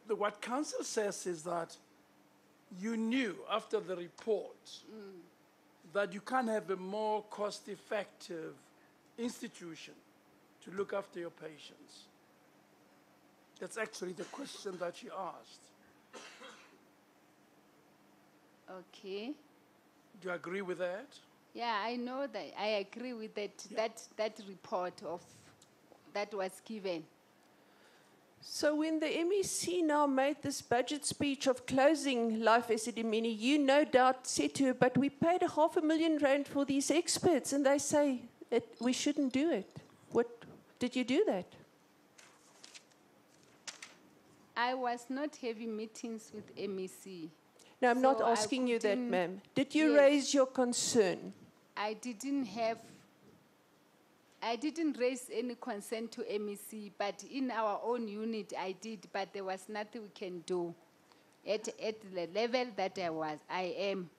C: what council says is that you knew after the report that you can't have a more cost-effective institution to look after your patients. That's actually the question that she asked.
A: Okay.
C: Do you agree with that?
A: Yeah, I know that. I agree with that.
C: Yeah.
A: That report of that was given.
D: So when the MEC now made this budget speech of closing Life Esidimeni, you no doubt said to her, but we paid R500,000 for these experts, and they say we shouldn't do it. What did you do that?
A: I was not having meetings with MEC.
D: No, I'm not
A: So I
D: asking you that,
A: couldn't-
D: ma'am. Did you
A: Yes.
D: raise your concern?
A: I didn't raise any concern to MEC, but in our own unit I did, but there was nothing we can do at the level that I am.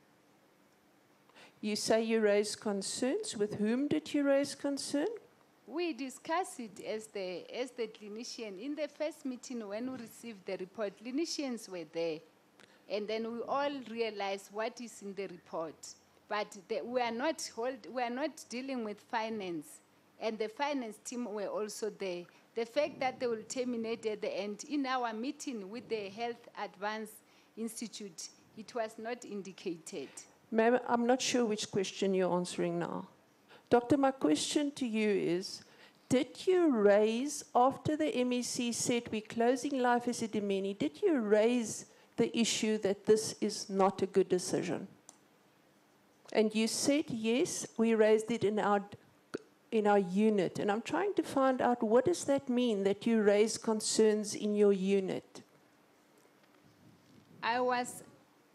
D: You say you raised concerns. With whom did you raise concern?
A: We discussed it as the clinician. In the first meeting when we received the report, clinicians were there. And then we all realized what is in the report. But we are not dealing with finance. And the finance team were also there. The fact that they will terminate at the end, in our meeting with the Health Advance Institute, it was not indicated.
D: Ma'am, I'm not sure which question you're answering now. Doctor, my question to you is, did you raise, after the MEC said we're closing Life Esidimeni, did you raise the issue that this is not a good decision? And you said, yes, we raised it in our unit. And I'm trying to find out, what does that mean, that you raise concerns in your unit?
A: I was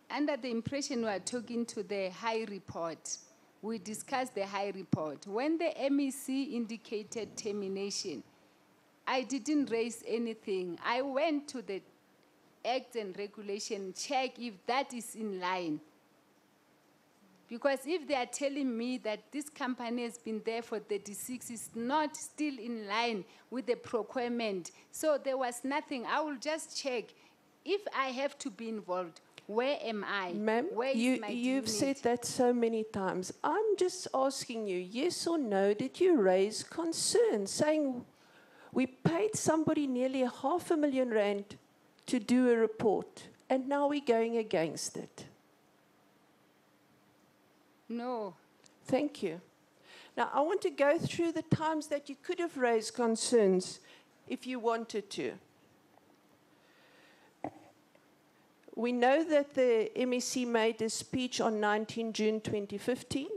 A: under the impression we were talking to the high report. We discussed the high report. When the MEC indicated termination, I didn't raise anything. I went to the Act and Regulation, check if that is in line. Because if they are telling me that this company has been there for 36, it's not still in line with the procurement. So there was nothing. I will just check. If I have to be involved, where am I?
D: Ma'am,
A: Where is my
D: you've
A: unit?
D: said that so many times. I'm just asking you, yes or no, did you raise concerns, saying we paid somebody nearly R500,000 to do a report, and now we're going against it?
A: No.
D: Thank you. Now, I want to go through the times that you could have raised concerns if you wanted to. We know that the MEC made a speech on 19 June 2015,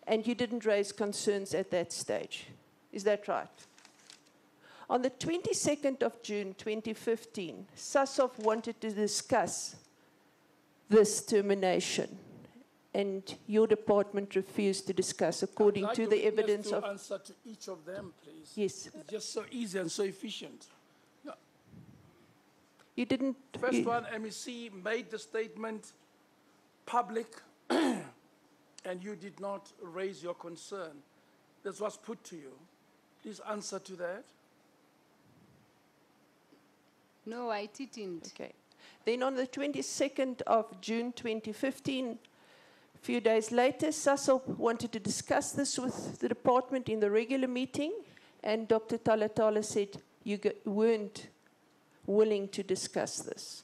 D: and you didn't raise concerns at that stage. Is that right? On the 22nd of June 2015, SASOF wanted to discuss this termination, and your department refused to discuss, according to the evidence of...
C: Answer to each of them, please.
D: Yes.
C: It's just so easy and so efficient. Yeah.
D: You didn't...
C: First one, MEC made the statement public, and you did not raise your concern. That was put to you. Please answer to that.
A: No, I didn't.
D: Okay. Then on the 22nd of June 2015, a few days later, SASOP wanted to discuss this with the department in the regular meeting, and Dr. Talatala said you weren't willing to discuss this.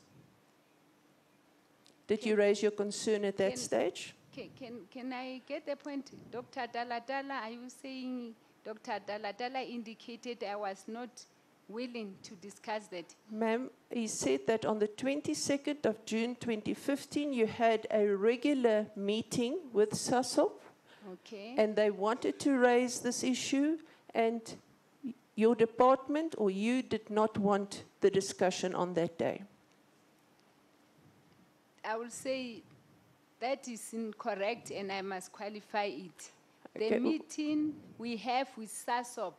D: Did you raise your concern at that stage?
A: Can I get the point? Dr. Daladala, are you saying Dr. Daladala indicated I was not willing to discuss that?
D: Ma'am, he said that on the 22nd of June 2015, you had a regular meeting with SASOP,
A: Okay.
D: and they wanted to raise this issue, and your department or you did not want the discussion on that day?
A: I will say that is incorrect and I must qualify it.
D: Okay.
A: The meeting we have with SASOP,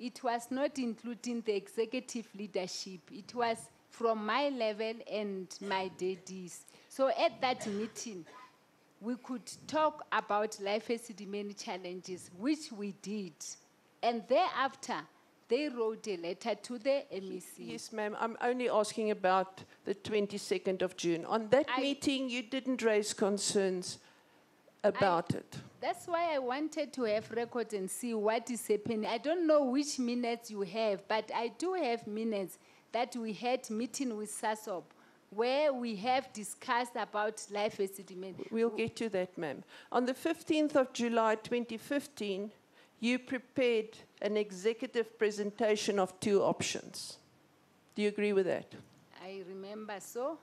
A: it was not including the executive leadership. It was from my level and my daddies. So at that meeting, we could talk about life Esidimeni challenges, which we did. And thereafter, they wrote a letter to the MEC.
D: Yes, ma'am. I'm only asking about the 22nd of June. On that meeting, you didn't raise concerns about it.
A: That's why I wanted to have records and see what is happening. I don't know which minutes you have, but I do have minutes that we had meeting with SASOP where we have discussed about life Esidimeni.
D: We'll get to that, ma'am. On the 15th of July 2015, you prepared an executive presentation of 2 options. Do you agree with that?
A: I remember so.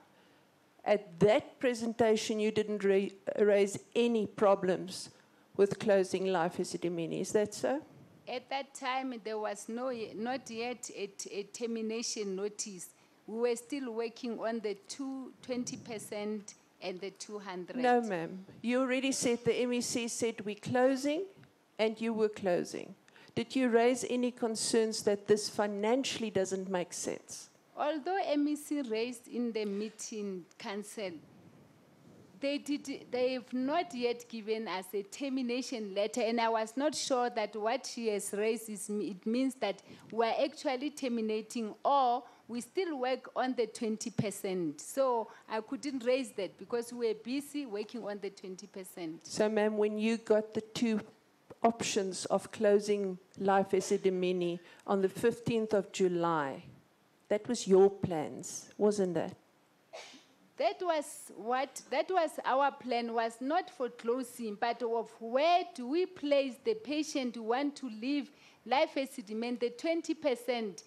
D: At that presentation, you didn't raise any problems with closing life Esidimeni. Is that so?
A: At that time, there was not yet a termination notice. We were still working on the 20% and the 200.
D: No, ma'am. You already said the MEC said we're closing, and you were closing. Did you raise any concerns that this financially doesn't make sense?
A: Although MEC raised in the meeting council, they have not yet given us a termination letter, and I was not sure that what she has raised it means that we're actually terminating or we still work on the 20%. So I couldn't raise that because we were busy working on the 20%.
D: So, ma'am, when you got the 2 options of closing life Esidimeni on the 15th of July, that was your plans, wasn't it?
A: That was our plan, was not for closing, but of where do we place the patient who want to leave life Esidimeni, the 20%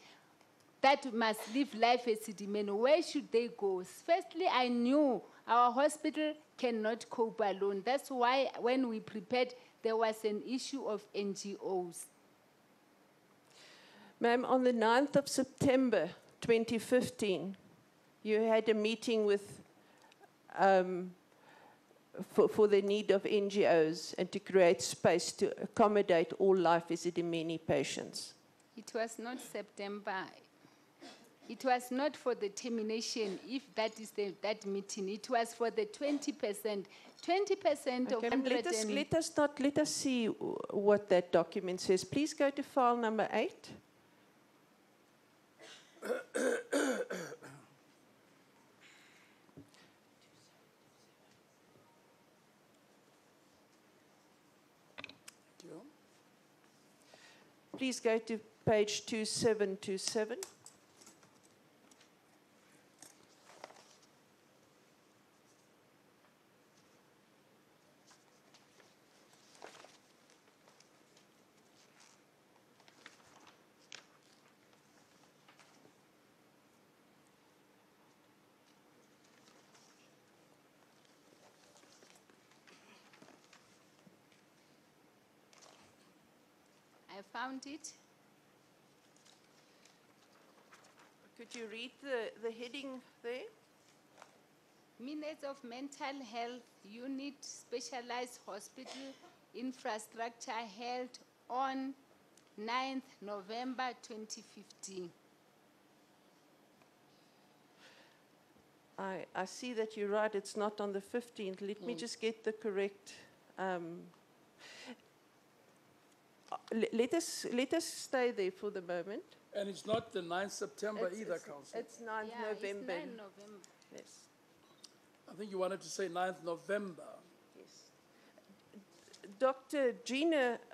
A: that must leave life Esidimeni, where should they go? Firstly, I knew our hospital cannot cope alone. That's why when we prepared, there was an issue of NGOs.
D: Ma'am, on the 9th of September 2015, you had a meeting with for the need of NGOs and to create space to accommodate all life Esidimeni patients.
A: It was not September. It was not for the termination, if that is that meeting. It was for the 20%. 20% of
D: Okay,
A: 100
D: let us see what that document says. Please go to file number 8. Please go to page 2727.
A: I found it.
D: Could you read the heading there?
A: Minutes of mental health unit, specialized hospital infrastructure held on 9th November 2015.
D: I see that you're right, it's not on the 15th. Let me just get the correct... let us stay there for the moment.
C: And it's not the 9th September either, Council.
D: It's 9th
A: Yeah,
D: November.
A: it's 9 November.
D: Yes.
C: I think you wanted to say 9th November.
D: Yes.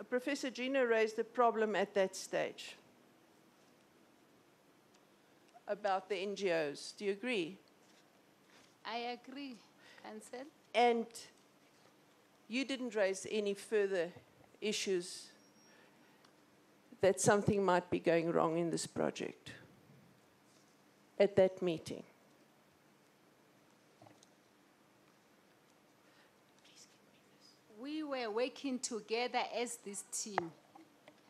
D: Professor Gina raised a problem at that stage about the NGOs. Do you agree?
A: I agree, Council.
D: And you didn't raise any further issues that something might be going wrong in this project at that meeting?
A: We were working together as this team.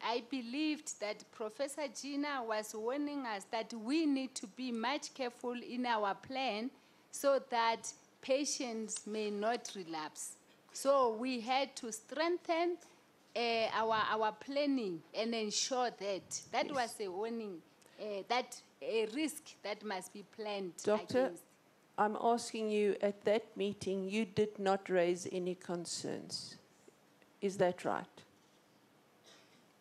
A: I believed that Professor Gina was warning us that we need to be much careful in our plan so that patients may not relapse. So we had to strengthen our planning and ensure that. That was a warning, that a risk that must be planned
D: Doctor,
A: against.
D: I'm asking you, at that meeting, you did not raise any concerns. Is that right?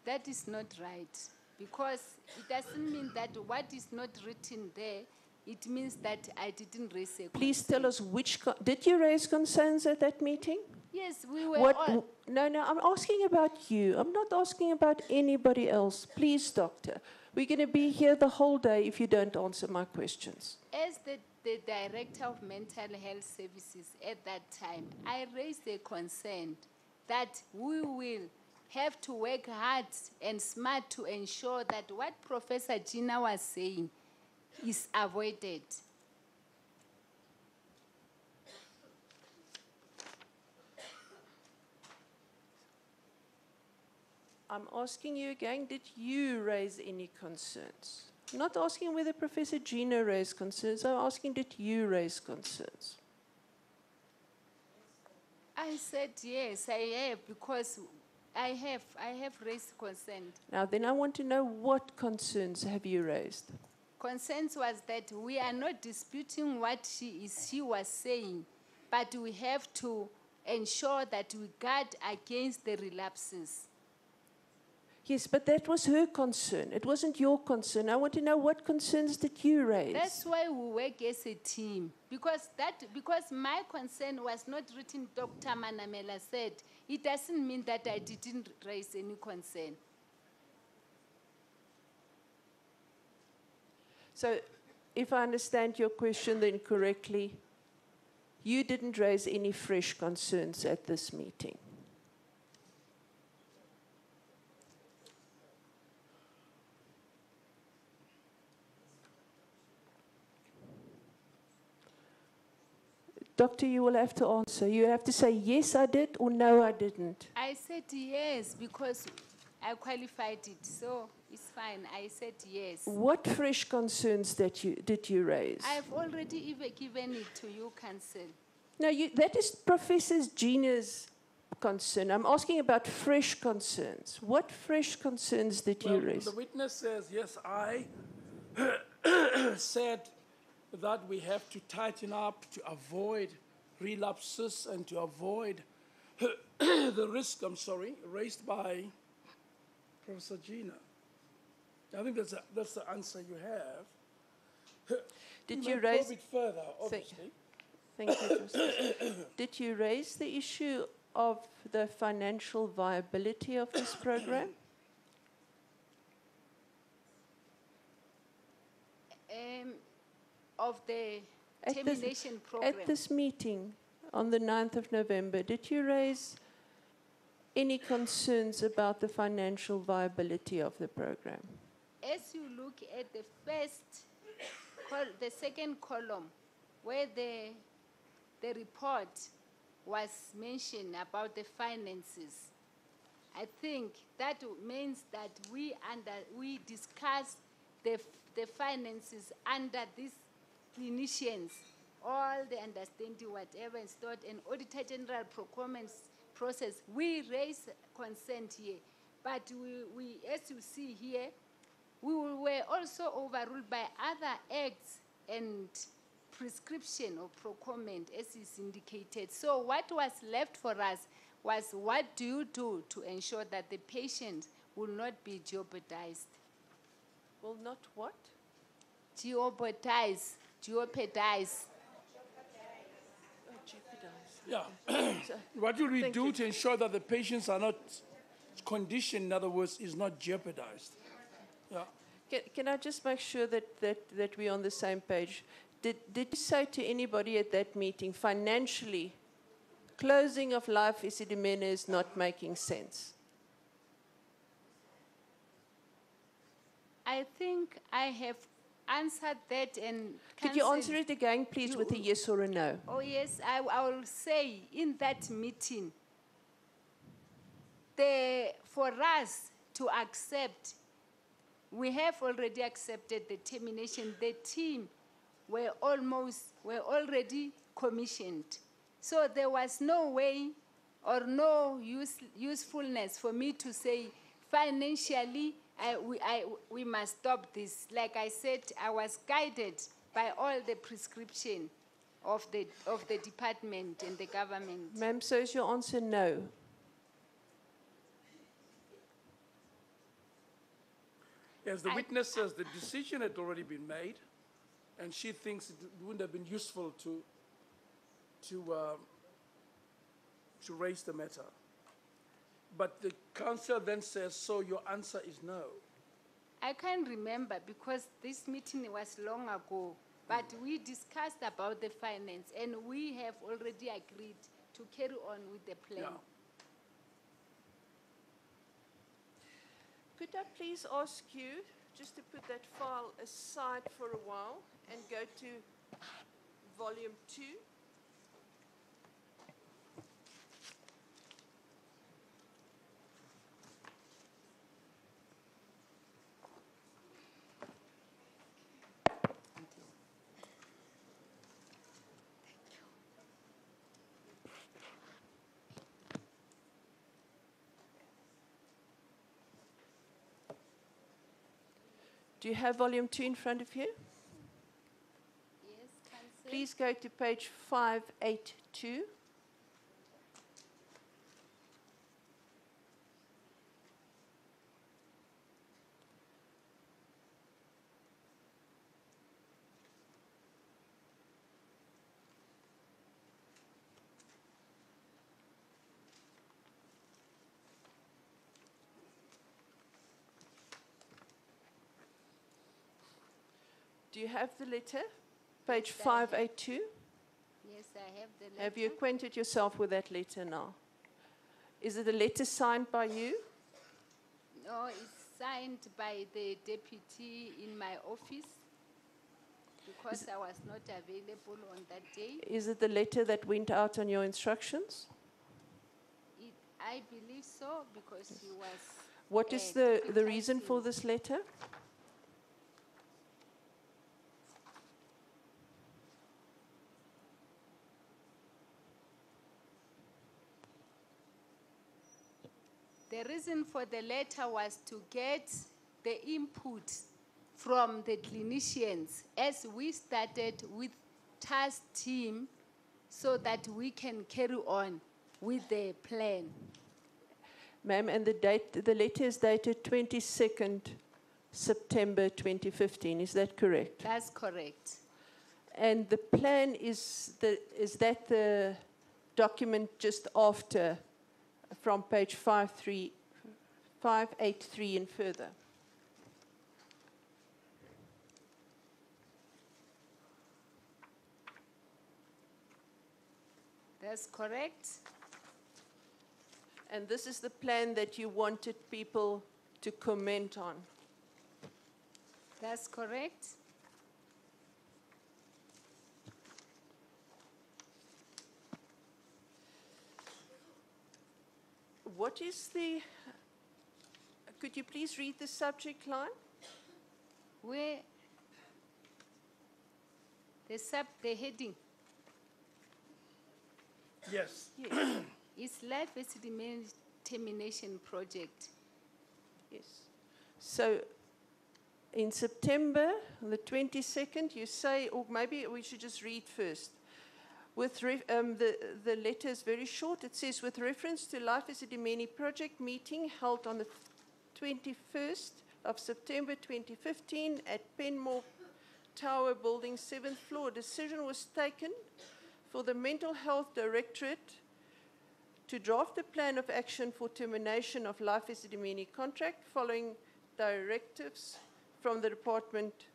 A: That is not right, because it doesn't mean that what is not written there, it means that I didn't raise a
D: Please
A: concern.
D: tell us did you raise concerns at that meeting?
A: Yes, we were all.
D: No, I'm asking about you. I'm not asking about anybody else. Please, doctor. We're going to be here the whole day if you don't answer my questions.
A: As the director of mental health services at that time, I raised a concern that we will have to work hard and smart to ensure that what Professor Gina was saying is avoided.
D: I'm asking you again, did you raise any concerns? I'm not asking whether Professor Gina raised concerns. I'm asking, did you raise concerns?
A: I said yes, I have, because I have raised concern.
D: Now, then I want to know, what concerns have you raised?
A: Concerns was that we are not disputing what she was saying, but we have to ensure that we guard against the relapses.
D: Yes, but that was her concern. It wasn't your concern. I want to know, what concerns did you raise?
A: That's why we work as a team. Because my concern was not written, Dr. Manamela said, it doesn't mean that I didn't raise any concern.
D: So, if I understand your question then correctly, you didn't raise any fresh concerns at this meeting. Doctor, you will have to answer. You have to say, yes, I did, or no, I didn't.
A: I said yes, because I qualified it, so it's fine. I said yes.
D: What fresh concerns did you raise?
A: I've already even given it to you, Council.
D: No, that is Professor Gina's concern. I'm asking about fresh concerns. What fresh concerns did you raise?
C: The witness says, yes, I said that we have to tighten up to avoid relapses and to avoid the risk, raised by Professor Gina. I think that's the answer you have.
D: Did
C: you
D: you
C: may
D: raise
C: probe it further, obviously?
D: Thank you, Justice. Did you raise the issue of the financial viability of this program?
A: Of the termination program.
D: At this meeting on the 9th of November, did you raise any concerns about the financial viability of the program?
A: As you look at the the second column, where the report was mentioned about the finances, I think that means that we discussed the finances under these clinicians, all the understanding, whatever is taught, and Auditor General procurement process. We raise consent here, but we, as you see here, we were also overruled by other acts and prescription of procurement, as is indicated. So what was left for us was, what do you do to ensure that the patient will not be jeopardized?
D: Will not what?
A: Jeopardize.
C: Yeah. What will we do to ensure that the patients are not condition, in other words, is not jeopardized? Yeah.
D: Can I just make sure that we're on the same page? Did you say to anybody at that meeting, financially, closing of Life Esidimeni is not making sense?
A: I think I have answered that, and
D: Could you answer it again, please, with a yes or a no?
A: Oh yes, I will say in that meeting, for us to accept. We have already accepted the termination. The team were already commissioned. So there was no way or no usefulness for me to say, financially, we must stop this. Like I said, I was guided by all the prescription of the department and the government.
D: Ma'am, so is your answer no?
C: As the witness says, the decision had already been made, and she thinks it wouldn't have been useful to raise the matter. But the council then says, so your answer is no.
A: I can't remember because this meeting was long ago, but we discussed about the finance and we have already agreed to carry on with the plan.
C: Yeah.
D: Could I please ask you just to put that file aside for a while and go to volume 2? Do you have volume 2 in front of you?
A: Yes, Council.
D: Please go to page 582. Do you have the letter? Page 582.
A: Yes, I have the letter.
D: Have you acquainted yourself with that letter now? Is it a letter signed by you?
A: No, it's signed by the deputy in my office because I was not available on that day.
D: Is it the letter that went out on your instructions?
A: I believe so because he was.
D: What is the reason for this letter?
A: The reason for the letter was to get the input from the clinicians as we started with task team so that we can carry on with the plan.
D: Ma'am, and the letter is dated 22nd September 2015. Is that correct?
A: That's correct.
D: And the plan is that the document just after, from page 583 and further?
A: That's correct.
D: And this is the plan that you wanted people to comment on?
A: That's correct.
D: What is the, could you please read the subject line?
A: Where the heading
C: Yes.
A: is Life Esidimeni Termination Project.
D: Yes. So in September, on the 22nd, you say, or maybe we should just read first. With the letter is very short. It says, with reference to Life Esidimeni project meeting held on the 21st of September 2015 at Penmore Tower Building, 7th floor, a decision was taken for the Mental Health Directorate to draft a plan of action for termination of Life Esidimeni contract following directives from the Department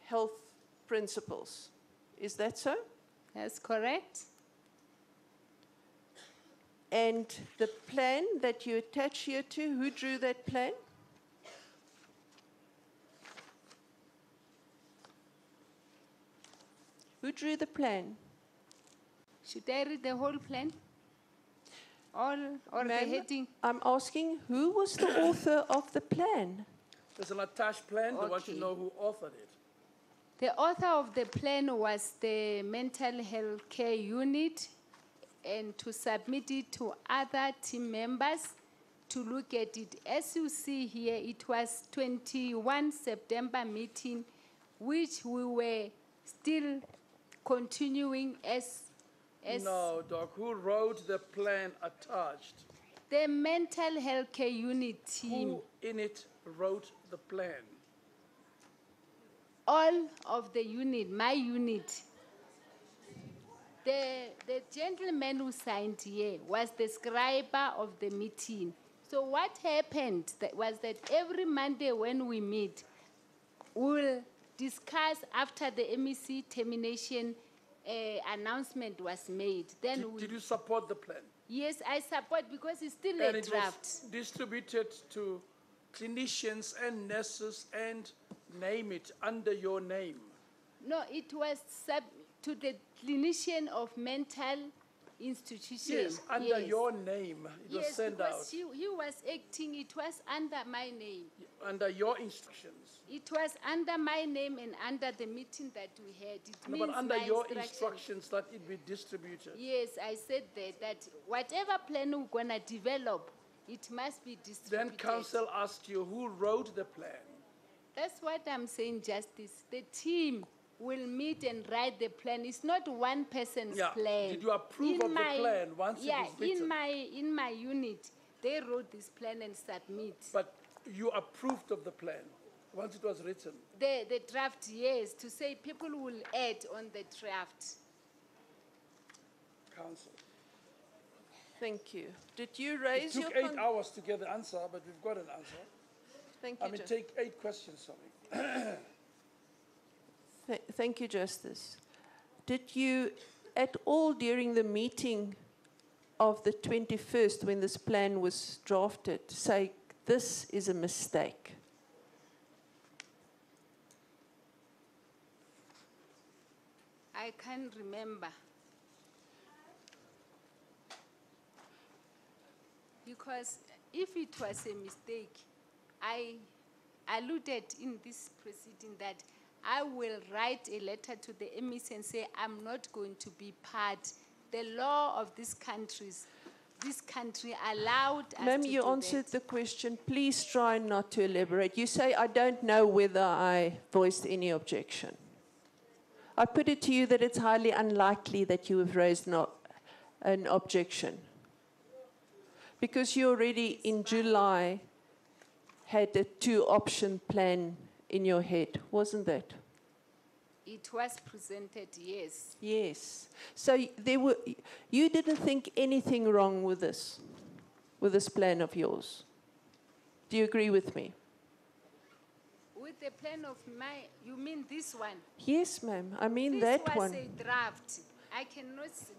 D: Health Principles. Is that so?
A: That's correct.
D: And the plan that you attach here to, who drew that plan? Who drew the plan?
A: Should I read the whole plan? All, or the
D: Ma'am,
A: heading?
D: I'm asking who was the author of the plan?
C: There's an attached plan. They want to
A: Okay.
C: know who authored it.
A: The author of the plan was the mental health care unit, and to submit it to other team members to look at it. As you see here, it was 21 September meeting, which we were still continuing as
C: No, Doc. Who wrote the plan attached?
A: the mental health care unit team.
C: Who in it wrote the plan?
A: All of the unit, my unit. The gentleman who signed here was the scriber of the meeting. So what happened was that every Monday when we meet, we'll discuss after the MEC termination announcement was made. Then
C: Did you support the plan?
A: yes, I support because it's still
C: And
A: a
C: it
A: draft.
C: was distributed to clinicians and nurses and name it under your name.
A: No, it was to the clinician of mental institution.
C: Yes, under your name. It was
A: Yes,
C: sent
A: because
C: out.
A: he was acting, it was under my name.
C: Under your instructions.
A: It was under my name and under the meeting that we had. It
C: No,
A: means
C: but under
A: my
C: your
A: instructions.
C: instructions that it be distributed.
A: Yes, I said that whatever plan we're going to develop, it must be
C: Then
A: distributed.
C: council asked you who wrote the plan.
A: That's what I'm saying, Justice. The team will meet and write the plan. It's not one person's
C: Yeah.
A: plan.
C: Did you approve of the plan once it
A: yeah,
C: is written?
A: in my unit, they wrote this plan and submit.
C: But you approved of the plan once it was written.
A: The draft, yes, to say people will add on the draft.
C: Council.
D: Thank you. Did you
C: It
D: raise your
C: took 8 hours to get the answer, but we've got an answer.
D: Thank
C: I
D: you,
C: mean,
D: Ju-
C: take 8 questions, sorry.
D: Thank you, Justice. Did you at all during the meeting of the 21st, when this plan was drafted, say this is a mistake?
A: I can't remember. Because if it was a mistake, I alluded in this proceeding that I will write a letter to the MEC and say I'm not going to be part. The law of this country allowed us
D: Ma'am,
A: to
D: you
A: do
D: answered
A: that.
D: the question. Please try not to elaborate. You say, I don't know whether I voiced any objection. I put it to you that it's highly unlikely that you have raised an objection. Because you already in July had a 2-option plan in your head, wasn't that?
A: It was presented, yes.
D: Yes. So you didn't think anything wrong with this plan of yours. Do you agree with me?
A: With the plan of you mean this one?
D: Yes, ma'am. I mean
A: This
D: that
A: was
D: one.
A: a draft.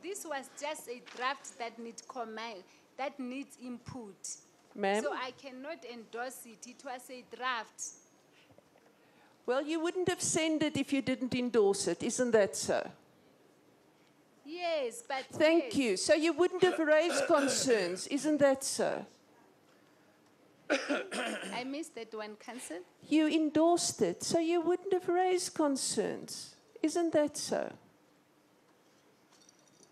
A: This was just a draft that needs comment, that needs input.
D: Ma'am?
A: So I cannot endorse it. It was a draft.
D: Well, you wouldn't have sent it if you didn't endorse it. Isn't that so?
A: Yes, but
D: Thank
A: yes.
D: you. So you wouldn't have raised concerns. Isn't that so?
A: I missed that one, Council.
D: You endorsed it, so you wouldn't have raised concerns. Isn't that so?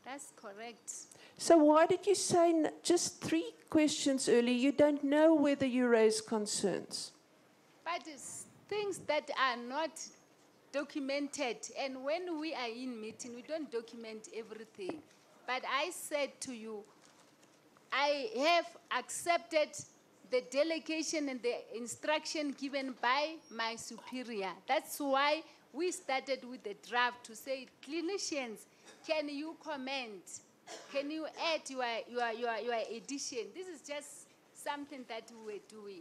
A: That's correct.
D: So why did you say just 3 questions earlier, you don't know whether you raised concerns?
A: But it's things that are not documented, and when we are in meeting, we don't document everything. But I said to you, I have accepted the delegation and the instruction given by my superior. That's why we started with the draft to say, clinicians, can you comment? Can you add your addition? This is just something that we were doing.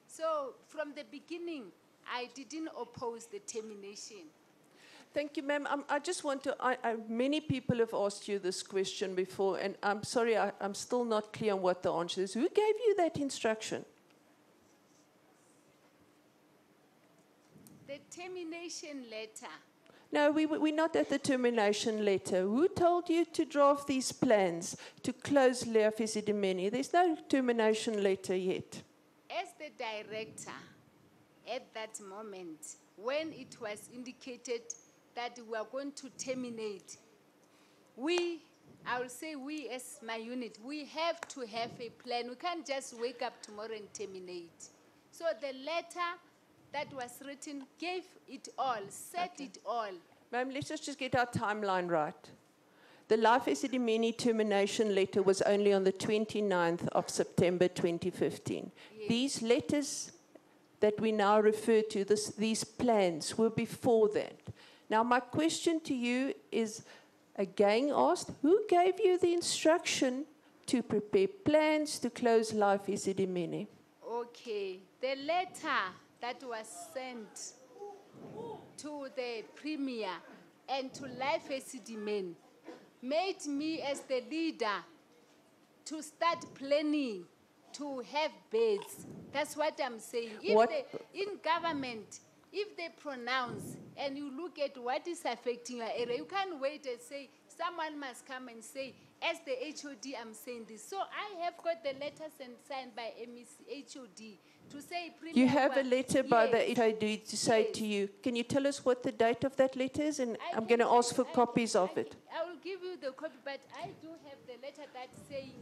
A: So from the beginning, I didn't oppose the termination.
D: Thank you, ma'am. I just want to, many people have asked you this question before, and I'm sorry, I'm still not clear on what the answer is. Who gave you that instruction?
A: The termination letter.
D: No, we're not at the termination letter. Who told you to draft these plans to close Lea Esidimeni? There's no termination letter yet.
A: As the director, at that moment, when it was indicated that we are going to terminate, I will say we as my unit, we have to have a plan. We can't just wake up tomorrow and terminate. So the letter that was written gave it all, said it all.
D: Ma'am, let's just get our timeline right. The Life Esidimeni termination letter was only on the 29th of September 2015.
A: Yes.
D: These letters that we now refer to, these plans, were before that. Now, my question to you is, again asked, who gave you the instruction to prepare plans to close Life Esidimeni?
A: Okay, the letter that was sent to the Premier and to Life Esidimeni made me as the leader to start planning to have beds. That's what I'm saying. In government, if they pronounce and you look at what is affecting your area, you can't wait and say, someone must come and say, as the HOD, I'm saying this. So I have got the letters and signed by HOD to say...
D: You have a letter by the
A: Yes.
D: HOD to say
A: Yes.
D: to you. Can you tell us what the date of that letter is? And I'm going to ask for copies of it.
A: I will give you the copy, but I do have the letter that's saying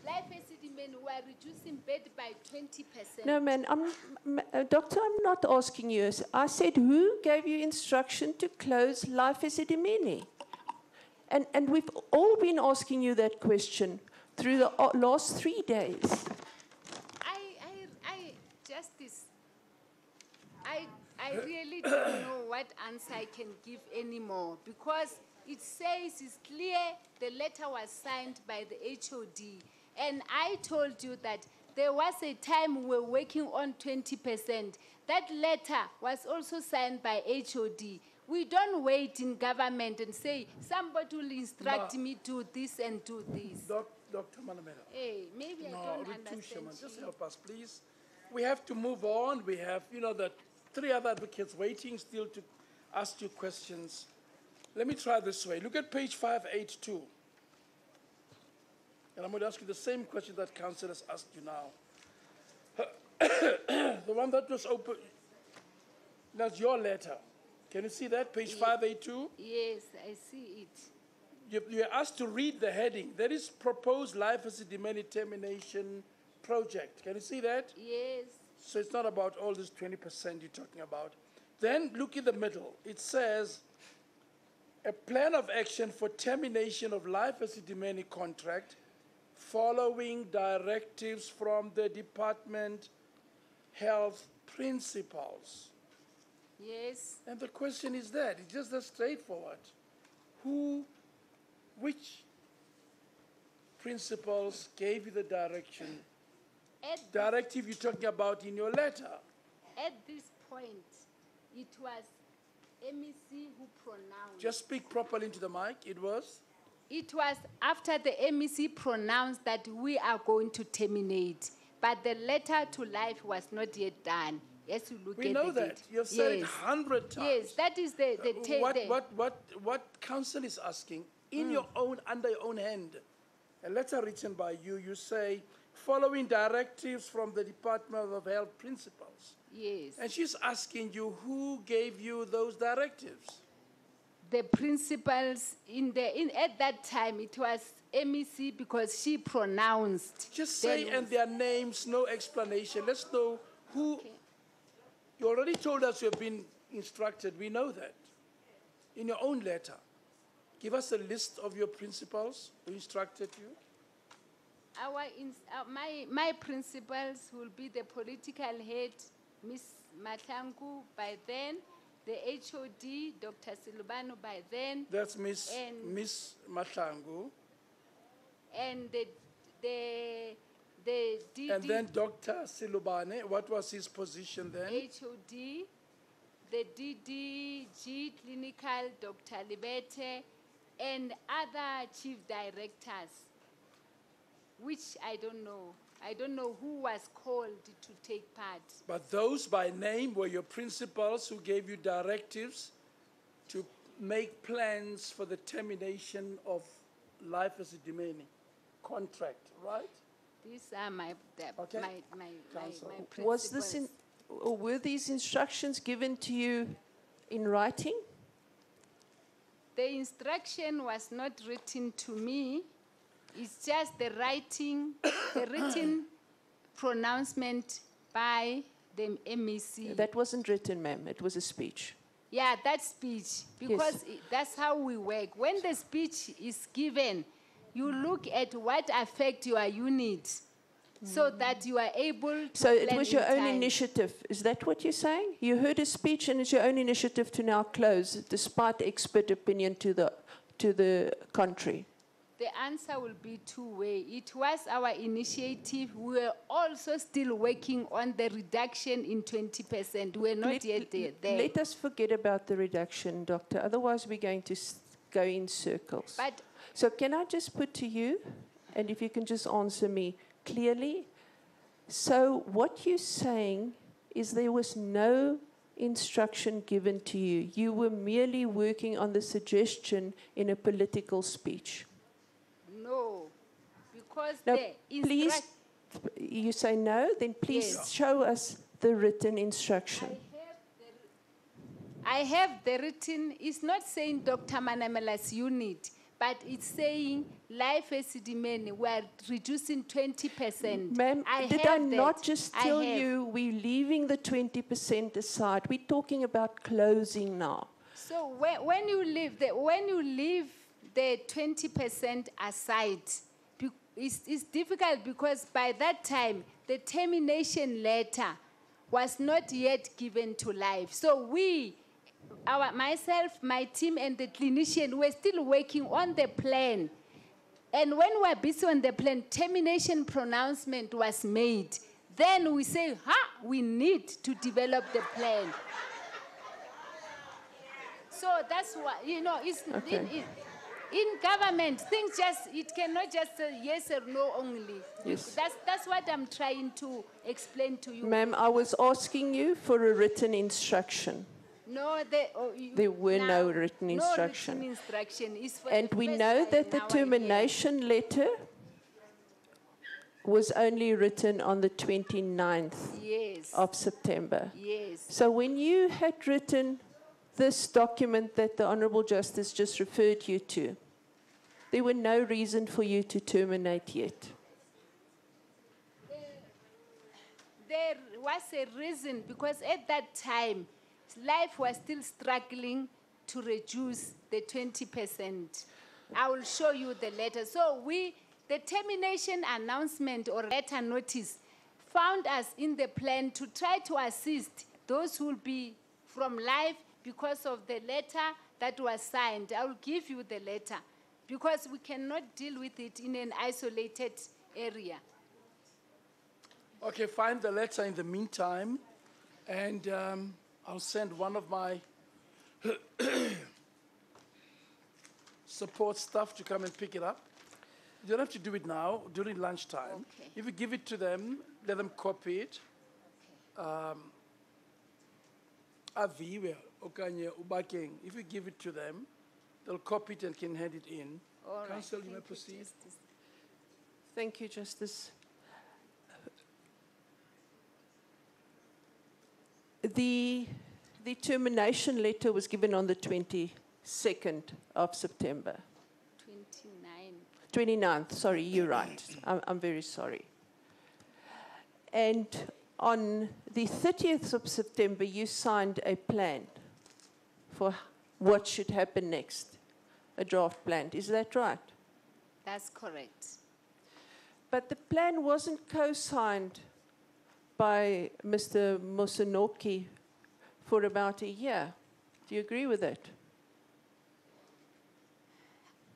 A: Life Esidimeni were reducing bed by 20%.
D: No, man, Doctor, I'm not asking you. I said, who gave you instruction to close Life Esidimeni? And we've all been asking you that question through the last 3 days.
A: I really don't know what answer I can give anymore, because it says it's clear the letter was signed by the HOD. And I told you that there was a time we were working on 20%. That letter was also signed by HOD. We don't wait in government and say, somebody will instruct me to do this and do this.
C: Dr. Manamela.
A: Hey, maybe I don't
C: Ritu
A: understand.
C: Shaman, just
A: you.
C: help us, please. We have to move on. We have, the 3 other advocates waiting still to ask you questions. Let me try this way. Look at page 582. And I'm going to ask you the same question that Council has asked you now. The one that was open, that's your letter. Can you see that, page 582?
A: Yes, I see it.
C: You're asked to read the heading. That is proposed Life Esidimeni termination project. Can you see that?
A: Yes.
C: So it's not about all this 20% you're talking about. Then look in the middle. It says, a plan of action for termination of Life Esidimeni contract following directives from the Department Health principals.
A: Yes.
C: And the question is that, it's just that straightforward. Which principals gave you the direction? Directive you're talking about in your letter?
A: At this point, it was MEC who pronounced.
C: Just speak properly into the mic. It was?
A: It was after the MEC pronounced that we are going to terminate, but the letter to Life was not yet done. Yes, you look
C: We
A: at
C: know
A: the
C: that.
A: date.
C: You've said it
A: Yes.
C: 100 times.
A: Yes, that is
C: What council is asking, in your own, under your own hand, a letter written by you, you say, following directives from the Department of Health principals.
A: Yes.
C: And she's asking you, who gave you those directives?
A: The principals at that time, it was MEC because she pronounced.
C: Just say and their names, no explanation. Let's know who.
A: Okay.
C: You already told us you have been instructed. We know that. In your own letter, give us a list of your principals who instructed you.
A: My principals will be the political head, Ms. Matlangu, by then, the HOD, Dr. Silubano, by then.
C: That's Miss Matlangu.
A: And the DD.
C: And then Dr. Silubane, what was his position then?
A: HOD, the DDG clinical, Dr. Libete, and other chief directors, which I don't know. I don't know who was called to take part.
C: But those by name were your principals who gave you directives to make plans for the termination of Life Esidimeni contract, right?
A: These are my
C: Okay.
A: my
C: Council.
D: Was this in, or were these instructions given to you in writing?
A: The instruction was not written to me. It's just the written pronouncement by the MEC.
D: That wasn't written, ma'am. It was a speech.
A: Yeah, that speech, because that's how we work. When the speech is given, you look at what affect your unit so that you are able to
D: So it
A: plan
D: was your
A: in
D: own
A: time.
D: initiative. Is that what you're saying? You heard a speech and it's your own initiative to now close, despite expert opinion to the contrary.
A: The answer will be two-way. It was our initiative. We were also still working on the reduction in 20%. We're not yet there.
D: Let us forget about the reduction, Doctor. Otherwise, we're going to go in circles.
A: But
D: So can I just put to you, and if you can just answer me clearly. So what you're saying is there was no instruction given to you. You were merely working on the suggestion in a political speech.
A: no, because
D: Now,
A: the
D: please, you say no, then please
A: Yes.
D: show us the written instruction.
A: I have the written, it's not saying Dr. Manamela's unit, but it's saying Life Esidimeni, we're reducing 20%.
D: Ma'am, did I
A: have
D: not
A: that.
D: just
A: I
D: tell
A: have.
D: you we're leaving the 20% aside? We're talking about closing now.
A: So when you leave the 20% aside, it's difficult because by that time, the termination letter was not yet given to Life. So myself, my team, and the clinician were still working on the plan. And when we were busy on the plan, termination pronouncement was made. Then we say, we need to develop the plan. So that's why, it's
D: Okay.
A: in government, things it cannot just say yes or no only.
D: Yes.
A: That's what I'm trying to explain to you.
D: Ma'am, I was asking you for a written instruction.
A: No,
D: There were no written instruction.
A: No written instruction. It's for
D: And
A: the
D: we
A: first
D: know
A: time
D: that the
A: now I hear.
D: termination letter was only written on the 29th
A: Yes.
D: of September.
A: Yes.
D: So when you had written this document that the Honourable Justice just referred you to, there were no reason for you to terminate yet.
A: There was a reason because at that time, Life was still struggling to reduce the 20%. I will show you the letter. So the termination announcement or letter notice found us in the plan to try to assist those who will be from Life because of the letter that was signed. I will give you the letter because we cannot deal with it in an isolated area.
C: Okay, find the letter in the meantime, and I'll send one of my support staff to come and pick it up. You don't have to do it now, during lunchtime.
A: Okay.
C: If you give it to them, let them copy it. Aviwe, okanye ubakeng. If you give it to them, they'll copy it and can hand it in.
A: All right.
C: Council, you
A: Thank
C: may
A: you,
C: proceed.
A: Justice.
D: Thank you, Justice. The termination letter was given on the 22nd of September. 29th, sorry, you're right. I'm very sorry. And on the 30th of September, you signed a plan for what should happen next, a draft plan. Is that right?
A: That's correct.
D: But the plan wasn't co-signed by Mr. Musanoki for about a year. Do you agree with that?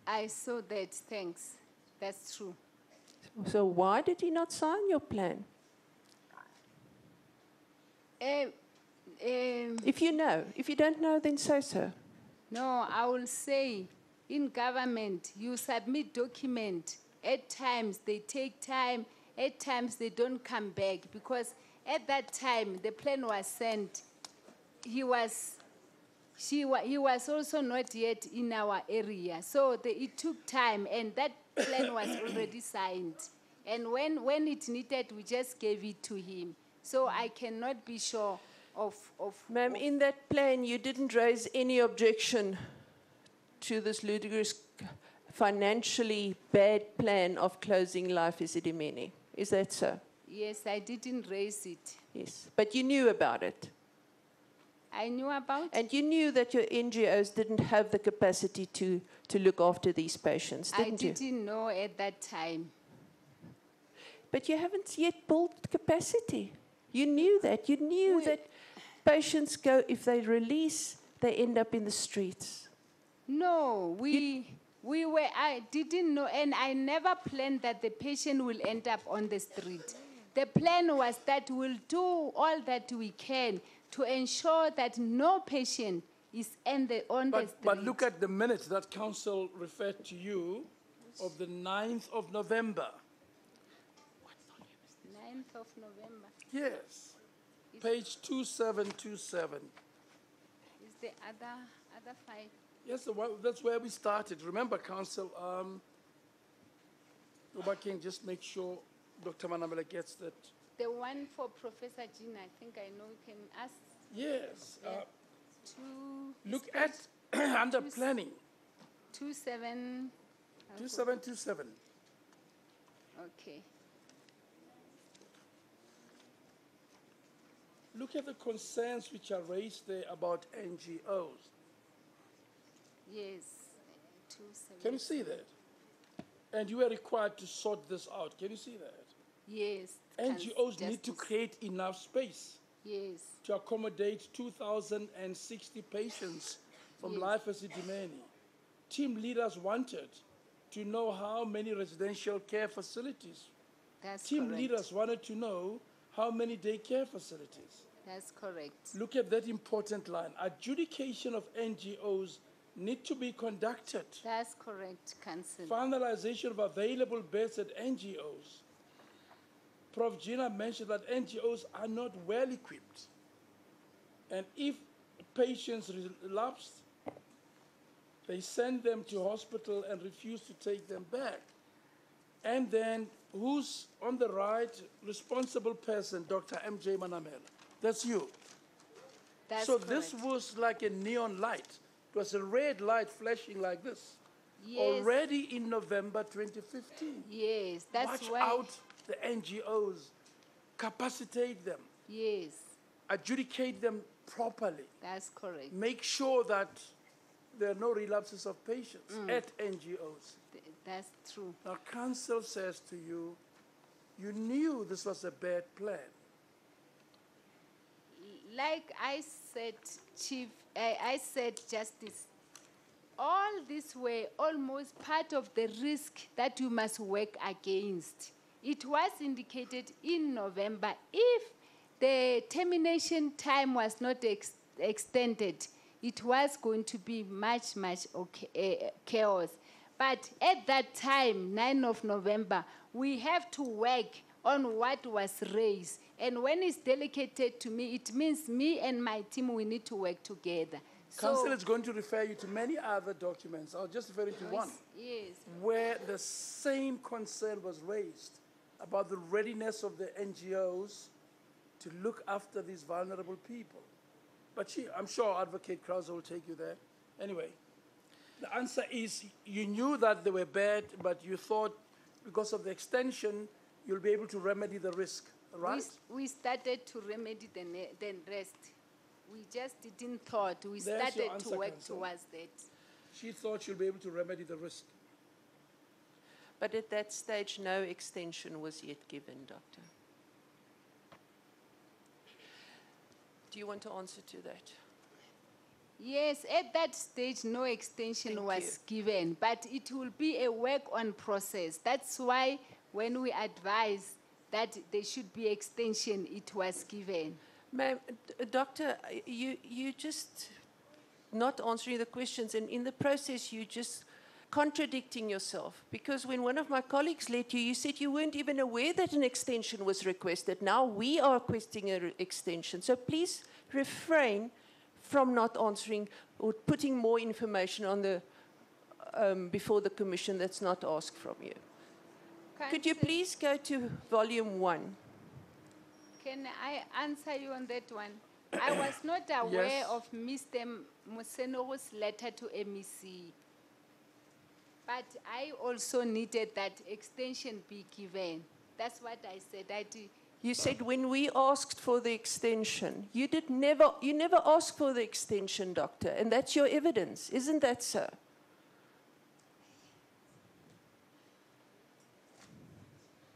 A: I saw that, thanks. That's true.
D: So why did he not sign your plan? If you know. If you don't know, then say so.
A: No, I will say, in government, you submit document. At times, they take time. At times, they don't come back. Because at that time, the plan was sent. He was he was also not yet in our area. So it took time, and that plan was already signed. And when it needed, we just gave it to him. So I cannot be sure of
D: Ma'am, in that plan, you didn't raise any objection to this ludicrous, financially bad plan of closing Life Esidimeni. Is that so?
A: Yes, I didn't raise it.
D: Yes. But you knew about it.
A: I knew about it.
D: And you knew that your NGOs didn't have the capacity to look after these patients, didn't you?
A: I didn't know at that time.
D: But you haven't yet built capacity. You knew that. You knew that patients go, if they release, they end up in the streets.
A: No, I didn't know, and I never planned that the patient will end up on the street. The plan was that we'll do all that we can to ensure that no patient is on the street.
C: But look at the minutes that council referred to you of the 9th of November.
A: 9th of November.
C: Yes. Page 2727.
A: Is the other file?
C: Yes, that's where we started. Remember, council, King, just make sure Dr. Manamela gets that.
A: The one for Professor Jean, I think I know, you can ask.
C: Yes. Look
A: start
C: at under planning.
A: 2727. Okay.
C: Look at the concerns which are raised there about NGOs.
A: Yes. 27.
C: Can you see that? And you were required to sort this out. Can you see that?
A: Yes.
C: NGOs need to create enough space
A: Yes.
C: to accommodate 2,060 patients from
A: Yes.
C: Life Esidimeni. Team leaders wanted to know how many residential care facilities.
A: That's
C: Team
A: correct.
C: leaders wanted to know how many daycare facilities.
A: That's correct.
C: Look at that important line. Adjudication of NGOs need to be conducted.
A: That's correct, Council.
C: Finalization of available beds at NGOs. Prof. Gina mentioned that NGOs are not well equipped. And if patients relapse, they send them to hospital and refuse to take them back. And then who's on the right responsible person? Dr. MJ Manamela. That's you.
A: That's
C: So
A: correct.
C: this was like a neon light. It was a red light flashing like this.
A: Yes.
C: Already in November 2015.
A: Yes, that's
C: Watch
A: why.
C: out the NGOs. Capacitate them.
A: Yes,
C: Adjudicate them properly.
A: that's correct.
C: Make sure that there are no relapses of patients at NGOs.
A: That's true.
C: Now, council says to you, you knew this was a bad plan.
A: Like I said, Chief, I said Justice, all this were almost part of the risk that you must work against. It was indicated in November, if the termination time was not extended, it was going to be much chaos. But at that time, 9th of November, we have to work on what was raised. And when it's delegated to me, it means me and my team, we need to work together.
C: Council is going to refer you to many other documents. I'll just refer you to one.
A: Yes.
C: Where the same concern was raised about the readiness of the NGOs to look after these vulnerable people. But I'm sure Advocate Krause will take you there. Anyway, the answer is you knew that they were bad, but you thought because of the extension, you'll be able to remedy the risk, right?
A: We started to remedy the rest. We just didn't thought. We
C: There's your
A: started
C: answer,
A: to work
C: Council.
A: towards that.
C: She thought she'll be able to remedy the risk.
D: But at that stage, no extension was yet given, Doctor. Do you want to answer to that?
A: Yes, at that stage, no extension
D: Thank
A: was given, but it will be a work-on process. That's why when we advise that there should be extension, it was given.
D: Ma'am, Doctor, you just not answering the questions, and in the process, you just contradicting yourself. Because when one of my colleagues led you, you said you weren't even aware that an extension was requested. Now we are requesting an extension. So please refrain from not answering or putting more information on the, before the commission that's not asked from you. Could you please go to volume 1?
A: Can I answer you on that one? I was not aware
C: Yes.
A: of Mr. Mosenogo's letter to MEC. But I also needed that extension be given. That's what I said.
D: You said when we asked for the extension, you never asked for the extension, doctor, and that's your evidence, isn't that so?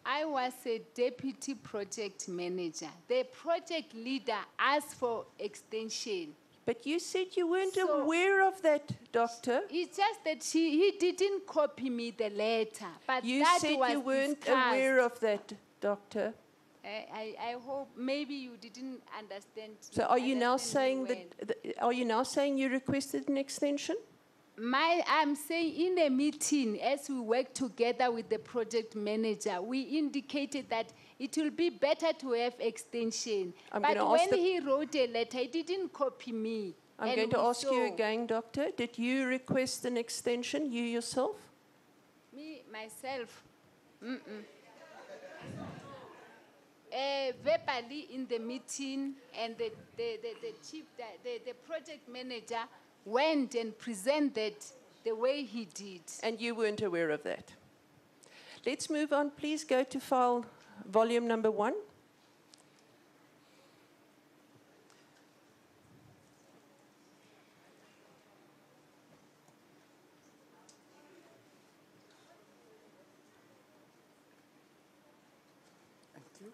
A: I was a deputy project manager. The project leader asked for extension.
D: But you said you weren't
A: So-
D: aware of that, doctor.
A: It's just that he didn't copy me the letter. But
D: You
A: that
D: said
A: was
D: you weren't
A: discussed.
D: aware of that, doctor.
A: I hope maybe you didn't understand.
D: So are you now
A: understand me
D: saying
A: well.
D: that, are you now saying you requested an extension?
A: I'm saying in a meeting, as we work together with the project manager, we indicated that it will be better to have extension.
D: I'm
A: But
D: gonna ask
A: when
D: the-
A: he wrote a letter, he didn't copy me.
D: I'm
A: And
D: going to
A: we
D: ask you
A: saw-
D: again, doctor. Did you request an extension, you yourself?
A: Me, myself, verbally in the meeting, and the chief, the project manager went and presented the way he did.
D: And you weren't aware of that. Let's move on. Please go to file volume number 1.
C: Thank you.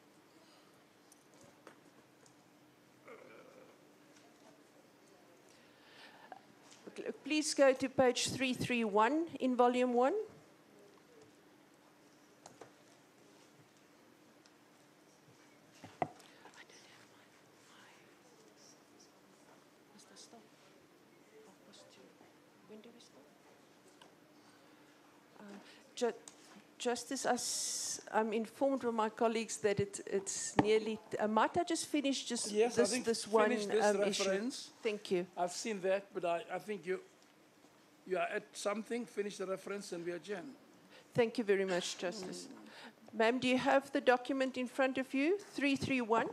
D: Please go to page 331 in volume 1. Justice, I'm informed from my colleagues that it's nearly. Might I just finish just
C: Yes, I
D: this,
C: think
D: this one
C: finish this
D: issue?
C: reference.
D: Thank you.
C: I've seen that, but I think you are at something, finish the reference and we adjourn.
D: Thank you very much, Justice. Ma'am, do you have the document in front of you? 331.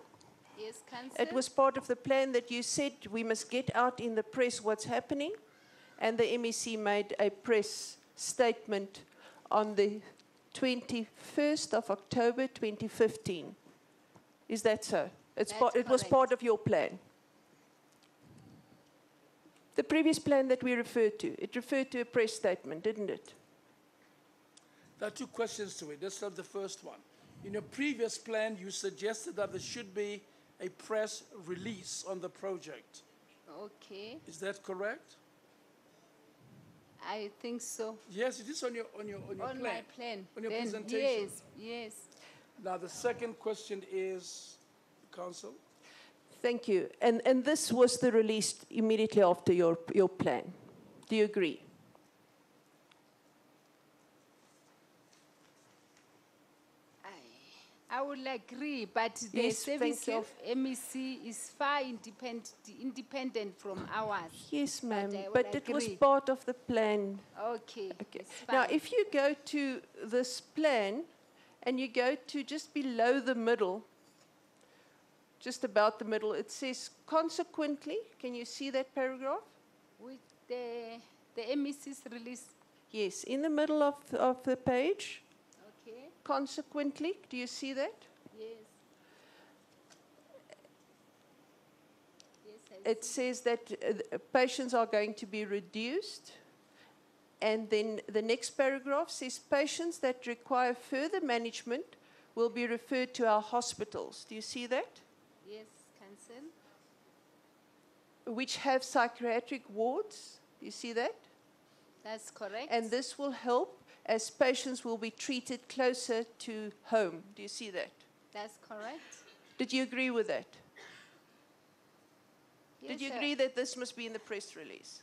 A: Yes, Council?
D: It was part of the plan that you said we must get out in the press what's happening, and the MEC made a press statement on the 21st of October 2015. Is that so?
A: That's
D: It was
A: correct.
D: part of your plan. The previous plan that we referred to, it referred to a press statement, didn't it?
C: There are two questions to it. Let's start the first one. In your previous plan, you suggested that there should be a press release on the project.
A: Okay,
C: Is that correct?
A: I think so.
C: Yes, it is on your
A: On
C: plan.
A: my plan.
C: On your
A: Then
C: presentation.
A: Yes.
C: Now, the second question is, Council?
D: Thank you. And this was the release immediately after your plan. Do you agree?
A: I will agree, but the
D: Yes,
A: service
D: thank you.
A: of MEC is far independent from ours.
D: Yes, ma'am,
A: I will
D: but it was
A: agree.
D: part of the plan.
A: Okay.
D: Okay.
A: it's
D: Now,
A: fine.
D: if you go to this plan and you go to just below the middle, just about the middle, it says consequently. Can you see that paragraph?
A: With the MEC's release,
D: Yes, in the middle of the page.
A: okay,
D: Consequently, do you see that?
A: yes. Yes,
D: It says that patients are going to be reduced. And then the next paragraph says patients that require further management will be referred to our hospitals. Do you see that?
A: Yes, Council.
D: Which have psychiatric wards. Do you see that?
A: That's correct.
D: And this will help as patients will be treated closer to home. Do you see that?
A: That's correct.
D: Did you agree with that?
A: Yes,
D: Did you
A: sir.
D: agree that this must be in the press release?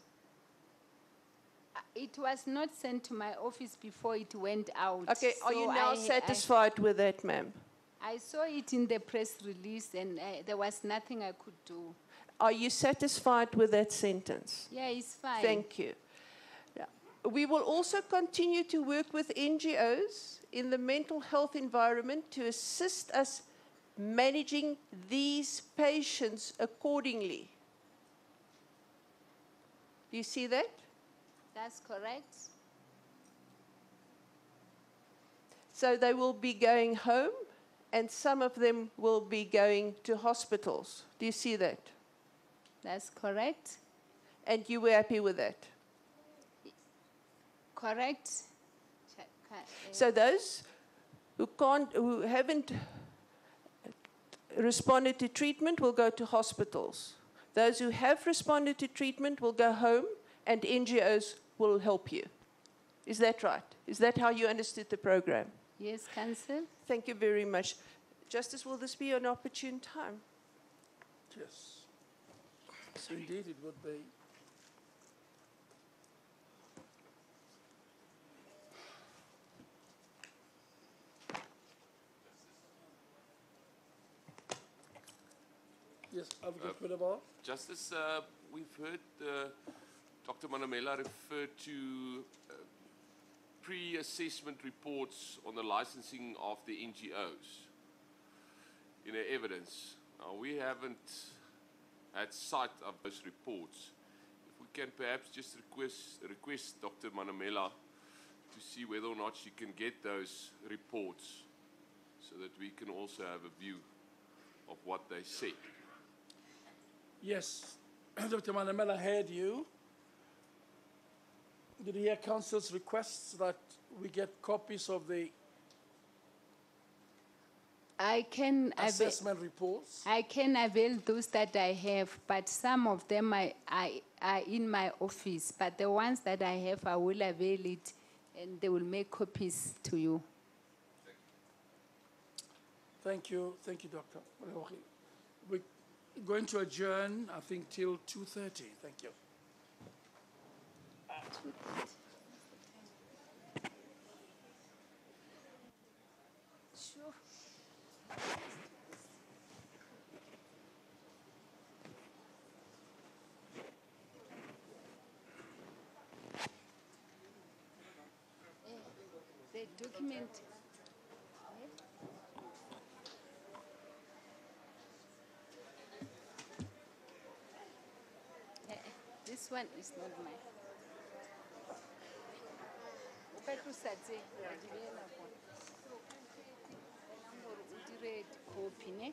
A: It was not sent to my office before it went out.
D: Okay, are you
A: so
D: now satisfied with that, ma'am?
A: I saw it in the press release and there was nothing I could do.
D: Are you satisfied with that sentence?
A: Yeah, it's fine.
D: Thank you. Yeah. We will also continue to work with NGOs in the mental health environment to assist us managing these patients accordingly. Do you see that?
A: That's correct.
D: So they will be going home and some of them will be going to hospitals. Do you see that?
A: That's correct.
D: And you were happy with that?
A: Correct.
D: So those who haven't responded to treatment will go to hospitals. Those who have responded to treatment will go home and NGOs will help you. Is that right? Is that how you understood the program?
A: Yes, Council.
D: Thank you very much. Justice, will this be an opportune time?
C: Yes. Indeed, it would be. Yes, Advocate Willebal.
F: Justice, we've heard Dr. Manamela refer to pre-assessment reports on the licensing of the NGOs in the evidence. Now, we haven't had sight of those reports. If we can perhaps just request Dr. Manamela to see whether or not she can get those reports so that we can also have a view of what they say.
C: Yes, Dr. Manamela heard you. Did you hear Council's requests that we get copies of the assessment reports?
A: I can avail those that I have, but some of them are in my office. But the ones that I have, I will avail it, and they will make copies to you.
C: Thank you, Doctor. We're going to adjourn, I think, till 2:30. Thank you.
A: Sure. The document. This one is not mine. Copy, ne?